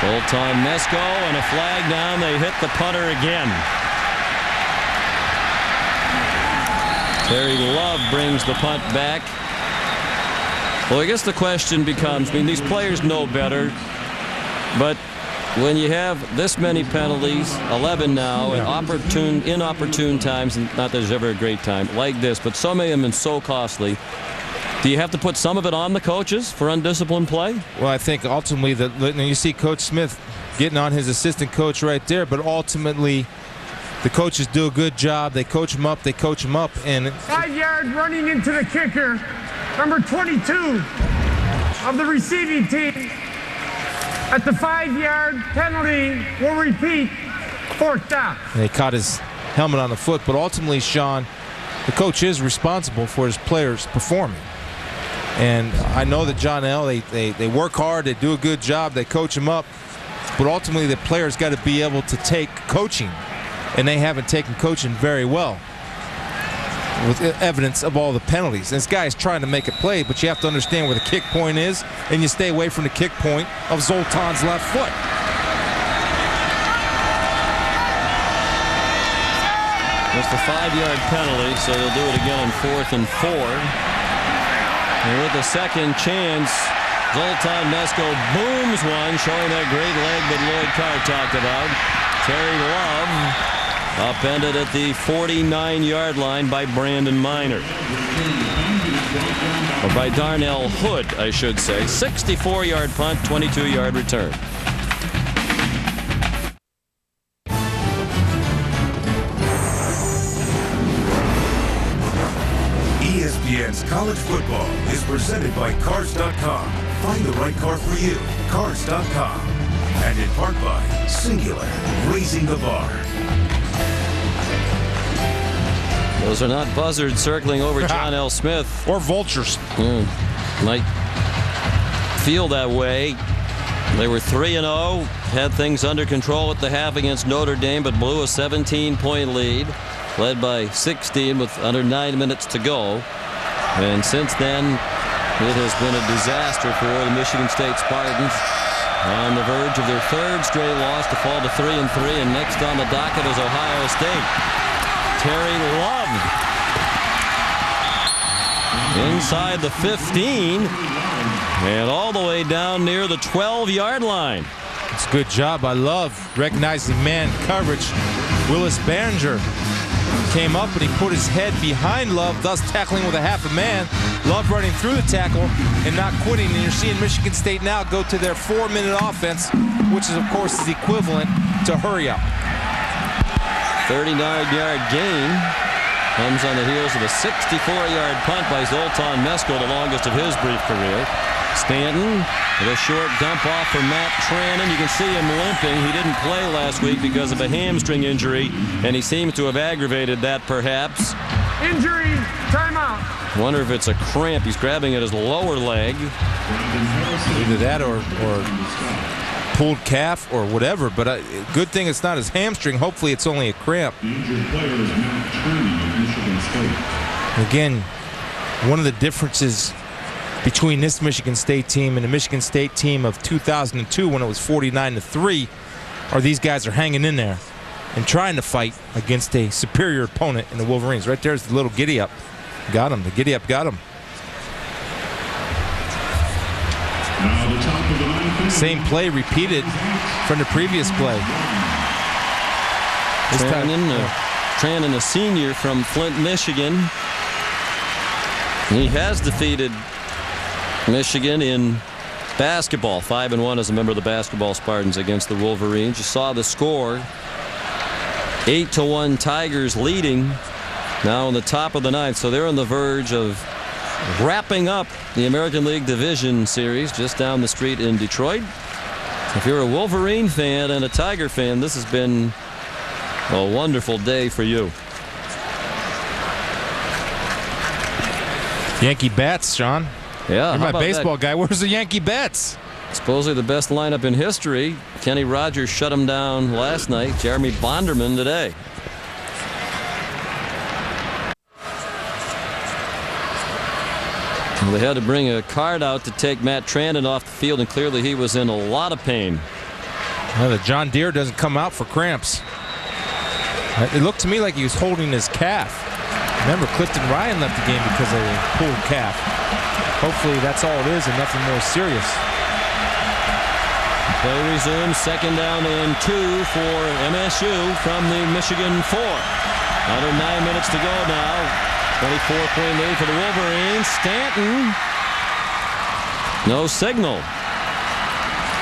Zoltan Mesko and a flag down. They hit the punter again. Terry Love brings the punt back. Well, I guess the question becomes, I mean, these players know better, but when you have this many penalties, 11 now, and inopportune times, and not that there's ever a great time like this, but so many of them and so costly, do you have to put some of it on the coaches for undisciplined play? Well, I think ultimately you see Coach Smith getting on his assistant coach right there, but ultimately the coaches do a good job. They coach them up. And 5 yard running into the kicker, number 22 of the receiving team. At the 5 yard penalty, will repeat, 4th down. And he caught his helmet on the foot, but ultimately, Sean, the coach is responsible for his players performing. And I know that John L., they work hard, they do a good job, they coach them up, but ultimately the players got to be able to take coaching, and they haven't taken coaching very well, with evidence of all the penalties. And this guy is trying to make a play, but you have to understand where the kick point is, and you stay away from the kick point of Zoltan's left foot. It's the 5 yard penalty, so they'll do it again on 4th and 4. And with the second chance, Zoltan Mesko booms one, showing that great leg that Lloyd Carr talked about. Terry Love upended at the 49-yard line by Brandon Miner. Or by Darnell Hood, I should say. 64-yard punt, 22-yard return. ESPN's College Football is presented by Cars.com. Find the right car for you. Cars.com. And in part by Singular, raising the bar. Those are not buzzards circling over John L. Smith. Or vultures. Might feel that way. They were 3-0, had things under control at the half against Notre Dame, but blew a 17-point lead, led by 16 with under 9 minutes to go. And since then, it has been a disaster for the Michigan State Spartans. On the verge of their 3rd straight loss to fall to 3-3, and next on the docket is Ohio State. Terry Love inside the 15 and all the way down near the 12-yard line. It's a good job. I love recognizing man coverage. Willis Behringer came up and he put his head behind Love, thus tackling with a half a man. Love running through the tackle and not quitting. And you're seeing Michigan State now go to their 4-minute offense, which is, of course, is equivalent to hurry up. 39-yard gain comes on the heels of a 64-yard punt by Zoltan Mesko, the longest of his brief career. Stanton with a short dump off for Matt Trannon. You can see him limping. He didn't play last week because of a hamstring injury, and he seems to have aggravated that perhaps. Injury, timeout. Wonder if it's a cramp. He's grabbing at his lower leg. Either that or pulled calf or whatever, but good thing it's not his hamstring. Hopefully it's only a cramp. Again, one of the differences between this Michigan State team and the Michigan State team of 2002 when it was 49-3 are these guys are hanging in there and trying to fight against a superior opponent in the Wolverines. Right there's the little giddy up. Got him. The giddy up got him. Same play repeated from the previous play. Trannon, a senior from Flint, Michigan. He has defeated Michigan in basketball, 5-1 as a member of the basketball Spartans against the Wolverines. You saw the score, 8-1 Tigers leading now on the top of the 9th. So they're on the verge of wrapping up the American League Division Series just down the street in Detroit. If you're a Wolverine fan and a Tiger fan, this has been a wonderful day for you. Yankee bats, Sean. Yeah, you're my baseball guy. Where's the Yankee bats? Supposedly the best lineup in history. Kenny Rogers shut him down last night. Jeremy Bonderman today. Well, they had to bring a card out to take Matt Trandon off the field, and clearly he was in a lot of pain. Well, the John Deere doesn't come out for cramps. It looked to me like he was holding his calf. Remember, Clifton Ryan left the game because of a pulled calf. Hopefully that's all it is and nothing more serious. Play resumes, second down and 2 for MSU from the Michigan 4. Under 9 minutes to go now. 24-point lead for the Wolverines. Stanton. No signal.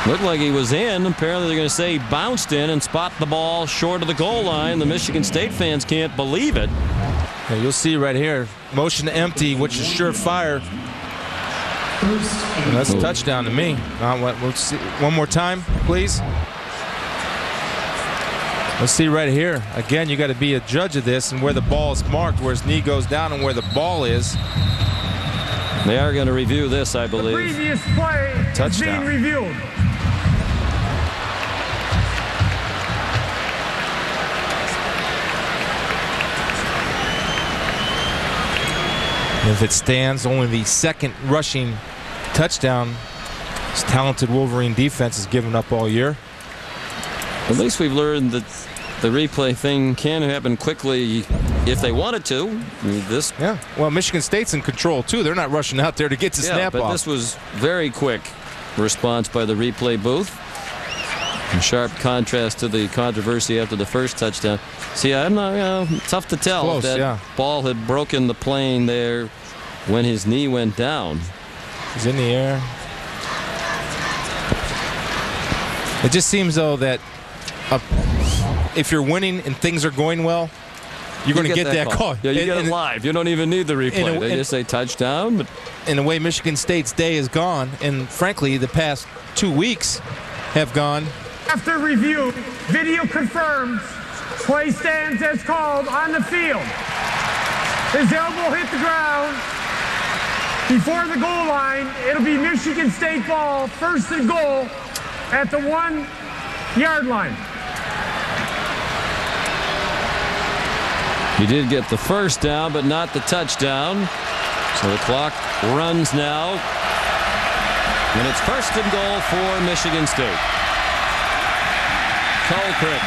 Looked like he was in. Apparently they're going to say he bounced in and spot the ball short of the goal line. The Michigan State fans can't believe it. Yeah, you'll see right here. Motion to empty, which is surefire. And that's a touchdown to me. We'll see. One more time, please. Let's see right here. Again, you got to be a judge of this and where the ball is marked, where his knee goes down and where the ball is. They are going to review this, I believe. The previous play is being reviewed. If it stands, only the second rushing touchdown this talented Wolverine defense has given up all year. At least we've learned that the replay thing can happen quickly if they wanted to. Yeah. Well, Michigan State's in control too. They're not rushing out there to get to snap but off. This was very quick response by the replay booth. In sharp contrast to the controversy after the first touchdown. See, I'm not tough to tell Close, if that ball had broken the plane there when his knee went down. He's in the air. It just seems though that if you're winning and things are going well, you're going to get that call. Yeah, you get it live. You don't even need the replay. They just say touchdown. But in the way Michigan State's day is gone, and frankly, the past 2 weeks have gone. After review, video confirms play stands as called on the field. His elbow hit the ground before the goal line. It'll be Michigan State ball, first and goal at the 1 yard line. He did get the first down, but not the touchdown. So the clock runs now. And it's first and goal for Michigan State. Colquitt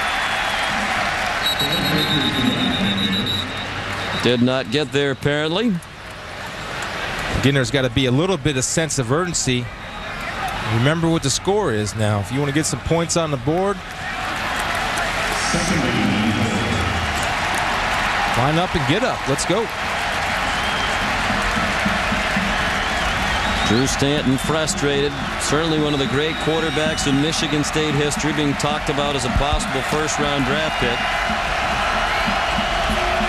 did not get there apparently. Again, there's got to be a little bit of sense of urgency. Remember what the score is now. If you want to get some points on the board, line up and get up. Let's go. Drew Stanton frustrated. Certainly one of the great quarterbacks in Michigan State history, being talked about as a possible first-round draft pick.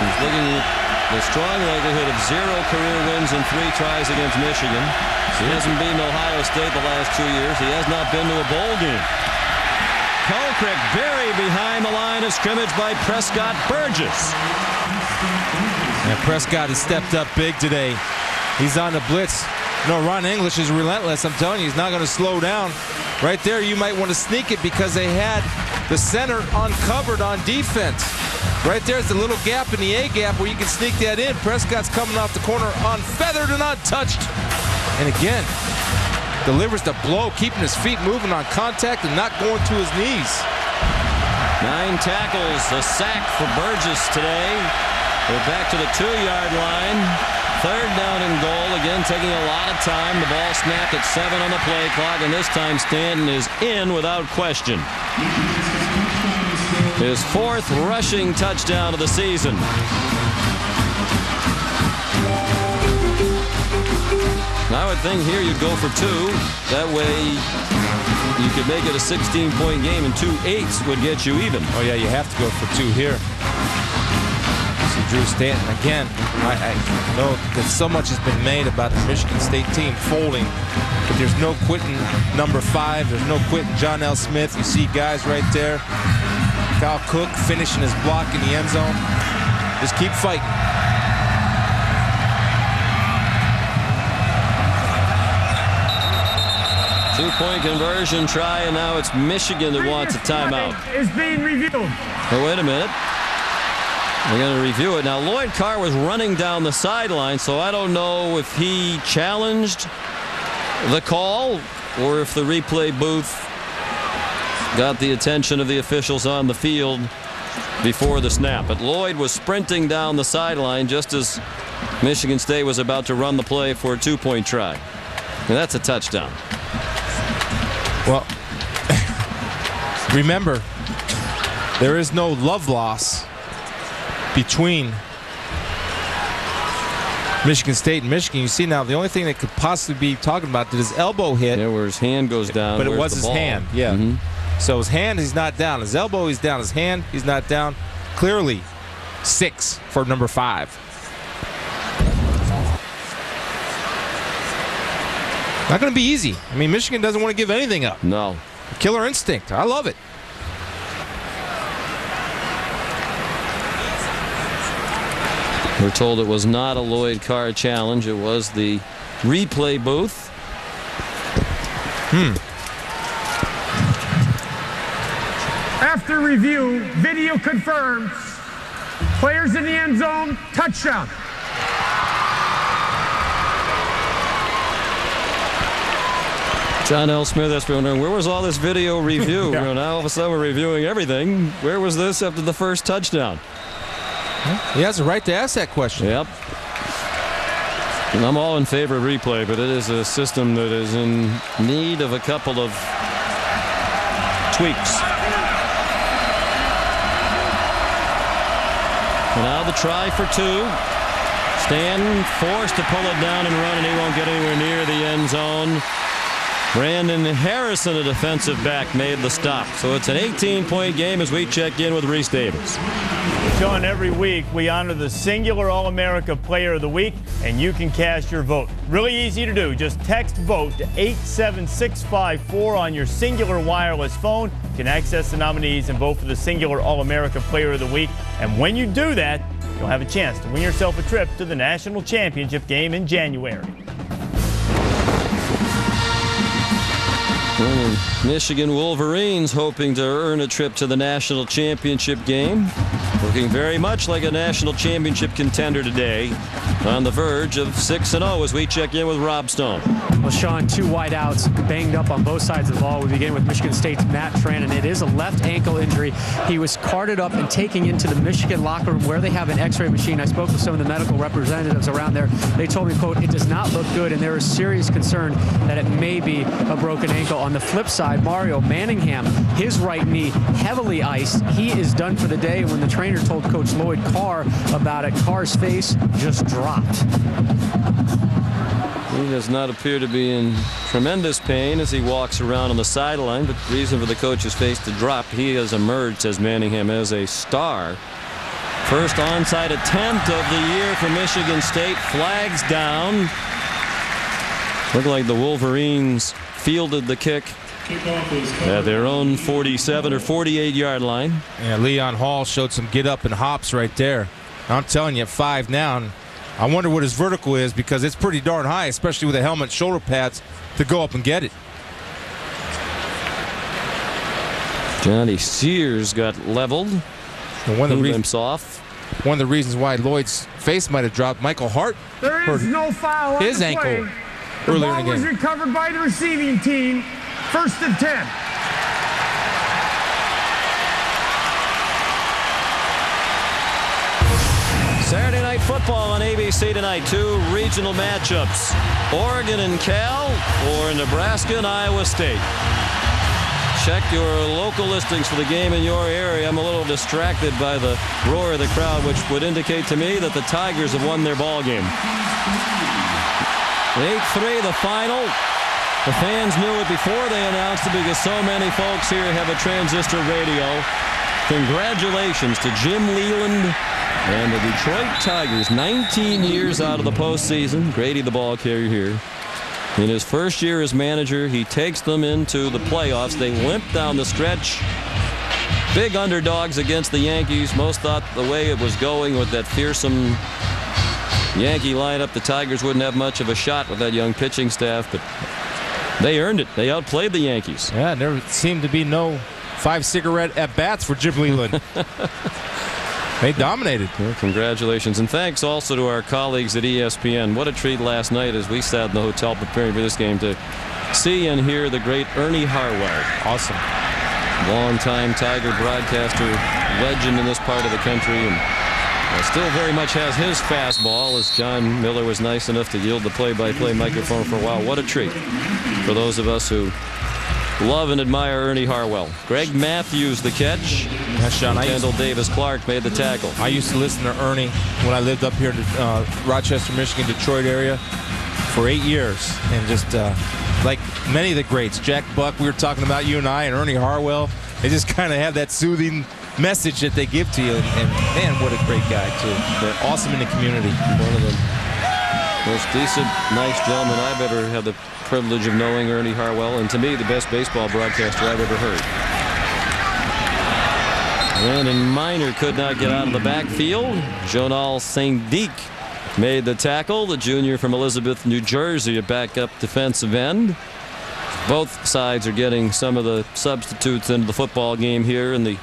He's looking at the strong likelihood of 0 career wins and 3 tries against Michigan. He hasn't beaten Ohio State the last 2 years. He has not been to a bowl game. Colquitt buried behind the line of scrimmage by Prescott Burgess. And Prescott has stepped up big today. He's on the blitz. No, Ron English is relentless. I'm telling you, he's not going to slow down. Right there, you might want to sneak it because they had the center uncovered on defense. Right there's the little gap in the A gap where you can sneak that in. Prescott's coming off the corner unfeathered and untouched. And again, delivers the blow, keeping his feet moving on contact and not going to his knees. 9 tackles, a sack for Burgess today. We're back to the 2-yard line. 3rd down and goal, again taking a lot of time. The ball snapped at 7 on the play clock, and this time Stanton is in without question. His 4th rushing touchdown of the season. I would think here you'd go for 2. That way you could make it a 16-point game, and 2 8s would get you even. Oh yeah, you have to go for 2 here. See Drew Stanton. Again, I know that so much has been made about the Michigan State team folding, but there's no quitting number 5. There's no quitting John L. Smith. You see guys right there. Kyle Cook finishing his block in the end zone. Just keep fighting. Two-point conversion try, and now it's Michigan that wants a timeout. Is being reviewed. Oh, wait a minute. They're going to review it. Now, Lloyd Carr was running down the sideline, so I don't know if he challenged the call or if the replay booth got the attention of the officials on the field before the snap. But Lloyd was sprinting down the sideline just as Michigan State was about to run the play for a two-point try. And that's a touchdown. Well, remember, there is no love loss between Michigan State and Michigan. You see now, the only thing that could possibly be talking about that his elbow hit. Yeah, where his hand goes down. But it was his ball? hand, yeah. So his hand, he's not down. His elbow, he's down. His hand, he's not down. Clearly, 6 for number 5. Not going to be easy. I mean, Michigan doesn't want to give anything up. No. Killer instinct. I love it. We're told it was not a Lloyd Carr challenge. It was the replay booth. After review, video confirms players in the end zone, touchdown. John L. Smith has been wondering, where was all this video review? Yeah. Now all of a sudden we're reviewing everything. Where was this after the first touchdown? He has a right to ask that question. Yep. And I'm all in favor of replay, but it is a system that is in need of a couple of tweaks. And now the try for 2. Stanton forced to pull it down and run, and he won't get anywhere near the end zone. Brandon Harrison, a defensive back, made the stop. So it's an 18-point game as we check in with Reese Davis. Sean, every week we honor the singular All-America Player of the Week, and you can cast your vote. Really easy to do. Just text VOTE to 87654 on your singular wireless phone. You can access the nominees and vote for the singular All-America Player of the Week. And when you do that, you'll have a chance to win yourself a trip to the national championship game in January. Michigan Wolverines hoping to earn a trip to the national championship game. Looking very much like a national championship contender today. On the verge of 6-0 as we check in with Rob Stone. Well, Sean, 2 wideouts banged up on both sides of the ball. We begin with Michigan State's Matt Trannon. It is a left ankle injury. He was carted up and taken into the Michigan locker room where they have an x-ray machine. I spoke with some of the medical representatives around there. They told me, quote, it does not look good, and there is serious concern that it may be a broken ankle. On the flip side, Mario Manningham, his right knee heavily iced. He is done for the day. When the trainer told Coach Lloyd Carr about it, Carr's face just dropped. He does not appear to be in tremendous pain as he walks around on the sideline, but the reason for the coach's face to drop, he has emerged, says Manningham, as a star. First onside attempt of the year for Michigan State. Flags down. Looked like the Wolverines fielded the kick at their own 47 or 48-yard line. Yeah, Leon Hall showed some get up and hops right there. I'm telling you, 5 now. I wonder what his vertical is because it's pretty darn high, especially with the helmet shoulder pads to go up and get it. Johnny Sears got leveled. And one of the reasons why Lloyd's face might have dropped, Michael Hart There is no foul on his the ankle play. The earlier ball in the was game. recovered by the receiving team. 1st and 10. Saturday Night Football on ABC tonight. 2 regional matchups. Oregon and Cal or Nebraska and Iowa State. Check your local listings for the game in your area. I'm a little distracted by the roar of the crowd, which would indicate to me that the Tigers have won their ball game. 8-3 the final. The fans knew it before they announced it because so many folks here have a transistor radio. Congratulations to Jim Leland And the Detroit Tigers, 19 years out of the postseason. Grady, the ball carrier here. In his first year as manager, he takes them into the playoffs. They limp down the stretch. Big underdogs against the Yankees. Most thought the way it was going with that fearsome Yankee lineup, the Tigers wouldn't have much of a shot with that young pitching staff, but they earned it. They outplayed the Yankees. Yeah, there seemed to be no 5-cigarette at-bats for Jim Leyland. They dominated. Well, congratulations. And thanks also to our colleagues at ESPN. What a treat last night as we sat in the hotel preparing for this game to see and hear the great Ernie Harwell. Awesome. Longtime Tiger broadcaster, legend in this part of the country, and still very much has his fastball, as John Miller was nice enough to yield the play-by-play microphone for a while. What a treat for those of us who love and admire Ernie Harwell. Greg Matthews the catch. That's Sean. Kendall Davis Clark made the tackle. I used to listen to Ernie when I lived up here in Rochester, Michigan, Detroit area for 8 years. And just like many of the greats, Jack Buck, we were talking about, you and I, and Ernie Harwell, they just kind of have that soothing message that they give to you. And man, what a great guy, too. They're awesome in the community. One of the most decent, nice gentlemen I've ever had the privilege of knowing, Ernie Harwell, and to me the best baseball broadcaster I've ever heard. Landon Minor could not get out of the backfield. Jonal Saint-Dic made the tackle, the junior from Elizabeth, New Jersey, a backup defensive end. Both sides are getting some of the substitutes into the football game here in the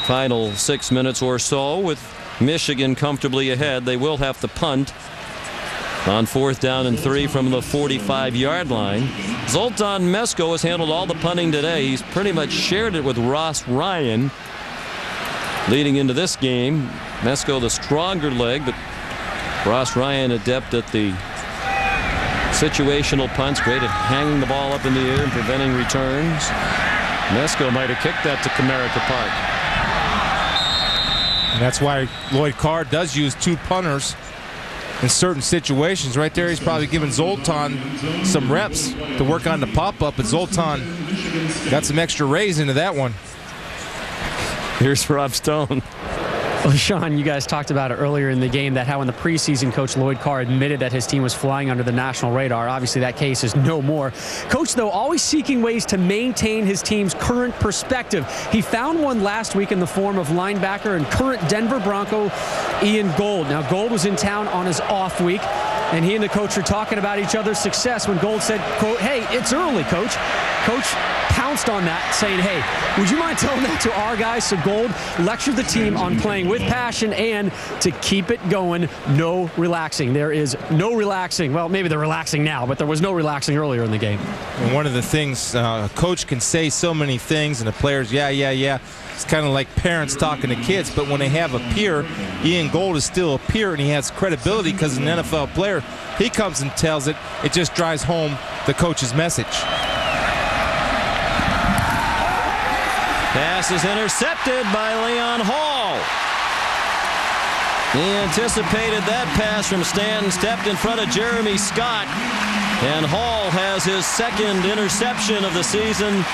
final 6 minutes or so, with Michigan comfortably ahead. They will have to punt on 4th down and 3 from the 45-yard line. Zoltan Mesko has handled all the punting today. He's pretty much shared it with Ross Ryan leading into this game. Mesko the stronger leg, but Ross Ryan adept at the situational punts, great at hanging the ball up in the air and preventing returns. Mesko might have kicked that to Comerica Park. And that's why Lloyd Carr does use 2 punters in certain situations. Right there, he's probably giving Zoltan some reps to work on the pop-up, but Zoltan got some extra raise into that one. Here's Rob Stone. Well, Sean, you guys talked about it earlier in the game, that how in the preseason Coach Lloyd Carr admitted that his team was flying under the national radar. Obviously, that case is no more. Coach, though, always seeking ways to maintain his team's current perspective. He found one last week in the form of linebacker and current Denver Bronco Ian Gold. Now, Gold was in town on his off week, and he and the coach were talking about each other's success when Gold said, quote, "Hey, it's early, Coach." Coach pounced on that, saying, "Hey, would you mind telling that to our guys?" So Gold lectured the team on playing with passion and to keep it going, no relaxing. There is no relaxing. Well, maybe they're relaxing now, but there was no relaxing earlier in the game. And one of the things, a coach can say so many things, and the players, yeah. It's kind of like parents talking to kids, but when they have a peer, Ian Gold is still a peer, and he has credibility because an NFL player, he comes and tells it. It just drives home the coach's message. Pass is intercepted by Leon Hall. He anticipated that pass from Stanton, stepped in front of Jeremy Scott, and Hall has his second interception of the season,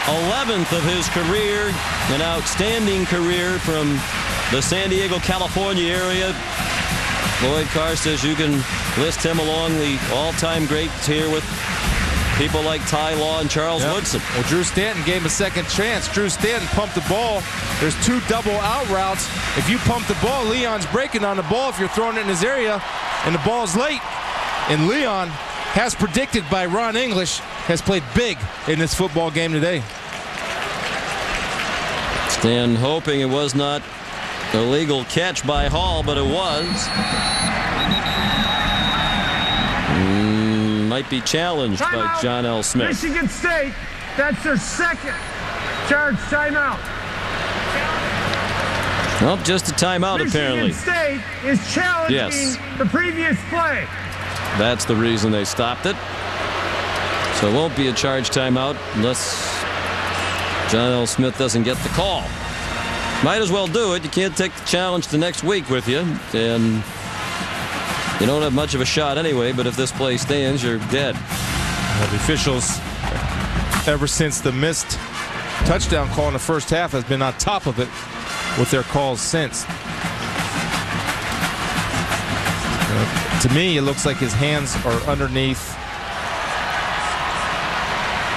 11th of his career, an outstanding career from the San Diego, California area. Lloyd Carr says you can list him along the all-time greats here with people like Ty Law and Charles Woodson. Well, Drew Stanton gave him a second chance. Drew Stanton pumped the ball. There's 2 double out routes. If you pump the ball, Leon's breaking on the ball if you're throwing it in his area, and the ball's late. And Leon, as predicted by Ron English, has played big in this football game today. Stan hoping it was not a legal catch by Hall, but it was. Might be challenged by John L. Smith. Michigan State, that's their second charge timeout. Well, just a timeout, apparently. Michigan State is challenging the previous play. That's the reason they stopped it. So it won't be a charge timeout unless John L. Smith doesn't get the call. Might as well do it. You can't take the challenge to next week with you. And you don't have much of a shot anyway, but if this play stands, you're dead. Well, the officials, ever since the missed touchdown call in the first half, has been on top of it with their calls since. To me, it looks like his hands are underneath.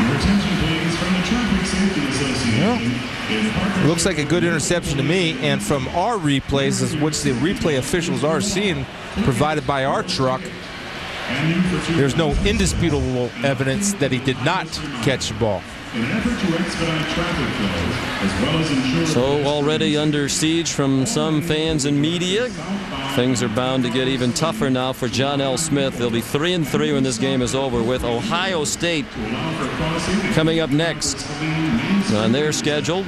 Your attention, please, from the Traffic Safety Association. It looks like a good interception to me, and from our replays, which the replay officials are seeing, provided by our truck, there's no indisputable evidence that he did not catch the ball. In an effort to expedite traffic flow, as well as ensure... So already under siege from some fans and media. Things are bound to get even tougher now for John L. Smith. They'll be 3-3 when this game is over, with Ohio State coming up next on their schedule.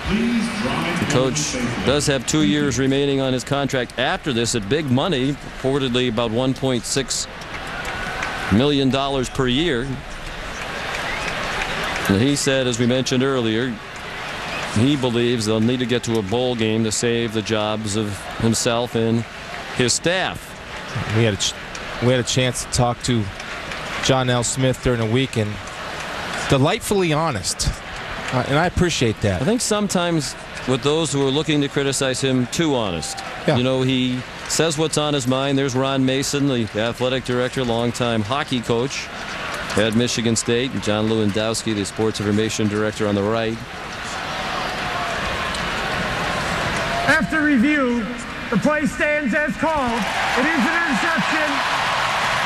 The coach does have 2 years remaining on his contract after this at big money, reportedly about $1.6 million per year. And he said, as we mentioned earlier, he believes they'll need to get to a bowl game to save the jobs of himself and his staff. We had a chance to talk to John L. Smith during the week, and delightfully honest. And I appreciate that. I think sometimes with those who are looking to criticize him, too honest. Yeah. You know, he says what's on his mind. There's Ron Mason, the athletic director, longtime hockey coach at Michigan State. John Lewandowski, the sports information director, on the right. After review, the play stands as called. It is an interception.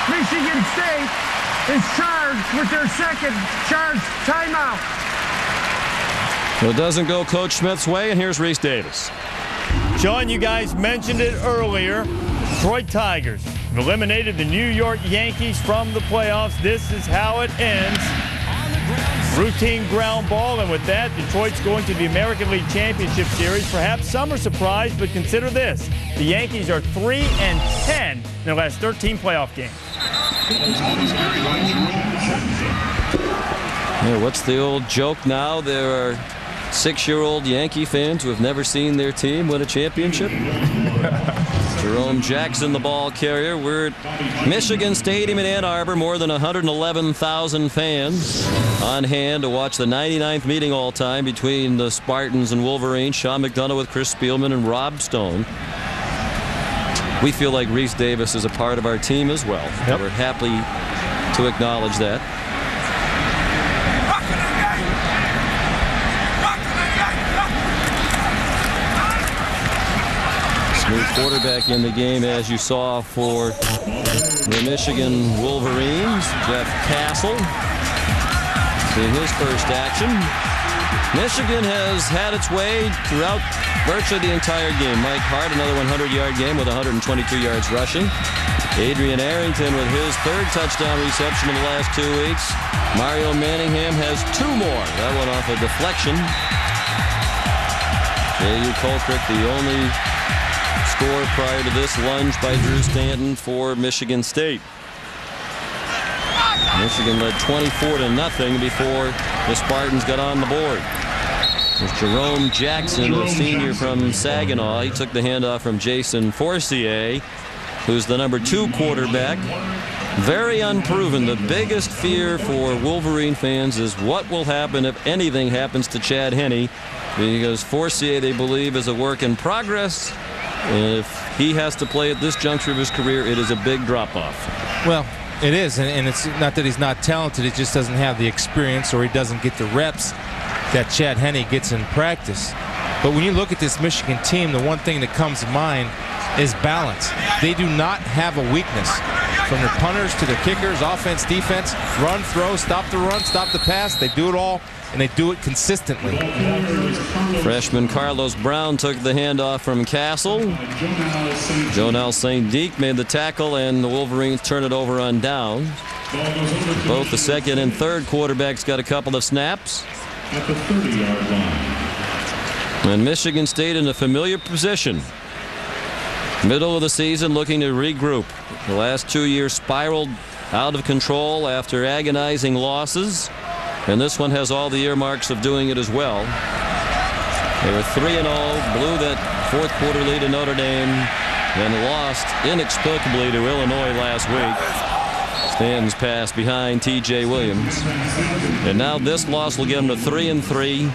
Michigan State is charged with their second charged timeout. Well, it doesn't go Coach Smith's way, and here's Reese Davis. Sean, you guys mentioned it earlier. Detroit Tigers have eliminated the New York Yankees from the playoffs. This is how it ends. Routine ground ball, and with that, Detroit's going to the American League Championship Series. Perhaps some are surprised, but consider this. The Yankees are 3-10 in their last 13 playoff games. Yeah, what's the old joke now? There are 6-year-old Yankee fans who have never seen their team win a championship. Jerome Jackson, the ball carrier. We're at Michigan Stadium in Ann Arbor. More than 111,000 fans on hand to watch the 99th meeting all time between the Spartans and Wolverines. Sean McDonough with Chris Spielman and Rob Stone. We feel like Reese Davis is a part of our team as well. Yep. We're happy to acknowledge that. Smooth quarterback in the game, as you saw for the Michigan Wolverines. Jeff Castle in his first action. Michigan has had its way throughout virtually the entire game. Mike Hart, another 100-yard game with 122 yards rushing. Adrian Arrington with his third touchdown reception in the last 2 weeks. Mario Manningham has 2 more. That one off a deflection. J.U. Coltrick, the only score prior to this lunge by Drew Stanton for Michigan State. Michigan led 24-0 before the Spartans got on the board. There's Jerome Jackson, a senior from Saginaw. He took the handoff from Jason Forcier, who's the number 2 quarterback. Very unproven. The biggest fear for Wolverine fans is what will happen if anything happens to Chad Henne, because Forcier, they believe, is a work in progress. And if he has to play at this juncture of his career, it is a big drop-off. Well, it is, and it's not that he's not talented. He just doesn't have the experience, or he doesn't get the reps that Chad Henne gets in practice. But when you look at this Michigan team, the one thing that comes to mind is balance. They do not have a weakness. From their punters to their kickers, offense, defense, run, throw, stop the run, stop the pass. They do it all, and they do it consistently. Freshman Carlos Brown took the handoff from Castle. Jonal St. Deke made the tackle, and the Wolverines turn it over on downs. Both the second and third quarterbacks got a couple of snaps. At the 30-yard line. And Michigan State in a familiar position. Middle of the season, looking to regroup. The last 2 years spiraled out of control after agonizing losses. And this one has all the earmarks of doing it as well. They were 3-0, blew that fourth quarter lead to Notre Dame, and lost inexplicably to Illinois last week. Stanton's pass behind T.J. Williams. And now this loss will get them to 3-3.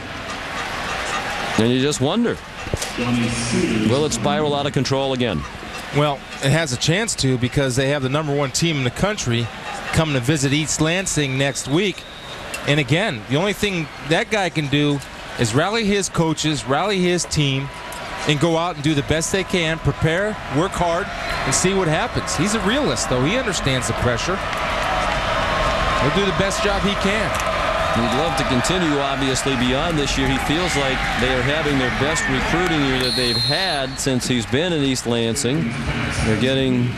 And you just wonder, will it spiral out of control again? Well, it has a chance to because they have the #1 team in the country coming to visit East Lansing next week. And again, the only thing that guy can do is rally his coaches, rally his team, and go out and do the best they can, prepare, work hard, and see what happens. He's a realist, though. He understands the pressure. He'll do the best job he can. He'd love to continue, obviously, beyond this year. He feels like they are having their best recruiting year that they've had since he's been in East Lansing. They're getting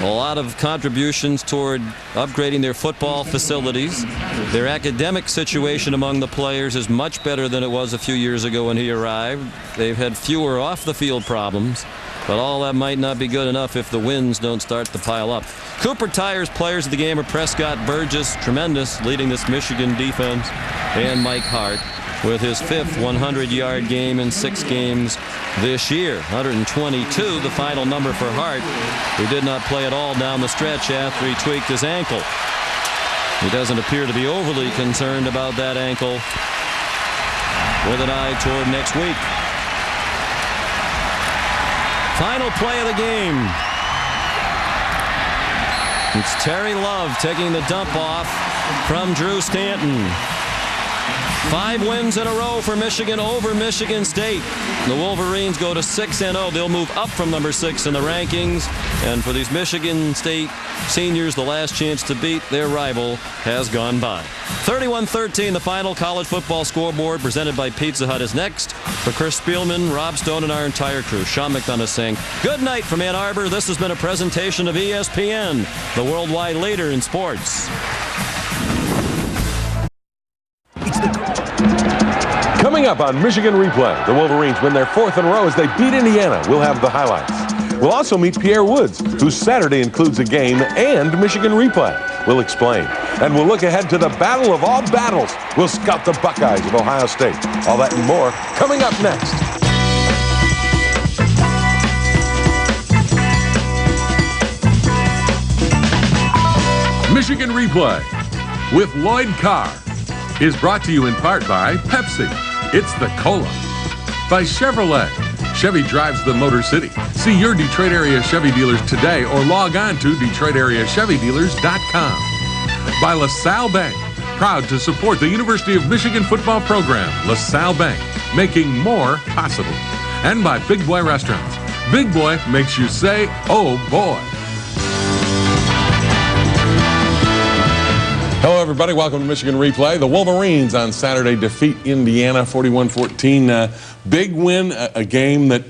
a lot of contributions toward upgrading their football facilities. Their academic situation among the players is much better than it was a few years ago when he arrived. They've had fewer off-the-field problems, but all that might not be good enough if the wins don't start to pile up. Cooper Tire's players of the game are Prescott Burgess, tremendous, leading this Michigan defense, and Mike Hart with his 5th 100-yard game in 6 games this year. 122, the final number for Hart, who did not play at all down the stretch after he tweaked his ankle. He doesn't appear to be overly concerned about that ankle, with an eye toward next week. Final play of the game. It's Terry Love taking the dump off from Drew Stanton. 5 wins in a row for Michigan over Michigan State. The Wolverines go to 6-0. They'll move up from number 6 in the rankings. And for these Michigan State seniors, the last chance to beat their rival has gone by. 31-13, the final college football scoreboard presented by Pizza Hut is next. For Chris Spielman, Rob Stone, and our entire crew, Sean McDonough saying good night from Ann Arbor. This has been a presentation of ESPN, the worldwide leader in sports. Coming up on Michigan Replay, the Wolverines win their 4th in a row as they beat Indiana. We'll have the highlights. We'll also meet Pierre Woods, whose Saturday includes a game and Michigan Replay. We'll explain. And we'll look ahead to the battle of all battles. We'll scout the Buckeyes of Ohio State. All that and more coming up next. Michigan Replay with Lloyd Carr is brought to you in part by Pepsi. It's the Cola. By Chevrolet. Chevy drives the Motor City. See your Detroit area Chevy dealers today or log on to DetroitAreaChevyDealers.com. By LaSalle Bank. Proud to support the University of Michigan football program. LaSalle Bank. Making more possible. And by Big Boy Restaurants. Big Boy makes you say, oh boy. Hello, everybody. Welcome to Michigan Replay. The Wolverines on Saturday defeat Indiana 41-14. Big win, a game that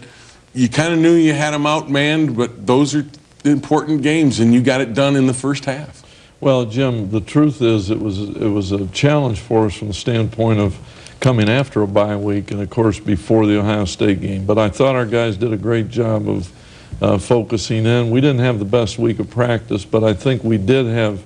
you kind of knew you had them outmanned, but those are important games, and you got it done in the first half. Well, Jim, the truth is it was a challenge for us from the standpoint of coming after a bye week and, of course, before the Ohio State game. But I thought our guys did a great job of focusing in. We didn't have the best week of practice, but I think we did have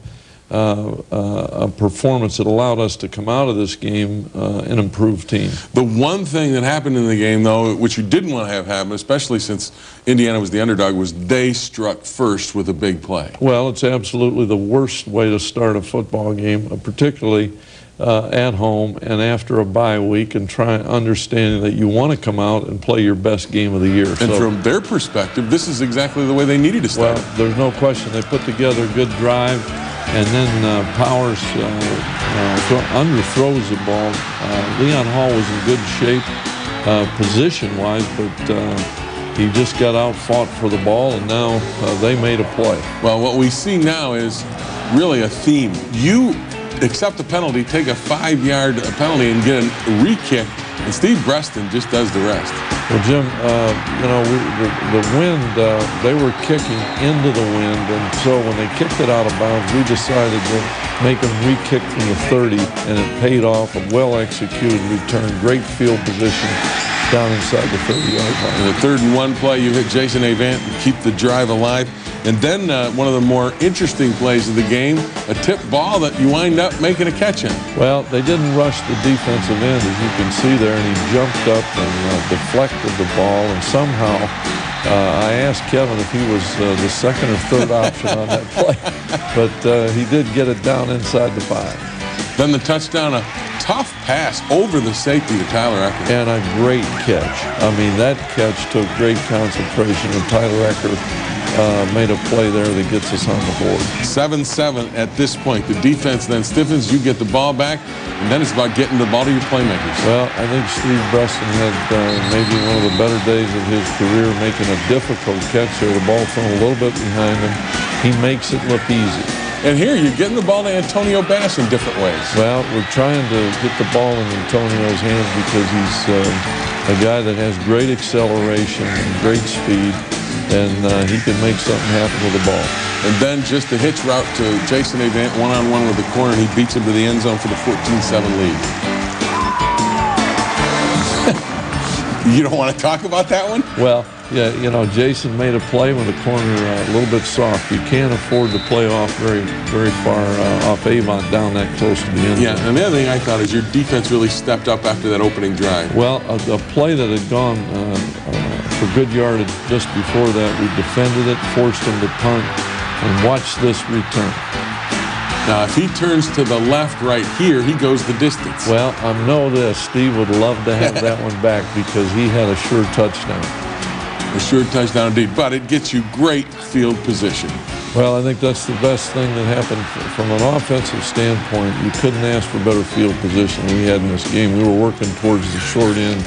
a performance that allowed us to come out of this game an improved team. The one thing that happened in the game, though, which you didn't want to have happen, especially since Indiana was the underdog, was they struck first with a big play. Well, it's absolutely the worst way to start a football game, particularly at home and after a bye week, and understanding that you want to come out and play your best game of the year. And from their perspective, this is exactly the way they needed to start. Well, there's no question. They put together a good drive. And then Powers underthrows the ball. Leon Hall was in good shape position-wise, but he just got out-fought for the ball, and now they made a play. Well, what we see now is really a theme. You accept a penalty, take a 5-yard penalty, and get a re-kick, and Steve Breston just does the rest. Well, Jim, the wind, they were kicking into the wind, and so when they kicked it out of bounds, we decided to make them re-kick from the 30, and it paid off. A well-executed return, great field position down inside the 30-yard line. In the 3rd and 1 play, you hit Jason Avant and keep the drive alive. And then one of the more interesting plays of the game, a tip ball that you wind up making a catch in. Well, they didn't rush the defensive end, as you can see there, and he jumped up and deflected the ball. And somehow, I asked Kevin if he was the 2nd or 3rd option on that play, but he did get it down inside the 5. Then the touchdown, a tough pass over the safety to Tyler Ecker. And a great catch. I mean, that catch took great concentration, and Tyler Ecker made a play there that gets us on the board. 7-7 at this point. The defense then stiffens. You get the ball back, and then it's about getting the ball to your playmakers. Well, I think Steve Breston had maybe one of the better days of his career, making a difficult catch there. The ball thrown a little bit behind him. He makes it look easy. And here, you're getting the ball to Antonio Bass in different ways. Well, we're trying to get the ball in Antonio's hands because he's a guy that has great acceleration and great speed, and he can make something happen with the ball. And then just the hitch route to Jason Avant one-on-one with the corner, and he beats him to the end zone for the 14-7 lead. You don't want to talk about that one? Well, yeah, you know, Jason made a play when the corner a little bit soft. You can't afford to play off very far off Avant down that close to the end zone. Yeah, and the other thing I thought is your defense really stepped up after that opening drive. Well, a play that had gone for good yardage just before that, we defended it, forced him to punt, and watch this return. Now, if he turns to the left right here, he goes the distance. Well, I know this. Steve would love to have that one back because he had a sure touchdown. A sure touchdown indeed, but it gets you great field position. Well, I think that's the best thing that happened from an offensive standpoint. You couldn't ask for better field position than we had in this game. We were working towards the short end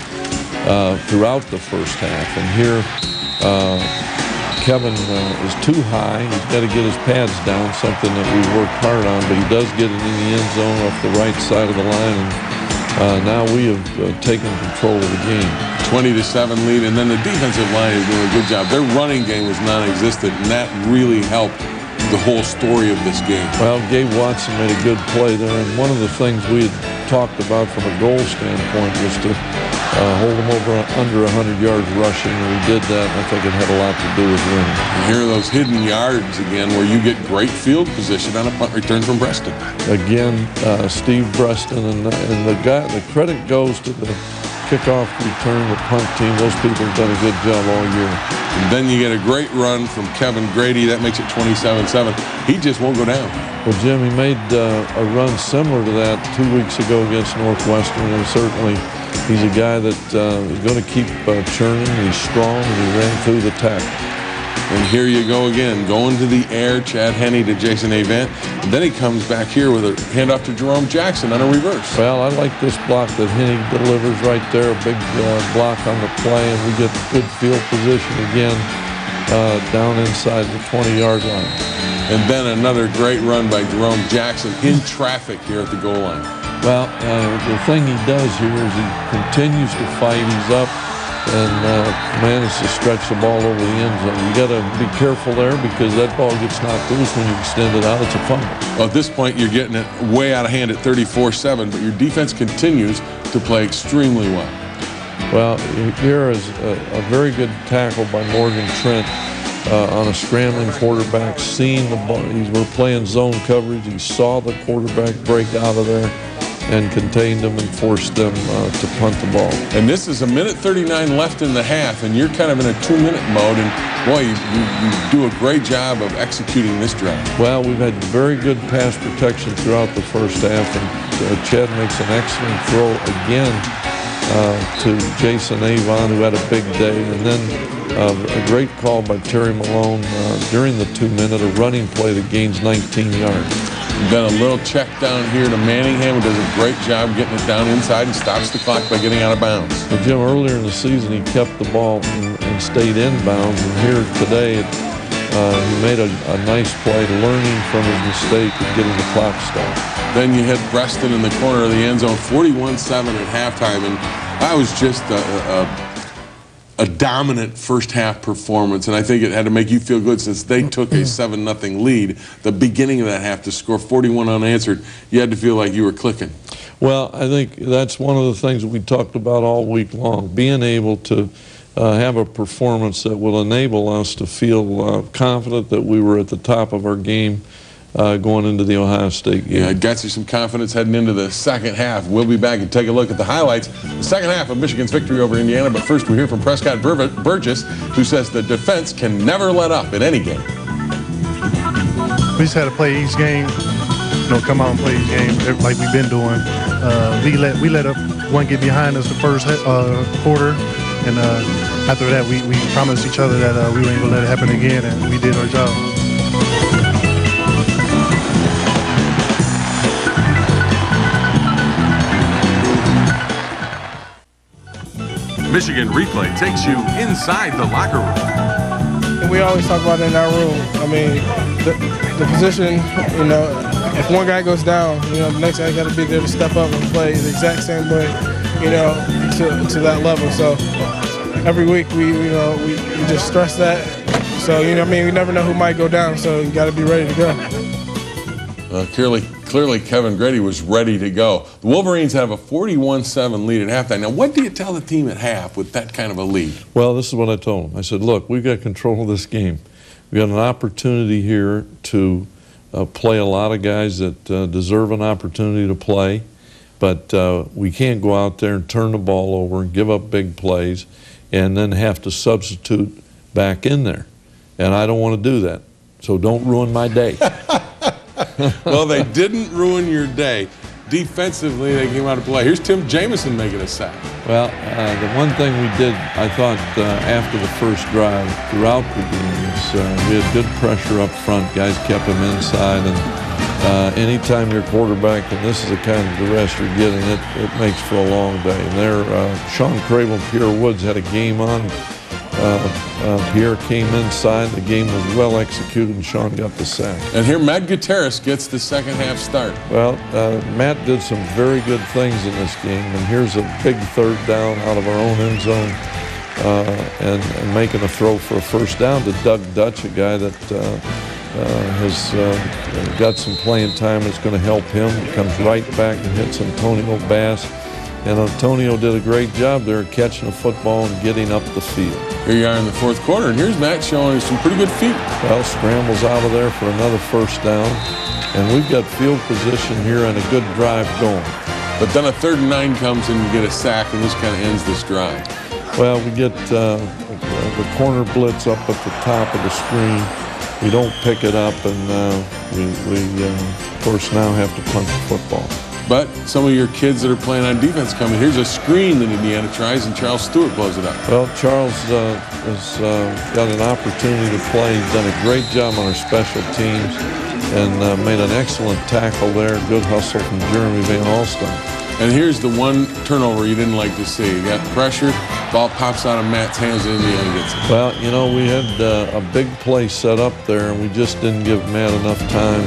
throughout the first half, and here Kevin is too high. He's got to get his pads down, something that we worked hard on, but he does get it in the end zone off the right side of the line, and now we have taken control of the game. 20-7 lead, and then the defensive line is doing a good job. Their running game was non-existent, and that really helped the whole story of this game. Well, Gabe Watson made a good play there, and one of the things we had talked about from a goal standpoint was to hold them under 100 yards rushing, and we did that, and I think it had a lot to do with winning. And here are those hidden yards again where you get great field position on a punt return from Breston. Again, Steve Breston, and the credit goes to the kickoff return, the punt team. Those people have done a good job all year. And then you get a great run from Kevin Grady. That makes it 27-7. He just won't go down. Well, Jim, he made a run similar to that 2 weeks ago against Northwestern, and certainly he's a guy that is going to keep churning. He's strong, and he ran through the tackle. And here you go again, going to the air, Chad Henne to Jason Avant. And then he comes back here with a handoff to Jerome Jackson on a reverse. Well, I like this block that Henne delivers right there, a big block on the play, and we get good field position again down inside the 20-yard line. And then another great run by Jerome Jackson in traffic here at the goal line. Well, the thing he does here is he continues to fight. He's up and manages to stretch the ball over the end zone. You got to be careful there because that ball gets knocked loose when you extend it out. It's a fumble. Well, at this point, you're getting it way out of hand at 34-7, but your defense continues to play extremely well. Well, here is a very good tackle by Morgan Trent on a scrambling quarterback, seeing the ball. We're playing zone coverage. He saw the quarterback break out of there and contained them and forced them to punt the ball. And this is 1:39 left in the half, and you're kind of in a 2-minute mode, and boy, you do a great job of executing this drive. Well, we've had very good pass protection throughout the first half, and Chad makes an excellent throw again to Jason Avant, who had a big day, and then a great call by Terry Malone during the 2-minute, a running play that gains 19 yards. Then a little check down here to Manningham, who does a great job getting it down inside and stops the clock by getting out of bounds. Well, Jim, earlier in the season, he kept the ball and stayed inbounds, and here today, he made a nice play, learning from his mistake and getting the clock stopped. Then you hit Breston in the corner of the end zone, 41-7 at halftime, and that was just a dominant first half performance, and I think it had to make you feel good since they took a 7-0 lead. The beginning of that half to score 41 unanswered, you had to feel like you were clicking. Well, I think that's one of the things we talked about all week long, being able to have a performance that will enable us to feel confident that we were at the top of our game going into the Ohio State game. Yeah, it got you some confidence heading into the second half. We'll be back and take a look at the highlights. The second half of Michigan's victory over Indiana, but first we hear from Prescott Burgess, who says the defense can never let up in any game. We just had to play each game come out and play these games like we've been doing. We let one get behind us the first quarter, and after that we promised each other that we weren't going to let it happen again, and we did our job. Michigan Replay takes you inside the locker room. And we always talk about it in our room. I mean, the position, if one guy goes down, the next guy got to be there to step up and play the exact same way, to that level. So every week we just stress that. So, we never know who might go down, so you got to be ready to go. Clearly, Kevin Grady was ready to go. The Wolverines have a 41-7 lead at halftime. Now, what do you tell the team at half with that kind of a lead? Well, this is what I told them. I said, look, we've got control of this game. We got an opportunity here to play a lot of guys that deserve an opportunity to play, but we can't go out there and turn the ball over and give up big plays and then have to substitute back in there. And I don't want to do that. So don't ruin my day. Well, they didn't ruin your day. Defensively, they came out to play. Here's Tim Jamison making a sack. Well, the one thing we did, I thought, after the first drive throughout the game is we had good pressure up front. Guys kept them inside, and anytime your quarterback, and this is the kind of duress you're getting, it makes for a long day. And there, Sean Crable and Pierre Woods had a game on. Pierre came inside. The game was well executed, and Sean got the sack. And here, Matt Gutierrez gets the second half start. Well, Matt did some very good things in this game, and here's a big third down out of our own end zone, and making a throw for a first down to Doug Dutch, a guy that has got some playing time. It's going to help him. He comes right back and hits Antonio Bass. And Antonio did a great job there catching the football and getting up the field. Here you are in the fourth quarter, and here's Matt showing some pretty good feet. Well, scrambles out of there for another first down. And we've got field position here and a good drive going. But then a 3rd and 9 comes and you get a sack, and this kind of ends this drive. Well, we get the corner blitz up at the top of the screen. We don't pick it up, and we of course, now have to punt the football. But some of your kids that are playing on defense coming. Here's a screen that Indiana tries, and Charles Stewart blows it up. Well, Charles has got an opportunity to play. He's done a great job on our special teams and made an excellent tackle there. Good hustle from Jeremy Van Alstyne. And here's the one turnover you didn't like to see. You got pressure, ball pops out of Matt's hands, and Indiana gets it. Well, we had a big play set up there, and we just didn't give Matt enough time.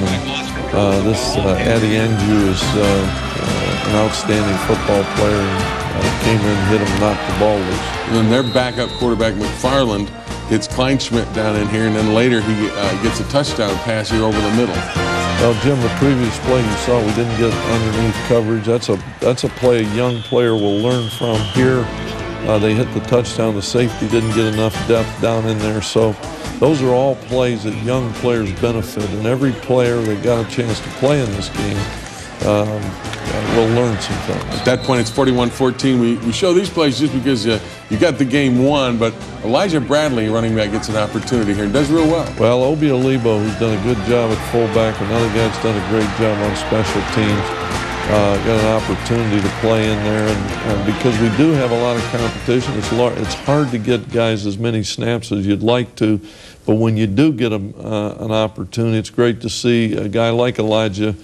And this Addy Andrew is an outstanding football player, and came in and hit him, knocked the ball loose. And then their backup quarterback, McFarland, hits Kleinschmidt down in here, and then later he gets a touchdown pass here over the middle. Well, Jim, the previous play you saw, we didn't get underneath coverage. That's a play a young player will learn from. Here, they hit the touchdown. The safety didn't get enough depth down in there. So those are all plays that young players benefit. And every player that got a chance to play in this game will learn some things. At that point, it's 41-14. We show these plays just because you got the game won, but Elijah Bradley, running back, gets an opportunity here and does real well. Well, Obi Olibo, who's done a good job at fullback, another guy that's done a great job on special teams, got an opportunity to play in there, and because we do have a lot of competition, it's hard to get guys as many snaps as you'd like to, but when you do get an opportunity, it's great to see a guy like Elijah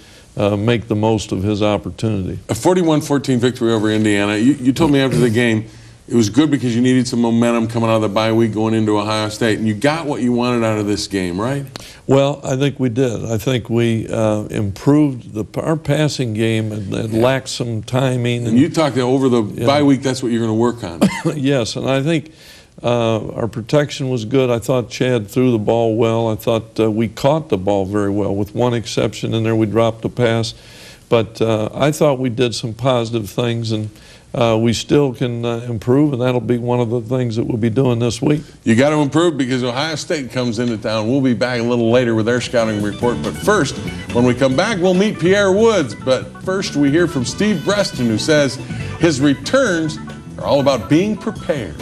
make the most of his opportunity. A 41-14 victory over Indiana. You told me after the game it was good because you needed some momentum coming out of the bye week going into Ohio State, and you got what you wanted out of this game, right? Well, I think we did. I think we improved our passing game and lacked some timing. And you talked over the bye week, that's what you're going to work on. Yes, and I think our protection was good. I thought Chad threw the ball well. I thought we caught the ball very well, with one exception in there. We dropped a pass. But I thought we did some positive things, and we still can improve, and that'll be one of the things that we'll be doing this week. You got to improve because Ohio State comes into town. We'll be back a little later with their scouting report. But first, when we come back, we'll meet Pierre Woods. But first, we hear from Steve Breston, who says his returns are all about being prepared.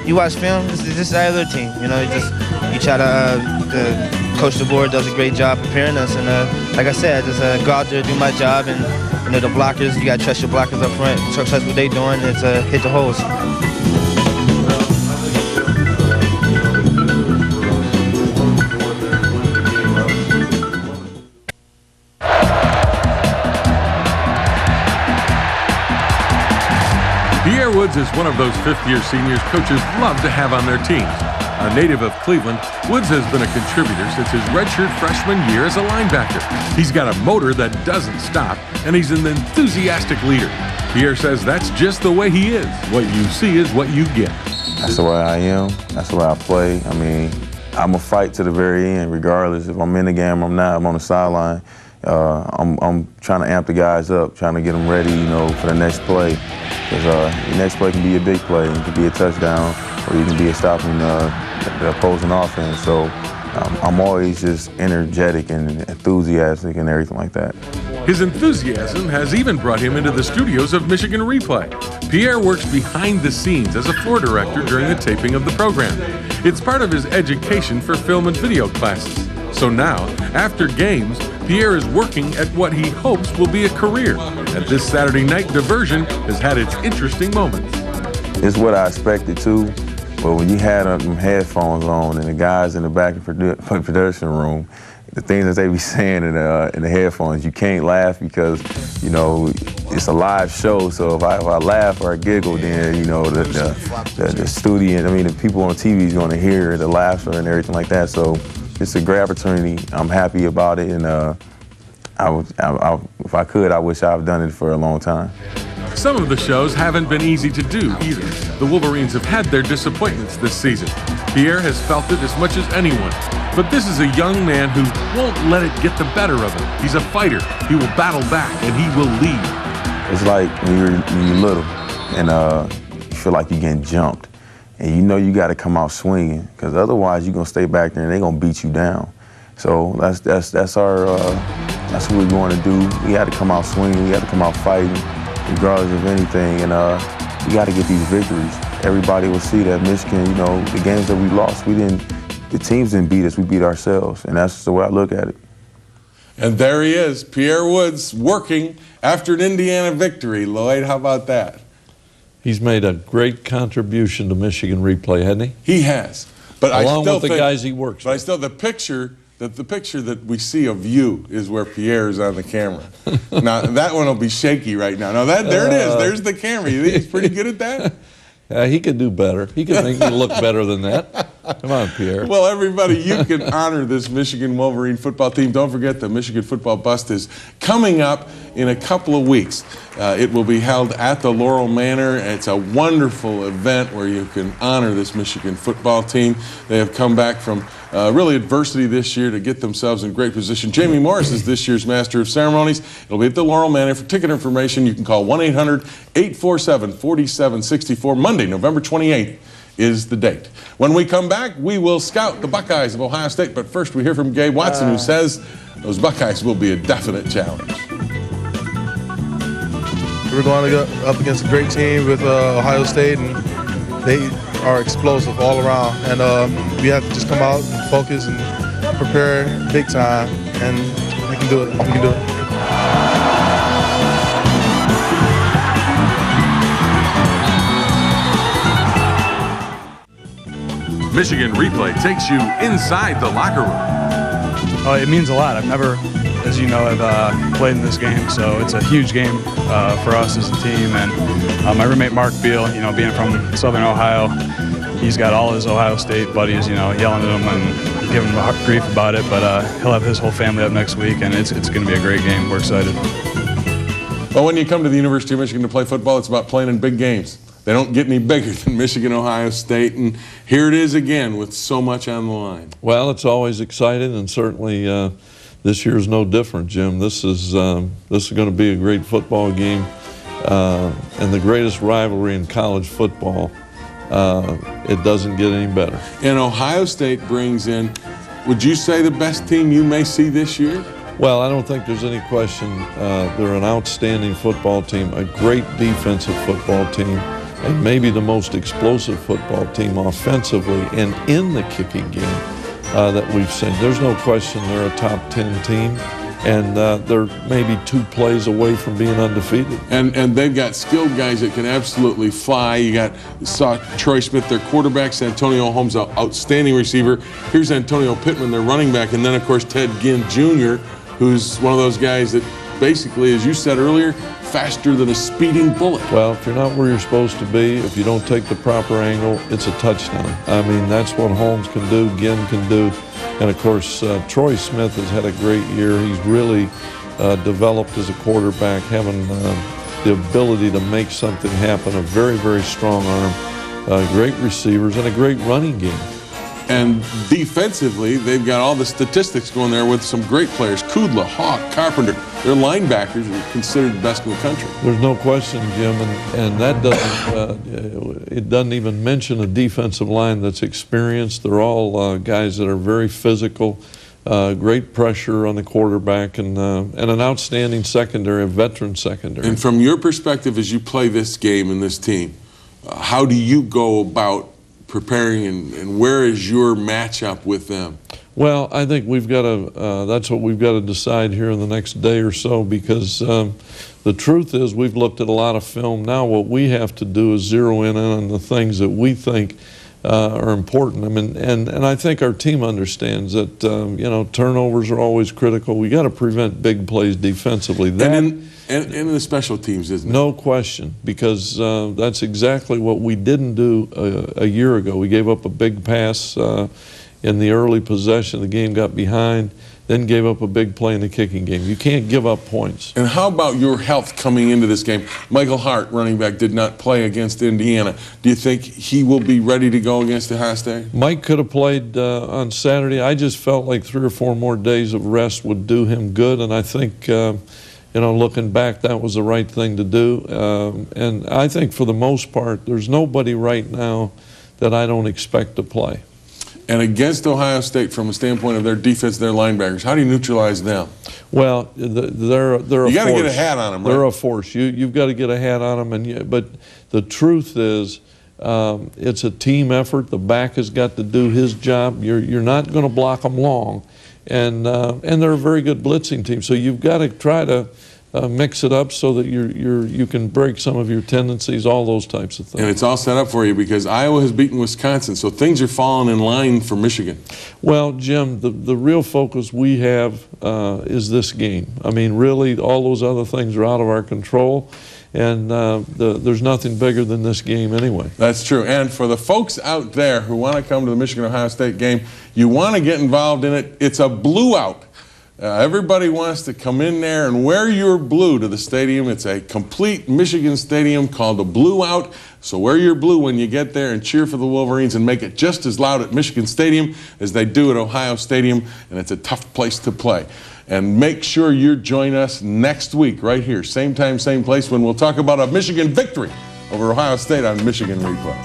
You watch film, this is our other team. You try to Coach DeBoer does a great job preparing us. And like I said, I just go out there, do my job, and the blockers, you got to trust your blockers up front, trust what they're doing, and hit the holes. Pierre Woods is one of those fifth-year seniors coaches love to have on their teams. A native of Cleveland, Woods has been a contributor since his redshirt freshman year as a linebacker. He's got a motor that doesn't stop, and he's an enthusiastic leader. Pierre says that's just the way he is. What you see is what you get. That's the way I am. That's the way I play. I mean, I'm a fight to the very end, regardless if I'm in the game or I'm not. I'm on the sideline. I'm trying to amp the guys up, trying to get them ready, for the next play. Because the next play can be a big play. It can be a touchdown, or you can be a stopping the opposing offense. So I'm always just energetic and enthusiastic and everything like that. His enthusiasm has even brought him into the studios of Michigan Replay. Pierre works behind the scenes as a floor director during the taping of the program. It's part of his education for film and video classes. So now, after games, Pierre is working at what he hopes will be a career. And this Saturday night diversion has had its interesting moments. It's what I expected too, but when you had them headphones on and the guys in the back of the production room, the things that they be saying in the headphones, you can't laugh because, it's a live show. So if I laugh or I giggle, then, the studio, the people on TV is going to hear the laughter and everything like that. So it's a great opportunity. I'm happy about it, and if I could, I wish I've done it for a long time. Some of the shows haven't been easy to do either. The Wolverines have had their disappointments this season. Pierre has felt it as much as anyone. But this is a young man who won't let it get the better of him. He's a fighter. He will battle back, and he will lead. It's like when you're little and you feel like you're getting jumped. And you got to come out swinging, because otherwise you're going to stay back there and they're going to beat you down. So that's what we're going to do. We got to come out swinging. We got to come out fighting, regardless of anything. And we got to get these victories. Everybody will see that Michigan, the games that we lost, the teams didn't beat us, we beat ourselves. And that's the way I look at it. And there he is, Pierre Woods, working after an Indiana victory. Lloyd, how about that? He's made a great contribution to Michigan Replay, hasn't he? He has. But Along with the guys he works with. But I still, the picture that we see of you is where Pierre is on the camera. Now, that one will be shaky right now. Now, there it is. There's the camera. You think he's pretty good at that? He could do better. He could make me look better than that. Come on, Pierre. Well, everybody, you can honor this Michigan Wolverine football team. Don't forget the Michigan Football Bust is coming up in a couple of weeks. It will be held at the Laurel Manor. It's a wonderful event where you can honor this Michigan football team. They have come back from really adversity this year to get themselves in great position. Jamie Morris is this year's Master of Ceremonies. It'll be at the Laurel Manor. For ticket information, you can call 1-800-847-4764. Monday, November 28th is the date. When we come back, we will scout the Buckeyes of Ohio State. But first, we hear from Gabe Watson, who says those Buckeyes will be a definite challenge. We're going to go up against a great team with Ohio State, and they are explosive all around. And we have to just come out and focus and prepare big time, and we can do it. We can do it. Michigan Replay takes you inside the locker room. It means a lot. I've never, as you know, I've played in this game, so it's a huge game for us as a team. And my roommate Mark Beal, being from Southern Ohio, he's got all his Ohio State buddies, yelling at him and giving him grief about it. But he'll have his whole family up next week, and it's going to be a great game. We're excited. Well, when you come to the University of Michigan to play football, it's about playing in big games. They don't get any bigger than Michigan, Ohio State, and here it is again with so much on the line. Well, it's always exciting, and certainly this year is no different, Jim. This is going to be a great football game, and the greatest rivalry in college football. It doesn't get any better. And Ohio State brings in, would you say, the best team you may see this year? Well, I don't think there's any question. They're an outstanding football team, a great defensive football team, and maybe the most explosive football team offensively and in the kicking game. that we've seen. There's no question they're a top 10 team, and they're maybe 2 plays away from being undefeated. And they've got skilled guys that can absolutely fly. You saw Troy Smith, their quarterback, Antonio Holmes, an outstanding receiver. Here's Antonio Pittman, their running back, and then of course Ted Ginn Jr., who's one of those guys that basically, as you said earlier, faster than a speeding bullet. Well, if you're not where you're supposed to be, if you don't take the proper angle, it's a touchdown. I mean, that's what Holmes can do, Ginn can do. And of course, Troy Smith has had a great year. He's really developed as a quarterback, having the ability to make something happen, a very, very strong arm, great receivers, and a great running game. And defensively, they've got all the statistics going there with some great players. Kudla, Hawk, Carpenter. Their linebackers are considered the best in the country. There's no question, Jim, and that doesn't, it doesn't even mention a defensive line that's experienced. They're all guys that are very physical, great pressure on the quarterback, and an outstanding secondary, a veteran secondary. And from your perspective as you play this game and this team, how do you go about preparing, and where is your matchup with them? Well, I think we've got to, that's what we've got to decide here in the next day or so, because the truth is we've looked at a lot of film. Now what we have to do is zero in on the things that we think are important. I mean, and I think our team understands that, you know, turnovers are always critical. We got to prevent big plays defensively. And in the special teams, isn't it? No question, because that's exactly what we didn't do a year ago. We gave up a big pass in the early possession. The game got behind, then gave up a big play in the kicking game. You can't give up points. And how about your health coming into this game? Michael Hart, running back, did not play against Indiana. Do you think he will be ready to go against Ohio State? Mike could have played on Saturday. I just felt like 3 or 4 more days of rest would do him good, and I think you know, looking back, that was the right thing to do. And I think for the most part, there's nobody right now that I don't expect to play. And against Ohio State, from a standpoint of their defense, their linebackers, how do you neutralize them? Well, they're a force. You got to get a hat on them, right? They're a force. You've got to get a hat on them. But the truth is, it's a team effort. The back has got to do his job. You're not going to block them long. And they're a very good blitzing team. So you've got to try to mix it up so that you can break some of your tendencies, all those types of things. And it's all set up for you because Iowa has beaten Wisconsin, so things are falling in line for Michigan. Well, Jim, the real focus we have is this game. I mean, really, all those other things are out of our control. And there's nothing bigger than this game anyway. That's true. And for the folks out there who want to come to the Michigan-Ohio State game, you want to get involved in it. It's a blue out. Everybody wants to come in there and wear your blue to the stadium. It's a complete Michigan stadium called a blue out. So wear your blue when you get there and cheer for the Wolverines and make it just as loud at Michigan Stadium as they do at Ohio Stadium. And it's a tough place to play. And make sure you join us next week right here, same time, same place, when we'll talk about a Michigan victory over Ohio State on Michigan Replay.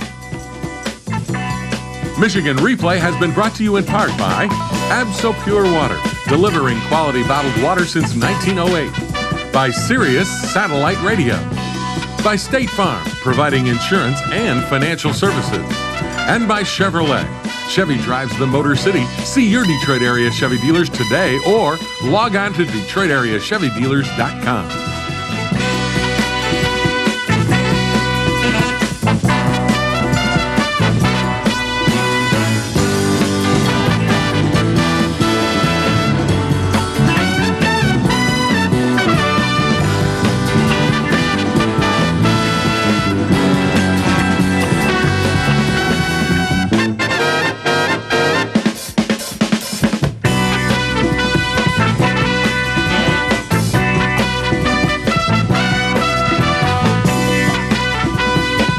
Michigan Replay has been brought to you in part by Abso Pure Water, delivering quality bottled water since 1908. By Sirius Satellite Radio. By State Farm, providing insurance and financial services. And by Chevrolet. Chevy drives the Motor City. See your Detroit area Chevy dealers today or log on to DetroitAreaChevyDealers.com.